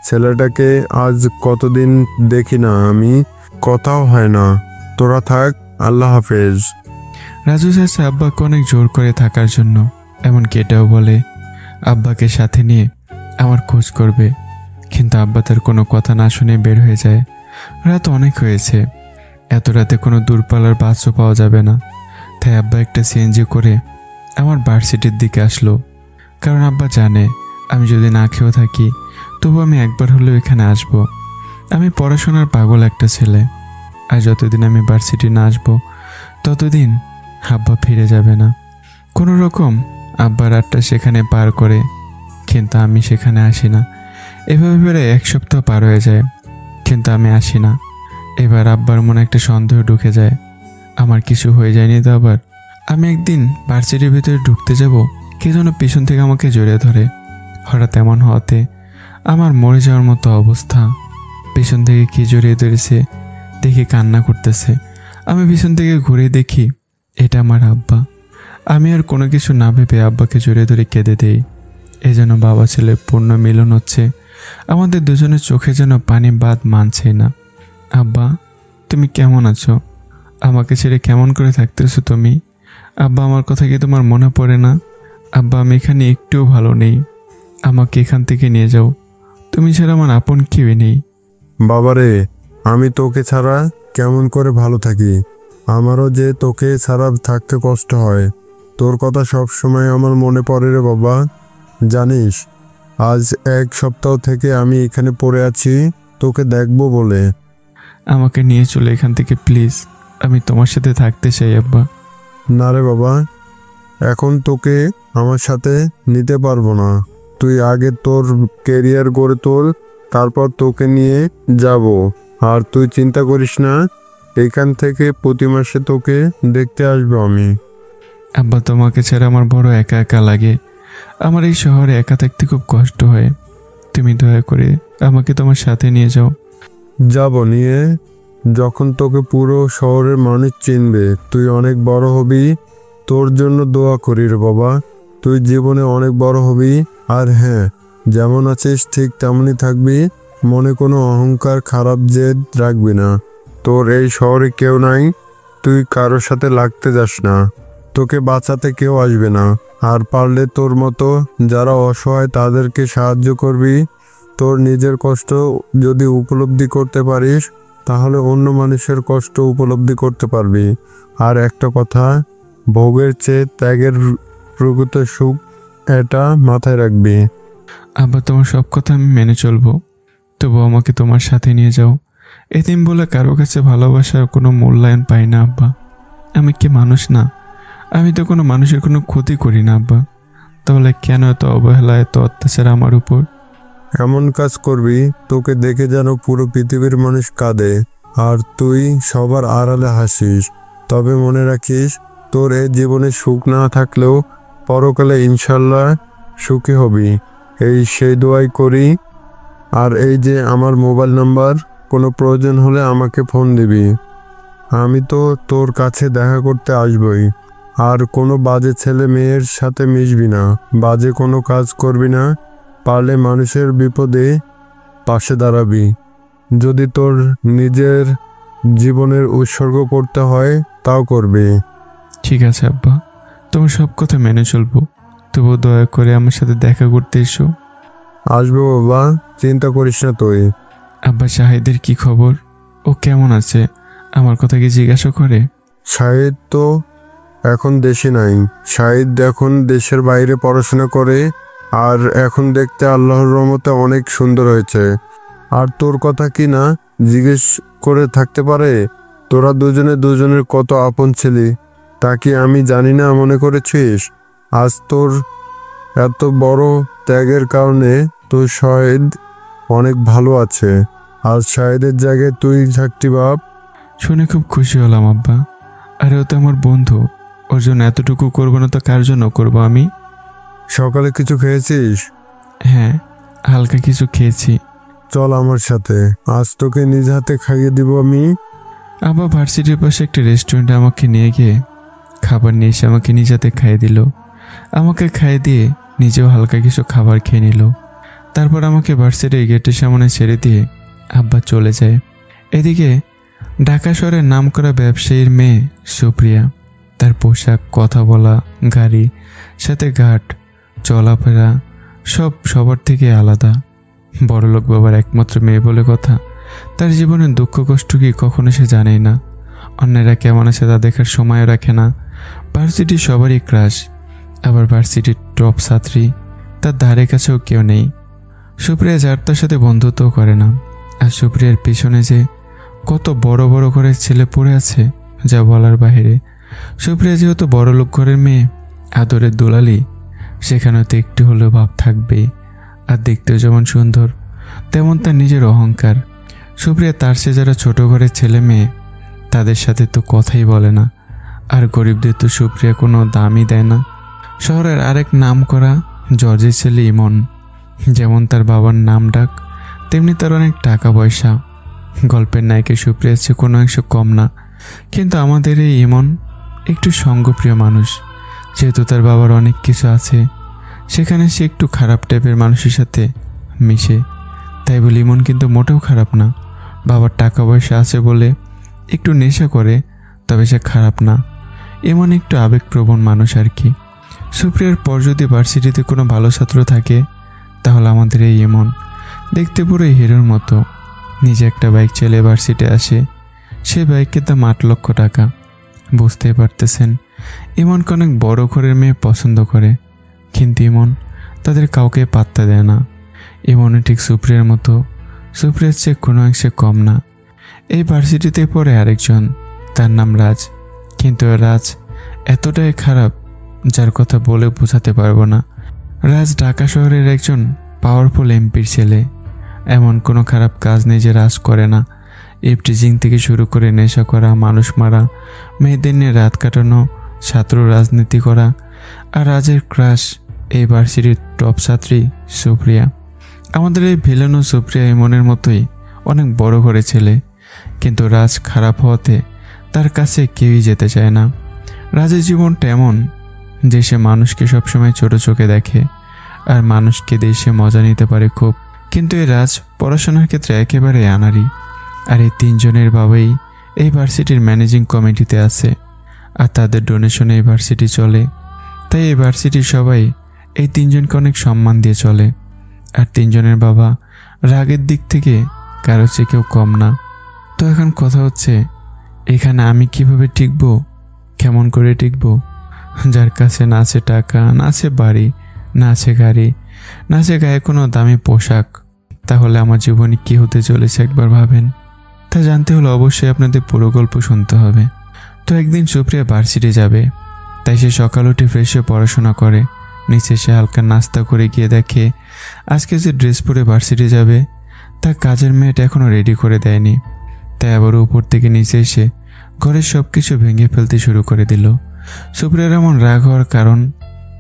ছেলেটাকে আজ কতদিন দেখি না, আমি কথাও হয় না। তোরা থাক, আল্লাহ হাফেজ। রাজু চাচা আব্বাকে অনেক জোর করে থাকার জন্য, এমনকি এটাও বলে আব্বাকে সাথে নিয়ে আমার খোঁজ করবে। কিন্তু আব্বা তার কোনো কথা না শুনে বের হয়ে যায়। রাত অনেক হয়েছে। এত রাতে কোনো দূরপাল্লার বাসও পাওয়া যাবে না। তাই আব্বা একটা সিএনজি করে আমার ভার্সিটির দিকে আসলো। কারণ আব্বা জানে আমি যদি না খেয়েও থাকি তবু আমি একবার হলেও এখানে আসব। আমি পড়াশোনার পাগল একটা ছেলে, আর যতদিন আমি ভার্সিটি না আসবো ততদিন আব্বা ফিরে যাবে না। কোনো রকম আব্বা রাতটা সেখানে পার করে, কিন্তু আমি সেখানে আসি না। এভাবে প্রায় 1 সপ্তাহ পার হয়ে যায়, কিন্তু আমি আসি না। এবার আব্বার মনে একটা সন্দেহ ঢুকে যায়, আমার কিছু হয়ে যায়নি তো আবার। আমি একদিন ভার্সিটির ভিতরে ঢুকতে যাব, কে যেন পিছন থেকে আমাকে জড়িয়ে ধরে। হঠাৎ এমন হওয়াতে আমার মরে যাওয়ার মতো অবস্থা। পিছন থেকে কি জড়িয়ে ধরেছে দেখি কান্না করতেছে। আমি পিছন থেকে ঘুরে দেখি এটা আমার আব্বা। আমি আর কোনো কিছু না ভেবে আব্বাকে জড়িয়ে ধরে কেঁদে দেই। এই যেন বাবা ছেলে পূর্ণ মিলন হচ্ছে। আমাদের দুজনের চোখে যেন পানি বাদ মানছে না। আব্বা, তুমি কেমন আছো? আমাকে ছেড়ে কেমন করে থাকতেছো তুমি? আব্বা, আমার কথা কি তোমার মনে পড়ে না? আব্বা, আমি এখানে একটুও ভালো নেই, আমাকে এখান থেকে নিয়ে যাও। তুমি ছাড়া আমার আপন কেউই নেই। বাবারে, আমি তোকে ছাড়া কেমন করে ভালো থাকি? আমারও যে তোকে ছাড়া থাকতে কষ্ট হয়। তোর কথা সব সময় আমার মনে পড়ে রে বাবা। জানিস, আজ 1 সপ্তাহ থেকে আমি এখানে পড়ে আছি তোকে দেখবো বলে। আমাকে নিয়ে চলে এখান থেকে প্লিজ, আমি তোমার সাথে থাকতে চাই আব্বা। না রে বাবা, এখন তোকে আমার সাথে নিতে পারবো না। তুই আগে তোর কেরিয়ার গড়ে তোল, তারপর তোকে নিয়ে যাব। আর তুই চিন্তা করিস না, এখান থেকে প্রতি মাসে তোকে দেখতে আসবো আমি। আব্বা, তোমাকে ছাড়া আমার বড় একা একা লাগে। আমার এই শহরে একা থাকতে খুব কষ্ট হয়। তুমি দয়া করে আমাকে তোমার সাথে নিয়ে যাও। যাব নিয়ে, যখন তোকে পুরো শহরের মানুষ চিনবে, তুই অনেক বড় হবি। তোর জন্য দোয়া করি রে বাবা, তুই জীবনে অনেক বড় হবি। আর হ্যাঁ, যেমন আছিস ঠিক তেমনই থাকবি। মনে কোনো অহংকার খারাপ জেদ রাখবি না। তোর এই শহরে কেউ নাই, তুই কারোর সাথে লাগতে যাস না। তোকে বাঁচাতে কেউ আসবে না। আর পারলে তোর মতো যারা অসহায় তাদেরকে সাহায্য করবি। তোর নিজের কষ্ট যদি উপলব্ধি করতে পারিস, তাহলে অন্য মানুষের কষ্ট উপলব্ধি করতে পারবি। আর একটা কথা, ভোগের চেয়ে ত্যাগের প্রকৃত সুখ, এটা মাথায় রাখবি। আব্বা, তোমার সব কথা আমি মেনে চলবো, তবু আমাকে তোমার সাথে নিয়ে যাও। এতিম বলে কারো কাছে ভালোবাসার কোনো মূল্যায়ন পাই না আব্বা। আমি কি মানুষ না? আমি তো কোনো মানুষের কোনো ক্ষতি করি না আব্বা। তাহলে কেন এত অবহেলা, এত অত্যাচার আমার উপর? এমন কাজ করবি তোকে দেখে যেন পুরো পৃথিবীর মানুষ কাঁদে, আর তুই সবার আড়ালে হাসিস। তবে মনে রাখিস, তোর এই জীবনে সুখ না থাকলেও পরকালে ইনশাল্লাহ সুখী হবি। সেই দোয়াই করি। আর এই যে আমার মোবাইল নাম্বার, কোনো প্রয়োজন হলে আমাকে ফোন দিবি। আমি তো তোর কাছে দেখা করতে আসবই। আর কোনো বাজে ছেলে মেয়ের সাথে মিশবি না, বাজে কোনো কাজ করবি না। পারলে মানুষের বিপদে পাশে দাঁড়াবি। যদি তোর নিজের জীবনের উৎসর্গ করতে হয় তাও করবি। ঠিক আছে আব্বা, তোমার সব কথা মেনে চলবো, তবু দয়া করে আমার সাথে দেখা করতে এসো। আসবো বাবা, চিন্তা করিস না তুই। আব্বা, শাহিদের কি খবর? ও কেমন আছে? আমার কথা কি জিজ্ঞাসা করে? শাহিদ তো এখন দেশে নাই। শাহিদ এখন দেশের বাইরে পড়াশোনা করে। আর এখন দেখতে আল্লাহর রহমতে অনেক সুন্দর হয়েছে। আর তোর কথা কি না জিজ্ঞেস করে থাকতে পারে? তোরা দুজনে দুজনের কত আপন ছিলি, তা কি আমি জানি না মনে করেছিস? আজ তোর এত বড় ত্যাগের কারণে তোর শাহিদ অনেক ভালো আছে। আজ শাহিদের জায়গায় তুই থাকতি বাপ। শুনে খুব খুশি হলাম আব্বা। আরে ও তো আমার বন্ধু, ওর জন্য এতটুকু করবো না তো কার জন্য করবো আমি? সকালে কিছু খেয়েছিস? হ্যাঁ, হালকা কিছু খেয়েছি। চল আমার সাথে, আজ তোকে নিজ হাতে খাইয়ে দিব আমি। আব্বা ভার্সিটির পাশে একটা রেস্টুরেন্টে আমাকে নিয়ে গিয়ে খাবার নিয়ে এসে আমাকে নিজ হাতে খাইয়ে দিল। আমাকে খাইয়ে দিয়ে নিজেও হালকা কিছু খাবার খেয়ে নিল। তারপর আমাকে ভার্সিটির গেটের সামনে ছেড়ে দিয়ে আব্বা চলে যায়। এদিকে ঢাকা শহরের নামকরা ব্যবসায়ীর মেয়ে সুপ্রিয়া, তার পোশাক, কথা বলা, গাড়ি, সাথে ঘাট, চলাফেরা সব সবার থেকে আলাদা। বড়লোক বাবার একমাত্র মেয়ে বলে কথা। তার জীবনের দুঃখ কষ্ট কি কখনো সে জানেই না। অন্যেরা কেমন আছে তা দেখার সময়ও রাখে না। ভার্সিটি সবারই ক্রাশ, আবার ভার্সিটির টপ ছাত্রী, তার ধারে কাছেও কেউ নেই। সুপ্রিয়া যার তার সাথে বন্ধুত্ব করে না। আর সুপ্রিয়ার পিছনে যে কত বড় বড় ঘরের ছেলে পড়ে আছে যা বলার বাহিরে। সুপ্রিয়া যেহেতু বড় লোক ঘরের মেয়ে, আদরের দুলালি, সেখানে তো একটু হলেও ভাব থাকবেই। আর দেখতেও যেমন সুন্দর তেমন তার নিজের অহংকার। সুপ্রিয়া তার সে যারা ছোট ঘরের ছেলে মেয়ে তাদের সাথে তো কথাই বলে না। আর গরিবদের তো সুপ্রিয়া কোনো দামই দেয় না। শহরের আরেক নাম করা জর্জের ছেলে ইমন, যেমন তার বাবার নাম ডাক তেমনি তার অনেক টাকা পয়সা। গল্পের নায়িকা সুপ্রিয়ার চেয়ে কোনো অংশ কম না। কিন্তু আমাদের এই ইমন একটু সঙ্গপ্রিয় মানুষ। যেহেতু তার বাবার অনেক কিছু আছে, সেখানে সে একটু খারাপ টাইপের মানুষের সাথে মিশে। তাই বলে ইমন কিন্তু মোটেও খারাপ না। বাবার টাকা পয়সা আছে বলে একটু নেশা করে, তবে সে খারাপ না। ইমন একটু আবেগপ্রবণ মানুষ আর কি। সুপ্রিয়ার পর যদি ভার্সিটিতে কোনো ভালো ছাত্র থাকে তাহলে আমাদের এই ইমন। দেখতে পুরো হিরোর মতো। নিজে একটা বাইক চালিয়ে ভার্সিটি আসে, সেই বাইকের দাম 8 লক্ষ টাকা। বুঝতেই পারতেছেন ইমনকে অনেক বড় ঘরের মেয়ে পছন্দ করে, কিন্তু ইমন তাদের কাউকে পাত্তা দেয় না। ইমনও ঠিক সুপ্রিয়ার মতো, সুপ্রিয়ার চেয়ে কোনো অংশে কম না। এই ভার্সিটিতে পড়ে আরেকজন, তার নাম রাজ। কিন্তু রাজ এতটাই খারাপ যার কথা বলে বোঝাতে পারবো না। রাজ ঢাকা শহরের একজন পাওয়ারফুল এমপির ছেলে। এমন কোনো খারাপ কাজ নেই যে রাজ করে না। ইফটিজিং থেকে শুরু করে নেশা করা, মানুষ মারা, মেয়েদের নিয়ে রাত কাটানো, ছাত্র রাজনীতি করা। আর রাজের ক্রাশ এই ভার্সিটির টপ ছাত্রী সুপ্রিয়া। আমাদের এই ভিলেনও সুপ্রিয়া ইমনের মতোই অনেক বড় ঘরে ছেলে, কিন্তু রাজ খারাপ হওয়াতে তার কাছে কেউই যেতে চায় না। রাজের জীবনটা এমন যে সে মানুষকে সবসময় ছোট চোখে দেখে, আর মানুষকে দিয়ে সে মজা নিতে পারে খুব। কিন্তু এই রাজ পড়াশোনার ক্ষেত্রে একেবারে আনাড়ি। আর এই 3 জনের বাবাই এই ভার্সিটির ম্যানেজিং কমিটিতে আছে, আর তাদের ডোনেশনে এই ভার্সিটি চলে। তাই এই ভার্সিটির সবাই এই 3 জনকে অনেক সম্মান দিয়ে চলে। আর 3 জনের বাবা রাগের দিক থেকে কারো চেয়ে কেউ কম না। তো এখন কথা হচ্ছে, এখানে আমি কিভাবে টিকবো, কেমন করে টিকবো? যার কাছে না আছে টাকা, না আছে বাড়ি, না আছে গাড়ি, না আছে গায়ে কোনো দামি পোশাক, তাহলে আমার জীবনে কি হতে চলেছে একবার ভাবেন। তা জানতে হলে অবশ্যই আপনাদের পুরো গল্প শুনতে হবে। তো একদিন সুপ্রিয়া ভার্সিটি যাবে, তাই সে সকাল উঠে ফ্রেশ হয়ে পড়াশোনা করে। নিচে সে হালকা নাস্তা করে গিয়ে দেখে আজকে যে ড্রেস পরে ভার্সিটি যাবে তা কাজের মেয়েটা এখনও রেডি করে দেয়নি। তাই আবার উপর থেকে নিচে এসে ঘরের সব কিছু ভেঙে ফেলতে শুরু করে দিল। সুপ্রিয়ার এমন রাগ হওয়ার কারণ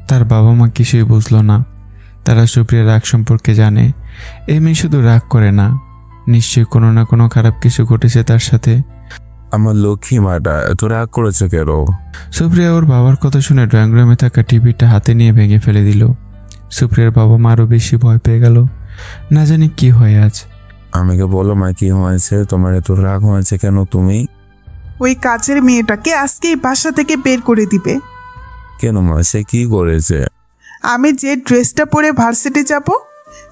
তার বাবা মা কিছুই বুঝলো না। তারা সুপ্রিয়ার রাগ সম্পর্কে জানে এই মেয়ে শুধু রাগ করে না, নিশ্চয়ই কোনো না কোনো খারাপ কিছু ঘটেছে তার সাথে। আমার লক্ষ্মী মাটা এত রাগ করেছে কেন? সুপ্রিয়া ওর বাবার কথা শুনে ড্রয়িং রুমে থাকা টিভিটা হাতে নিয়ে ভেঙে ফেলে দিল। সুপ্রিয়ার বাবা মা আরও বেশি ভয় পেয়ে গেল, না জানি কি হয় আজ। আমাকে বলো মা, কি হয়েছে? তোমার এত রাগ হয়েছে কেন? তুমি ওই কাজের মেয়েটাকে আজকেই বাসা থেকে বের করে দিবে। কেন মা, সে কি করেছে? আমি যে ড্রেসটা পরে ভার্সিটি যাব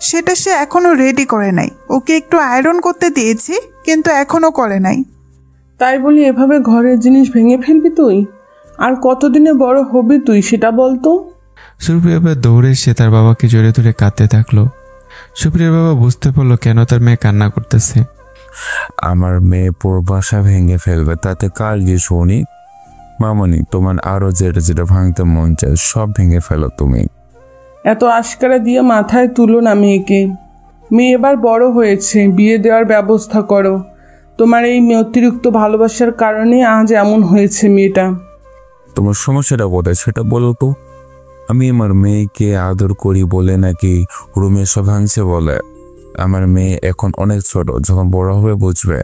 সেটা সে এখনো রেডি করে নাই। ওকে একটু আয়রন করতে দিয়েছি, কিন্তু এখনো করে নাই। তাই বলি এভাবে ঘরের জিনিস ভেঙে ফেলবি তুই? আর কতদিনে বড় হবি তুই সেটা বলতো? সুপ্রিয়া দৌড়ে এসে তার বাবাকে জড়িয়ে ধরে কাঁদতে থাকলো। সুপ্রিয়ার বাবা বুঝতে পারলো কেন তার মেয়ে কান্না করতেছে। আমার মেয়ে পুরো বাসা ভেঙে ফেলবে, তাতে কার গিয়ে শুনি? মামনি, তোমার আরো যেটা যেটা ভাঙতে মন চায় সব ভেঙে ফেলো তুমি। এত আশকারা দিয়ে মাথায় তুলো না মেয়েকে। মেয়ে এবার বড় হয়েছে, বিয়ে দেওয়ার ব্যবস্থা করো। তোমার এই অতিরিক্ত ভালোবাসার কারণে আজ এমন হয়েছে মেয়েটা। তোমার সমস্যাটা কোথায় সেটা বলো তো। আমি আমার মেয়েকে আদর করি বলে নাকি রুমে সব ভাঙছে বলে? আমার মেয়ে এখন অনেক ছোট, যখন বড় হবে বুঝবে,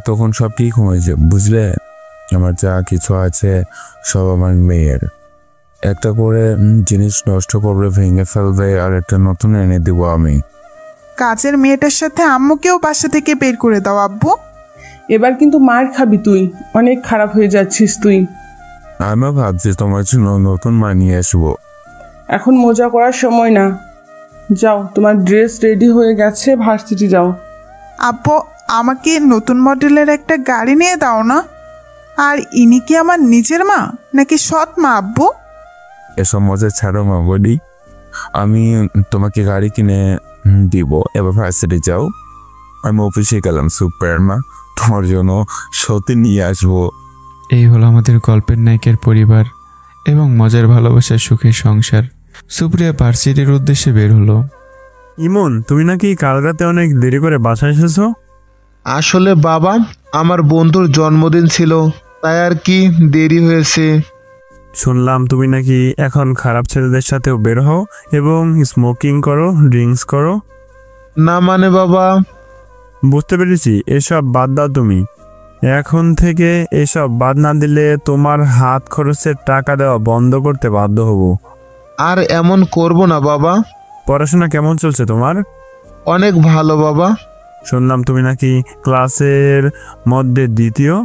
তখন সব ঠিক হয়েছে, বুঝলে? আমার যা কিছু আছে সব আমার মেয়ের। একটা করে জিনিস নষ্ট করবে, ভেঙে ফেলবে, আর একটা নতুন এনে দিব আমি। কাজের মেয়েটার সাথে আম্মুকেও বাসা থেকে বের করে দাও আব্বু। এবার কিন্তু মার খাবি তুই, অনেক খারাপ হয়ে যাচ্ছিস তুই। আমি ভাবছি তোমার জন্য নতুন মা নিয়ে আসবো। এখন মজা করার সময় না, যাও, তোমার ড্রেস রেডি হয়ে গেছে, ভার্সিটি যাও। আব্বু আমাকে নতুন মডেলের একটা গাড়ি নিয়ে দাও না। আর ইনি কি আমার নিজের মা নাকি সৎ মা আব্বু? এসব মজা ছাড়ো মা, বলি আমি তোমাকে গাড়ি কিনে দিব, এবার ভার্সিটি যাও। আমি অফিসে গেলাম সুপার মা, তোমার জন্য সত্যি নিয়ে আসবো। এই হলো আমাদের গল্পের নায়কের পরিবার এবং মজার ভালোবাসার সুখের সংসার। সুপ্রিয়া ভার্সিটির উদ্দেশ্যে বের হলো। ইমন, তুমি নাকি কাল রাতে অনেক দেরি করে বাসায় এসেছো? আসলে বাবা, আমার বন্ধুর জন্মদিন ছিল, তাই আর কি দেরি হয়েছে। শুনলাম তুমি নাকি এখন খারাপ ছেলেদের সাথেও বের হও এবং স্মোকিং করো, ড্রিঙ্কস করো। না মানে বাবা। বুঝতে পেরেছি, এসব বাদ দাও তুমি। এখন থেকে এসব বাদ না দিলে তোমার হাত খরচের টাকা দেওয়া বন্ধ করতে বাধ্য হব। আর এমন করব না বাবা। পড়াশোনা কেমন চলছে তোমার? অনেক ভালো বাবা। শুনলাম তুমি নাকি ক্লাসের মধ্যে দ্বিতীয়।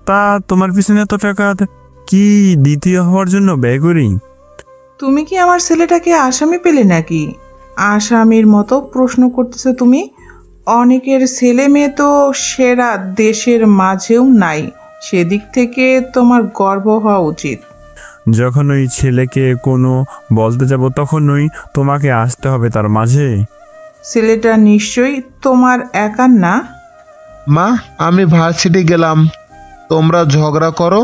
তা তোমার পিছনে এত টাকা কি দ্বিতীয় হওয়ার জন্য ব্যয় করি? তুমি কি আমার ছেলেটাকে আসামি পেলে নাকি? আসামির মতো প্রশ্ন করতেছো তুমি। অনেকের ছেলে মেয়ে তো সেরা দেশের মাঝেও নাই, সেদিক থেকে তোমার গর্ব হওয়া উচিত। যখন ওই ছেলেকে কোনো বলতে যাব তখনই তোমাকে আসতে হবে তার মাঝে। ছেলেটা নিশ্চয়ই তোমার একার না। মা, আমি ভার্সিটি গেলাম, তোমরা ঝগড়া করো।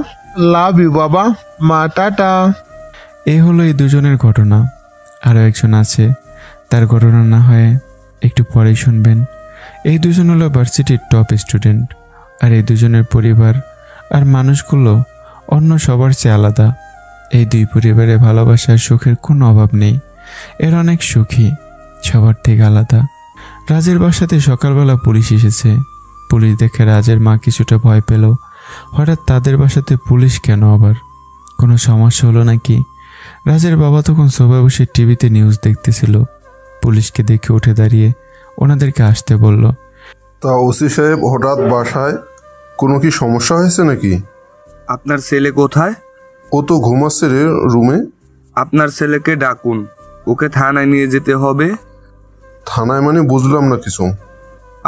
লাভ ইউ বাবা। মা, টাটা। এই হলো এই দুজনের ঘটনা। আরও একজন আছে, তার ঘটনা না হয় একটু পরেই শুনবেন। এই দুজন হলো ভার্সিটির টপ স্টুডেন্ট, আর এই দুজনের পরিবার আর মানুষগুলো অন্য সবার চেয়ে আলাদা। এই দুই পরিবারে ভালোবাসার সুখের কোনো অভাব নেই, এর অনেক সুখী, সবার থেকে আলাদা। রাজের বাসাতে সকালবেলা পুলিশ এসেছে। পুলিশ দেখে রাজের মা কিছুটা ভয় পেল। হঠাৎ তাদের বাসাতে পুলিশ কেন আবার? কোনো সমস্যা হলো নাকি? রাজের বাবা তখন সোফায় বসে টিভিতে নিউজ দেখতেছিল। পুলিশকে দেখে উঠে দাঁড়িয়ে ওনাদেরকে আসতে বলল। তা ওসি সাহেব, হঠাৎ বাসায় কোনো কি সমস্যা হয়েছে নাকি? আপনার ছেলে কোথায়? ও তো ঘুমাচ্ছে রে রুমে। আপনার ছেলেকে ডাকুন, ওকে থানায় নিয়ে যেতে হবে। থানায় মানে বুঝলাম না কিছু।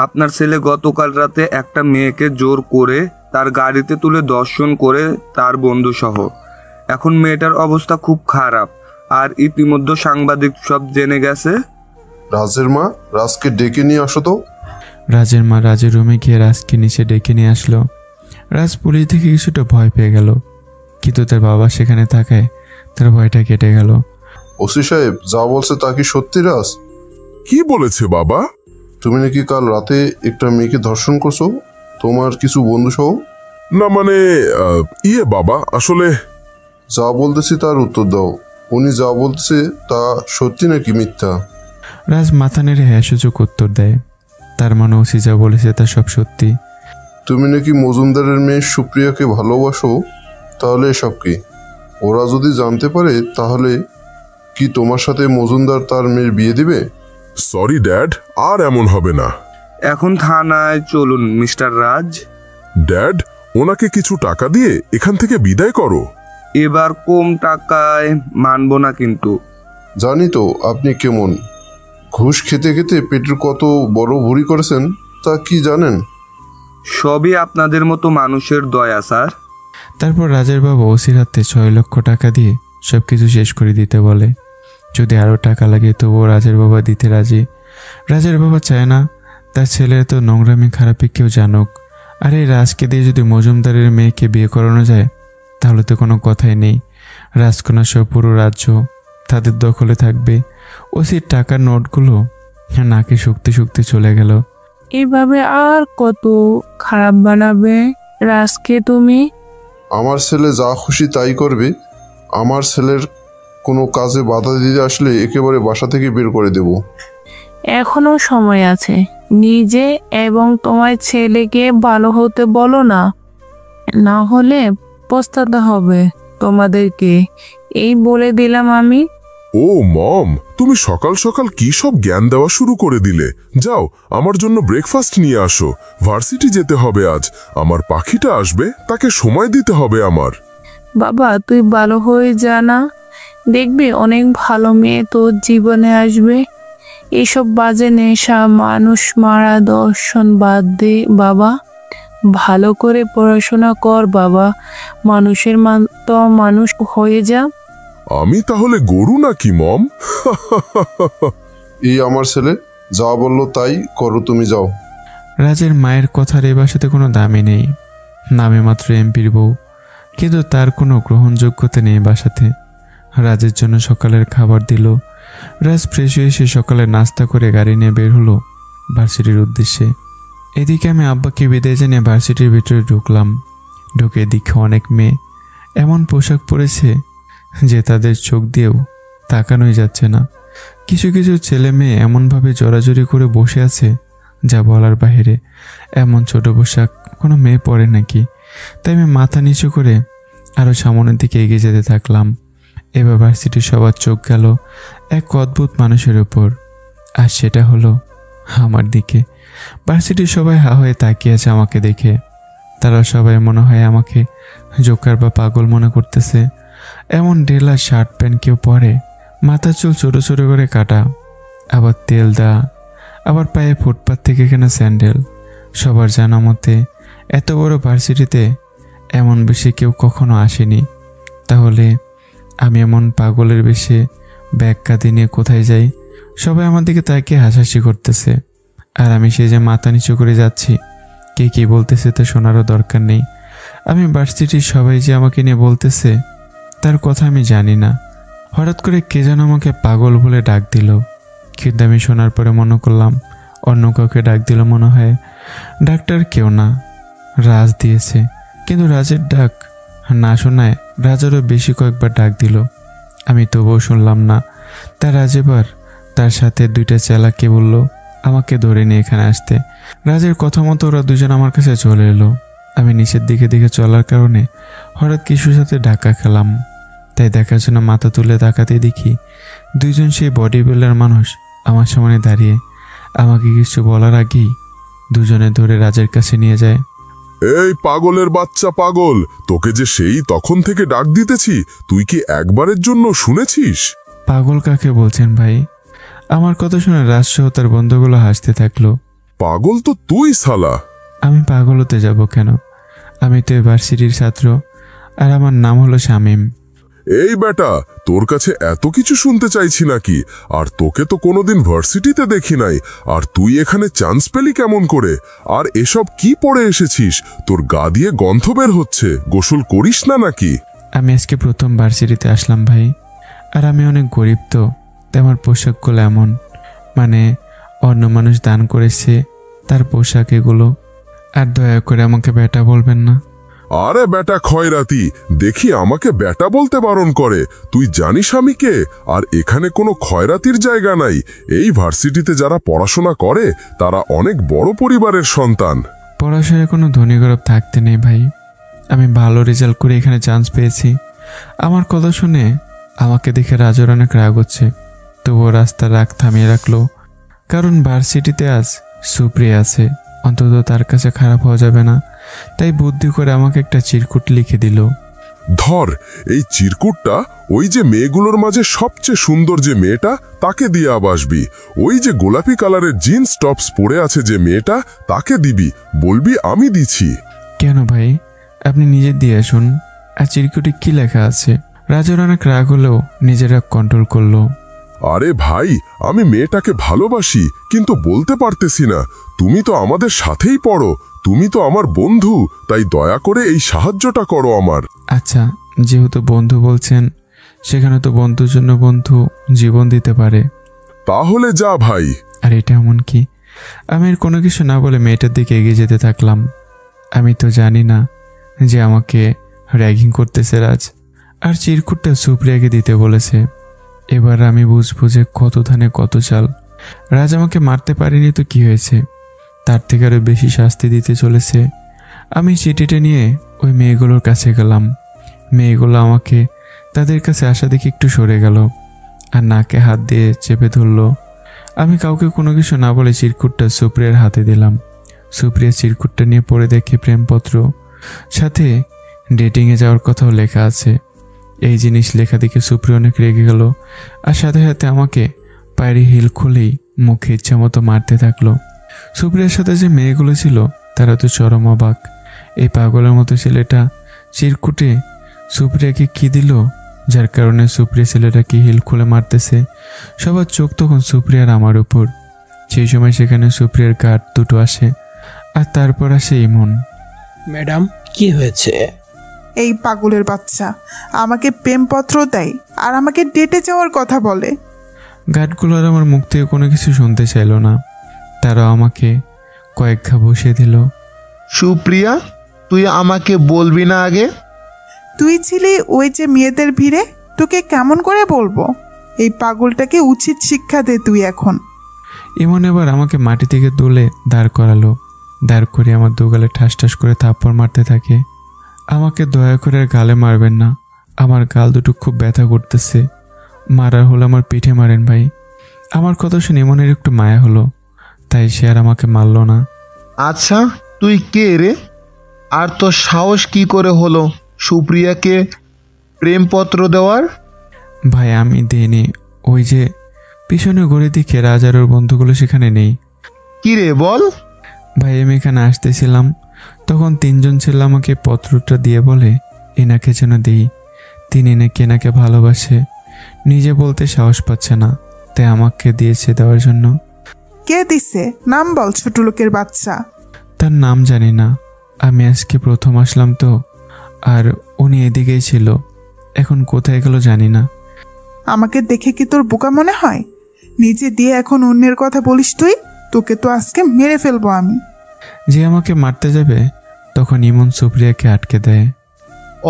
আপনার ছেলে গতকাল রাতে একটা মেয়েকে জোর করে তার গাড়িতে তুলে দর্শন করে, তার বন্ধু সহ। এখন মেয়েটার অবস্থা খুব খারাপ, আর ইতিমধ্যে সাংবাদিক সব জেনে গেছে। রাজের মা, রাজকে ডেকে নিয়ে আসো তো। রাজের মা রাজের রুমে গিয়ে রাজকে নিচে ডেকে নিয়ে আসলো। রাজ পুলিশ দেখে কিছুটা ভয় পেয়ে গেল, কিন্তু তার বাবা সেখানে থাকায় তার ভয়টা কেটে গেল। ওসি সাহেব যা বলছে তা কি সত্যি? রাজ কি বলেছে বাবা? তুমি নাকি কাল রাতে একটা মেয়েকে ধর্ষণ করছো, তোমার কিছু বন্ধু সহ? না মানে বাবা, আসলে যা বলতেছি তার উত্তর দাও। উনি যা বলতেছে তা সত্যি নাকি মিথ্যা? রাজ মাথা নেড়ে হ্যাঁ সূচক উত্তর দেয়। তার মানে ওসি যা বলেছে তা সব সত্যি। তুমি নাকি মজুমদারের মেয়ে সুপ্রিয়াকে ভালোবাসো, তাহলে এসব কি? ওরা যদি জানতে পারে তাহলে কি তোমার সাথে মজুমদার তার মেয়ের বিয়ে দিবে? সরি ড্যাড, আর এমন হবে না। এখন থানায় চলুন মিস্টার রাজ। ড্যাড, ওনাকে কিছু টাকা দিয়ে এখান থেকে বিদায় করো। এবার কম টাকায় মানব না কিন্তু। জানি তো আপনি কেমন। ঘুষ খেতে খেতে পেটের কত বড় ভুঁড়ি করেছেন তা কি জানেন? সবই আপনাদের মতো মানুষের দয়া স্যার। তারপর রাজের বাবা ওসির হাতে 6 লক্ষ টাকা দিয়ে সব কিছু শেষ করে দিতে বলে। যদি আরও টাকা লাগে তবুও রাজের বাবা দিতে রাজি। রাজের বাবা চায় না তার ছেলের তো নোংরামি খারাপি কেউ জানুক। আর এই রাজকে দিয়ে যদি মজুমদারের মেয়েকে বিয়ে করানো যায় তাহলে তো কোনো কথাই নেই। রাজকন্যা সহ পুরো রাজ্য তাদের দখলে থাকবে। ওসির টাকার নোটগুলো নাকে শুকতে শুকতে চলে গেল। এভাবে আর কত খারাপ বানাবে রাজকে তুমি? আমার ছেলে যা খুশি তাই করবে। আমার ছেলের কোনো কাজে বাধা দিতে আসলে একেবারে বাসা থেকে বের করে দেব। এখনো সময় আছে, নিজে এবং তোমার ছেলেকে ভালো হতে বলো না, না হলে পস্তাতে হবে তোমাদেরকে। এই বলে দিলাম আমি। ও মম, তুমি সকাল সকাল কি সব জ্ঞান দেওয়া শুরু করে দিলে। যাও, আমার জন্য ব্রেকফাস্ট নিয়ে আসো। ভার্সিটি যেতে হবে আজ। আমার পাখিটা আসবে, তাকে সময় দিতে হবে আমার। বাবা, তুই ভালো হয়ে যা না, দেখবি অনেক ভালো মেয়ে তোর জীবনে আসবে। এসব বাজে নেশা, মানুষ মারা, দর্শন বাদ দে বাবা। ভালো করে পড়াশোনা কর বাবা, মানুষের মতো মানুষ হয়ে যা। আমি তাহলে গরু নাকি মম? এই আমার ছেলে যা বললো তাই করো, তুমি যাও। রাজের মায়ের কথার এ বাসাতে কোনো দামই নেই, নামে মাত্র এমপির বউ, কিন্তু তার কোনো গ্রহণযোগ্যতা নেই বাসাতে। রাজের জন্য সকালের খাবার দিল। রাজ ফ্রেশ হয়ে সে সকালে নাস্তা করে গাড়ি নিয়ে বের হলো ভার্সিটির উদ্দেশ্যে। এদিকে আমি আব্বাকে বিদায় জানিয়ে ভার্সিটির ভিতরে ঢুকলাম। ঢুকে দেখে অনেক মেয়ে এমন পোশাক পরেছে যে তাদের চোখ দিয়েও তাকানোই যাচ্ছে না। কিছু কিছু ছেলে মেয়ে এমনভাবে জড়াজড়ি করে বসে আছে যা বলার বাইরে। এমন ছোট পোশাক কোনো মেয়ে পরে নাকি? তাই আমি মাথা নিচু করে আরও সামনের দিকে এগিয়ে যেতে থাকলাম। এবার ভার্সিটির সবার চোখ গেল এক অদ্ভুত মানুষের ওপর, আর সেটা হলো আমার দিকে। ভার্সিটির সবাই হা হয়ে তাকিয়ে আছে আমাকে দেখে। তারা সবাই মনে হয় আমাকে জোকার বা পাগল মনে করতেছে। এমন ঢেলা শার্ট প্যান্ট কেউ পরে, মাথার চুল ছোটো ছোটো করে কাটা, আবার তেল দেওয়া, আবার পায়ে ফুটপাত থেকে কেনা স্যান্ডেল। সবার জানা মতে এত বড় ভার্সিটিতে এমন বেশি কেউ কখনো আসেনি। তাহলে আমি এমন পাগলের বেশে ব্যাগ কাঁধে নিয়ে কোথায় যাই? সবাই আমার দিকে তাকিয়ে হাসাহাসি করতেছে, আর আমি সে যে মাথা নিচু করে যাচ্ছি। কে কী বলতেছে তা শোনারও দরকার নেই। আমি ভার্সিটির সবাই যে আমাকে নিয়ে বলতেছে তার কথা আমি জানি না। হঠাৎ করে কে যেন আমাকে পাগল বলে ডাক দিল, কিন্তু আমি শোনার পরে মনে করলাম অন্য কাউকে ডাক দিল মনে হয়। ডাক্তার কেউ না, রাজ দিয়েছে। কিন্তু রাজের ডাক না শোনায় রাজেরও বেশি কয়েকবার ডাক দিল। আমি তবুও শুনলাম না। তার রাজ এবার তার সাথে দুইটা চেলাকে বলল আমাকে ধরে নিয়ে এখানে আসতে। রাজের কথা মতো ওরা দুজন আমার কাছে চলে এলো। আমি নিচের দিকে চলার কারণে হঠাৎ কিছুর সাথে ধাক্কা খেলাম। তাই দেখার জন্য মাথা তুলে তাকাতে দেখি দুইজন সেই বডি বিল্ডার মানুষ আমার সামনে দাঁড়িয়ে। আমাকে কিছু বলার আগেই দুজনে ধরে রাজের কাছে নিয়ে যায়। এই পাগলের বাচ্চা পাগল, তোকে যে সেই তখন থেকে ডাক দিতেছি, তুই কি একবারের জন্য শুনেছিস? পাগল কাকে বলছেন ভাই? আমার কথা শুনে রাজসহ তার বন্ধুগুলো হাসতে থাকলো। পাগল তো তুই শালা। আমি পাগল হতে যাব কেন? আমি তো ভার্সিটির ছাত্র, আর আমার নাম হলো শামীম। এই বেটা, তোর কাছে এত কিছু শুনতে চাইছি নাকি? আর তোকে তো কোনোদিন ভার্সিটিতে দেখি নাই, আর তুই এখানে চান্স পেলি কেমন করে? আর এসব কি পড়ে এসেছিস? তোর গা দিয়ে গন্ধ বের হচ্ছে, গোসল করিস না নাকি? আমি আজকে প্রথম ভার্সিটিতে আসলাম ভাই, আর আমি অনেক গরিব, তো আমার পোশাকগুলো এমন, মানে অন্য মানুষ দান করেছে তার পোশাক এগুলো। আর দয়া করে আমাকে বেটা বলবেন না। আরে বেটা খয়রাতি, দেখি আমাকে বেটা বলতে বারণ করে। তুই জানিস আমি কে? আর এখানে কোনো খয়রাতির জায়গা নাই। এই ভার্সিটিতে যারা পড়াশোনা করে তারা অনেক বড় পরিবারের সন্তান। পড়াশোনায় কোনো ধনী গরব থাকতে নেই ভাই। আমি ভালো রেজাল্ট করে এখানে চান্স পেয়েছি। আমার কথা শুনে আমাকে দেখে রাজের অনেক রাগ হচ্ছে, তবুও রাস্তার রাগ থামিয়ে রাখলো। কারণ ভার্সিটিতে আজ সুপ্রিয়া আছে, অন্তত তার কাছে খারাপ হওয়া যাবে না। তাই বুদ্ধি করে আমাকে একটা চিরকুট লিখে দিল। ধর, এই চিরকুটটা ওই যে মেয়েগুলোর মাঝে সবচেয়ে সুন্দর যে মেয়েটা, তাকে দিয়ে আবাসবি। ওই যে গোলাপি কালারের জিন্স টপস পরে আছে যে মেয়েটা, তাকে দিবি, বলবি আমি দিছি। কেন ভাই, আপনি নিজে দিয়ে আসুন। আর চিরকুটে কি লেখা আছে? রাজের অনেক রাগ হলেও নিজের রাগ কন্ট্রোল করলো। আরে ভাই, আমি মেয়েটাকে ভালোবাসি, কিন্তু বলতে পারতেছি না। তুমি তো আমাদের সাথেই পড়ো, তুমি তো আমার বন্ধু, তাই দয়া করে এই সাহায্যটা করো আমার। আচ্ছা, যেহেতু বন্ধু বলছেন, সেখানে তো বন্ধুর জন্য বন্ধু জীবন দিতে পারে। তাহলে যা ভাই। আর এটা এমন কি? আমি আর কোনো কিছু না বলে মেয়েটার দিকে এগিয়ে যেতে থাকলাম। আমি তো জানি না যে আমাকে র্যাগিং করতেছে রাজ, আর চিরকুটটা সুপ্রিয়াকে দিতে বলেছে। এবার আমি বুঝবো যে কত ধানে কত চাল। রাজ আমাকে মারতে পারেনি তো কি হয়েছে, তার থেকে আরও বেশি শাস্তি দিতে চলেছে। আমি চিঠিটা নিয়ে ওই মেয়েগুলোর কাছে গেলাম। মেয়েগুলো আমাকে তাদের কাছে আসা দেখে একটু সরে গেল, আর নাকে হাত দিয়ে চেপে ধরলো। আমি কাউকে কোনো কিছু না বলে চিরকুটটা সুপ্রিয়ার হাতে দিলাম। সুপ্রিয়া চিরকুটটা নিয়ে পড়ে দেখে প্রেমপত্র, সাথে ডেটিংয়ে যাওয়ার কথাও লেখা আছে। এই জিনিস লেখা দেখে সুপ্রিয়া অনেক রেগে গেল, আর সাথে সাথে আমাকে পায়ের হিল খুলেই মুখে ইচ্ছা মতো মারতে থাকলো। সুপ্রিয়ার সাথে যে মেয়েগুলো ছিল তারা তো চরম অবাক। এই পাগলের মতো ছেলেটা চিরকুটে সুপ্রিয়াকে কি দিল যার কারণে সুপ্রিয়া ছেলেটাকে হিল খুলে মারতেছে। সবার চোখ তখন সুপ্রিয়ার আমার উপর। সেই সময় সেখানে সুপ্রিয়ার গার্ড দুটো আসে, আর তারপর আসে ইমন। ম্যাডাম, কি হয়েছে? এই পাগলের বাচ্চা আমাকে প্রেমপত্র দেয় আর আমাকে ডেটে যাওয়ার কথা বলে। গার্ডগুলো আর আমার মুখ থেকে কোনো কিছু শুনতে চাইল না। তারাও আমাকে কয়েক ঘা বসিয়ে দিল। সুপ্রিয়া, তুই আমাকে বলবি না আগে? তুই ছিলি ওই যে মেয়েদের ভিড়ে, তোকে কেমন করে বলবো? এই পাগলটাকে উচিত শিক্ষা দে তুই এখন। ইমন এবার আমাকে মাটি থেকে তুলে দাঁড় করালো। দাঁড় করে আমার দুগালে ঠাস ঠাস করে থাপ্পড় মারতে থাকে। আমাকে দয়া করে আর গালে মারবেন না, আমার গাল দুটো খুব ব্যথা করতেছে। মারার হলো আমার পিঠে মারেন ভাই। আমার কথা শুনে ইমনের একটু মায়া হলো, তাই সে আর আমাকে মারল না। আচ্ছা, তুই কে রে? আর তোর সাহস কি করে হলো সুপ্রিয়াকে প্রেমপত্র দেওয়ার? ভাই আমি দিইনি, ওই যে পিছনে ঘুরে দিকে রাজার ওর বন্ধুগুলো সেখানে নেই। কি রে বল? ভাই আমি এখানে আসতেছিলাম, তখন তিনজন ছেলে আমাকে পত্রটা দিয়ে বলে এনাকে যেন দিই। তিনি নাকি এনাকে ভালোবাসে, নিজে বলতে সাহস পাচ্ছে না, তাই আমাকে দিয়েছে দেওয়ার জন্য। কে দিছে? নাম বল ছোট লোকের বাচ্চা। তার নাম জানি না, আমি আজকে প্রথম আসলাম তো, আর উনি এদিকেই ছিল, এখন কোথায় গেল জানি না। আমাকে দেখে কি তোর বোকা মনে হয়? নিজে দিয়ে এখন অন্যের কথা বলিস তুই? তোকে তো আজকে মেরে ফেলবো আমি। যে আমাকে মারতে যাবে তখন ইমন সুপ্রিয়াকে আটকে দেয়।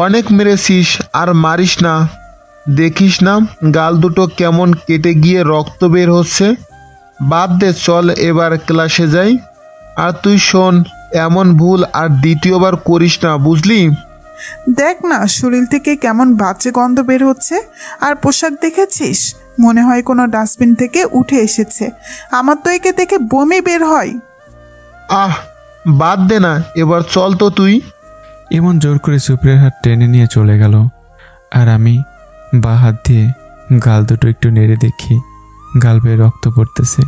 অনেক মেরেছিস, আর মারিস না। দেখিস না গাল দুটো কেমন কেটে গিয়ে রক্ত বের হচ্ছে। বাদ দে, চল এবার ক্লাসে যাই। আর তুই শোন, এমন ভুল আর দ্বিতীয়বার করিস না, বুঝলি? দেখ না শরীর থেকে কেমন বাজে গন্ধ বের হচ্ছে। আর পোশাক দেখেছিস? মনে হয় কোনো ডাস্টবিন থেকে উঠে এসেছে। আমার তো একে দেখে বমি বের হয়। আহ, বাদ দে না, এবার চল তো তুই। ইমন জোর করে সুপ্রিয়ার হাত টেনে নিয়ে চলে গেল, আর আমি বা হাত দিয়ে গাল দুটো একটু নেড়ে দেখি গাল বেয়ে রক্ত পড়তেছে।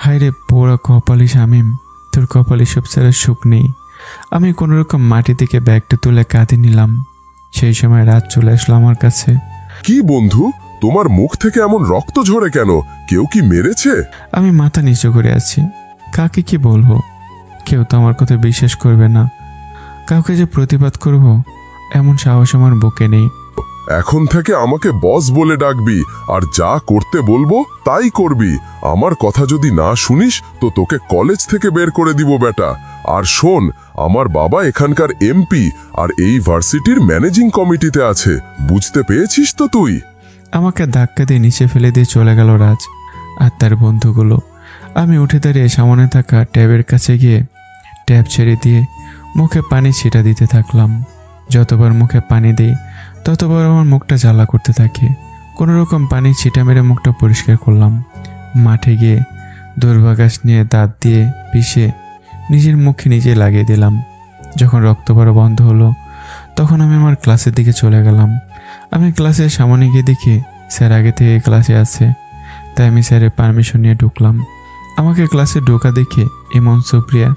হায় রে পোড়া কপালি শামিম, তোর কপালে সব ছাড়া সুখ নেই। আমি কোনোরকম মাটি থেকে ব্যাগটা তুলে কাঁধে নিলাম। সেই সময় রাত চলে আসলো আমার কাছে। কি বন্ধু, তোমার মুখ থেকে এমন রক্ত ঝরে কেন? কেউ কি মেরেছে? আমি মাথা নিচু করে আছি, কাকে কি বলবো? কেউ তো আমার কথা বিশ্বাস করবে না। কাউকে যে প্রতিবাদ করব এমন সাহস আমার বুকে নেই। এখন থেকে আমাকে বস বলে ডাকবি, আর যা করতে বলবো তাই করবি। আমার কথা যদি না শুনিস তো তোকে কলেজ থেকে বের করে দিব বেটা। আর শোন, আমার বাবা এখানকার এমপি আর এই ভার্সিটির ম্যানেজিং কমিটিতে আছে, বুঝতে পেরেছিস তো তুই? আমাকে ধাক্কা দিয়ে নিচে ফেলে দিয়ে চলে গেল রাজ আর তার বন্ধুগুলো। আমি উঠে দাঁড়িয়ে সামনে থাকা ট্যাবের কাছে গিয়ে ট্যাব ছেড়ে দিয়ে মুখে পানি ছিটা দিতে থাকলাম। যতবার মুখে পানি দিই ততবার আমার মুখটা জ্বালা করতে থাকে। কোনো রকম পানি ছিটা মেরে মুখটা পরিষ্কার করলাম। মাঠে গিয়ে দুর্বাঘাস নিয়ে দাঁত দিয়ে পিষে নিজের মুখে নিজে লাগিয়ে দিলাম। যখন রক্ত পড়া বন্ধ হলো তখন আমি আমার ক্লাসের দিকে চলে গেলাম। আমি ক্লাসের সামনে গিয়ে দেখি স্যার আগে থেকে ক্লাসে আছে, তাই আমি স্যারের পারমিশন নিয়ে ঢুকলাম। আমাকে ক্লাসে ঢোকা দেখে ইমন সুপ্রিয়া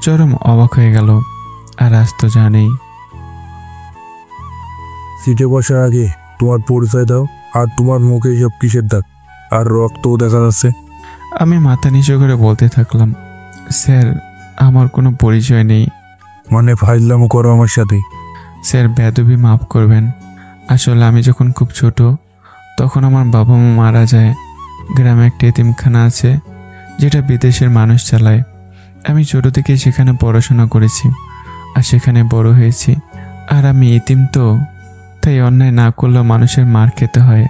চরম অবাক হয়ে গেল। আর আজ তো জানেই। সিটে বসার আগে তোমার পরিচয় দাও, আর তোমার মুখে সব কিসের দাগ আর রক্তও দেখা যাচ্ছে। আমি মাথা নিচু করে বলতে থাকলাম, স্যার আমার কোনো পরিচয় নেই। মানে ফাইজলামো করো আমার সাথে? স্যার বেয়াদবি মাফ করবেন, আসলে আমি যখন খুব ছোট তখন আমার বাবা মা মারা যায়। গ্রামে একটা এতিমখানা আছে যেটা বিদেশের মানুষ চালায়। আমি ছোট থেকে সেখানে পড়াশোনা করেছি আর সেখানে বড় হয়েছি। আর আমি এতিম তো, তাই অন্যায় না করলেও মানুষের মার খেতে হয়,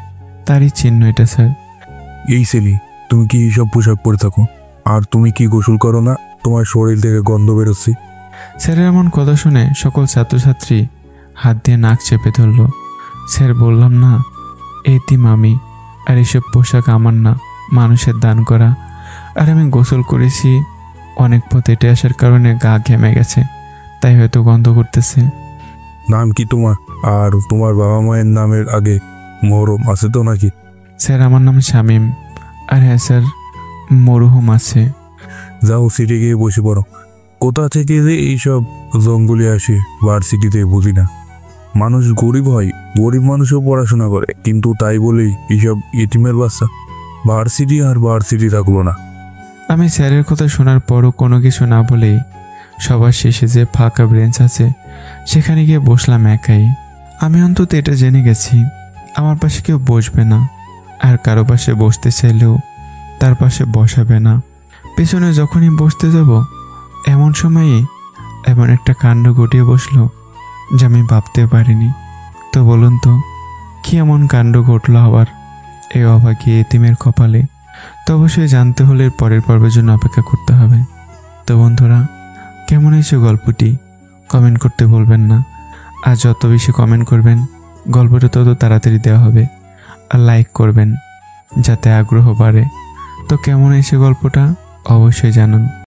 তারই চিহ্ন এটা স্যার। এই সেলি, তুমি কি এইসব পোশাক পরে থাকো? আর তুমি কি গোসল করো না? তোমার শরীর থেকে গন্ধ বেরোচ্ছে। স্যারের এমন কথা শুনে সকল ছাত্রছাত্রী হাত দিয়ে নাক চেপে ধরল। স্যার বললাম না, এতিম আমি, আর এসব পোশাক আমার না, মানুষের দান করা। আর আমি গোসল করেছি, অনেক পথ হেঁটে আসার কারণে গা ঘেমে গেছে, তাই হয়তো গন্ধ করতেছে। নাম কি তোমার? আর তোমার বাবা মায়ের নামের আগে মোহরম আছে তো নাকি? স্যার আমার নাম শামিম, আর হ্যাঁ স্যার, মরহুম আছে। যাও সিটি গিয়ে বসে পড়ো। কোথা থেকে যে এইসব জঙ্গলে আসে ভার্সিটিতে বুঝি না। মানুষ গরিব হয়, গরিব মানুষও পড়াশোনা করে, কিন্তু তাই বলেই এইসব এটিমের বাচ্চা ভার্সিটি আর ভার্সিটি থাকলো না। আমি স্যারের কথা শোনার পরও কোনো কিছু না বলেই সবার শেষে যে ফাঁকা বেঞ্চ আছে সেখানে গিয়ে বসলাম একাই। আমি অন্তত এটা জেনে গেছি আমার পাশে কেউ বসবে না, আর কারো পাশে বসতে চাইলেও তার পাশে বসাবে না। পেছনে যখনই বসতে যাব এমন সময়ে এমন একটা কাণ্ড ঘটিয়ে বসলো যা আমি ভাবতে পারিনি। তো বলুন তো, কি এমন কাণ্ড ঘটলো আবার এই অভাগী এতিমের কপালে? তো অবশ্যই জানতে হলে পরের পর্বের জন্য অপেক্ষা করতে হবে। তো বন্ধুরা, কেমন হয়েছে গল্পটি কমেন্ট করতে ভুলবেন না। আর যত বেশি কমেন্ট করবেন গল্পটা তত তাড়াতাড়ি দেওয়া হবে। আর লাইক করবেন যাতে আগ্রহ বাড়ে। তো কেমন হয়েছে গল্পটা অবশ্যই জানান।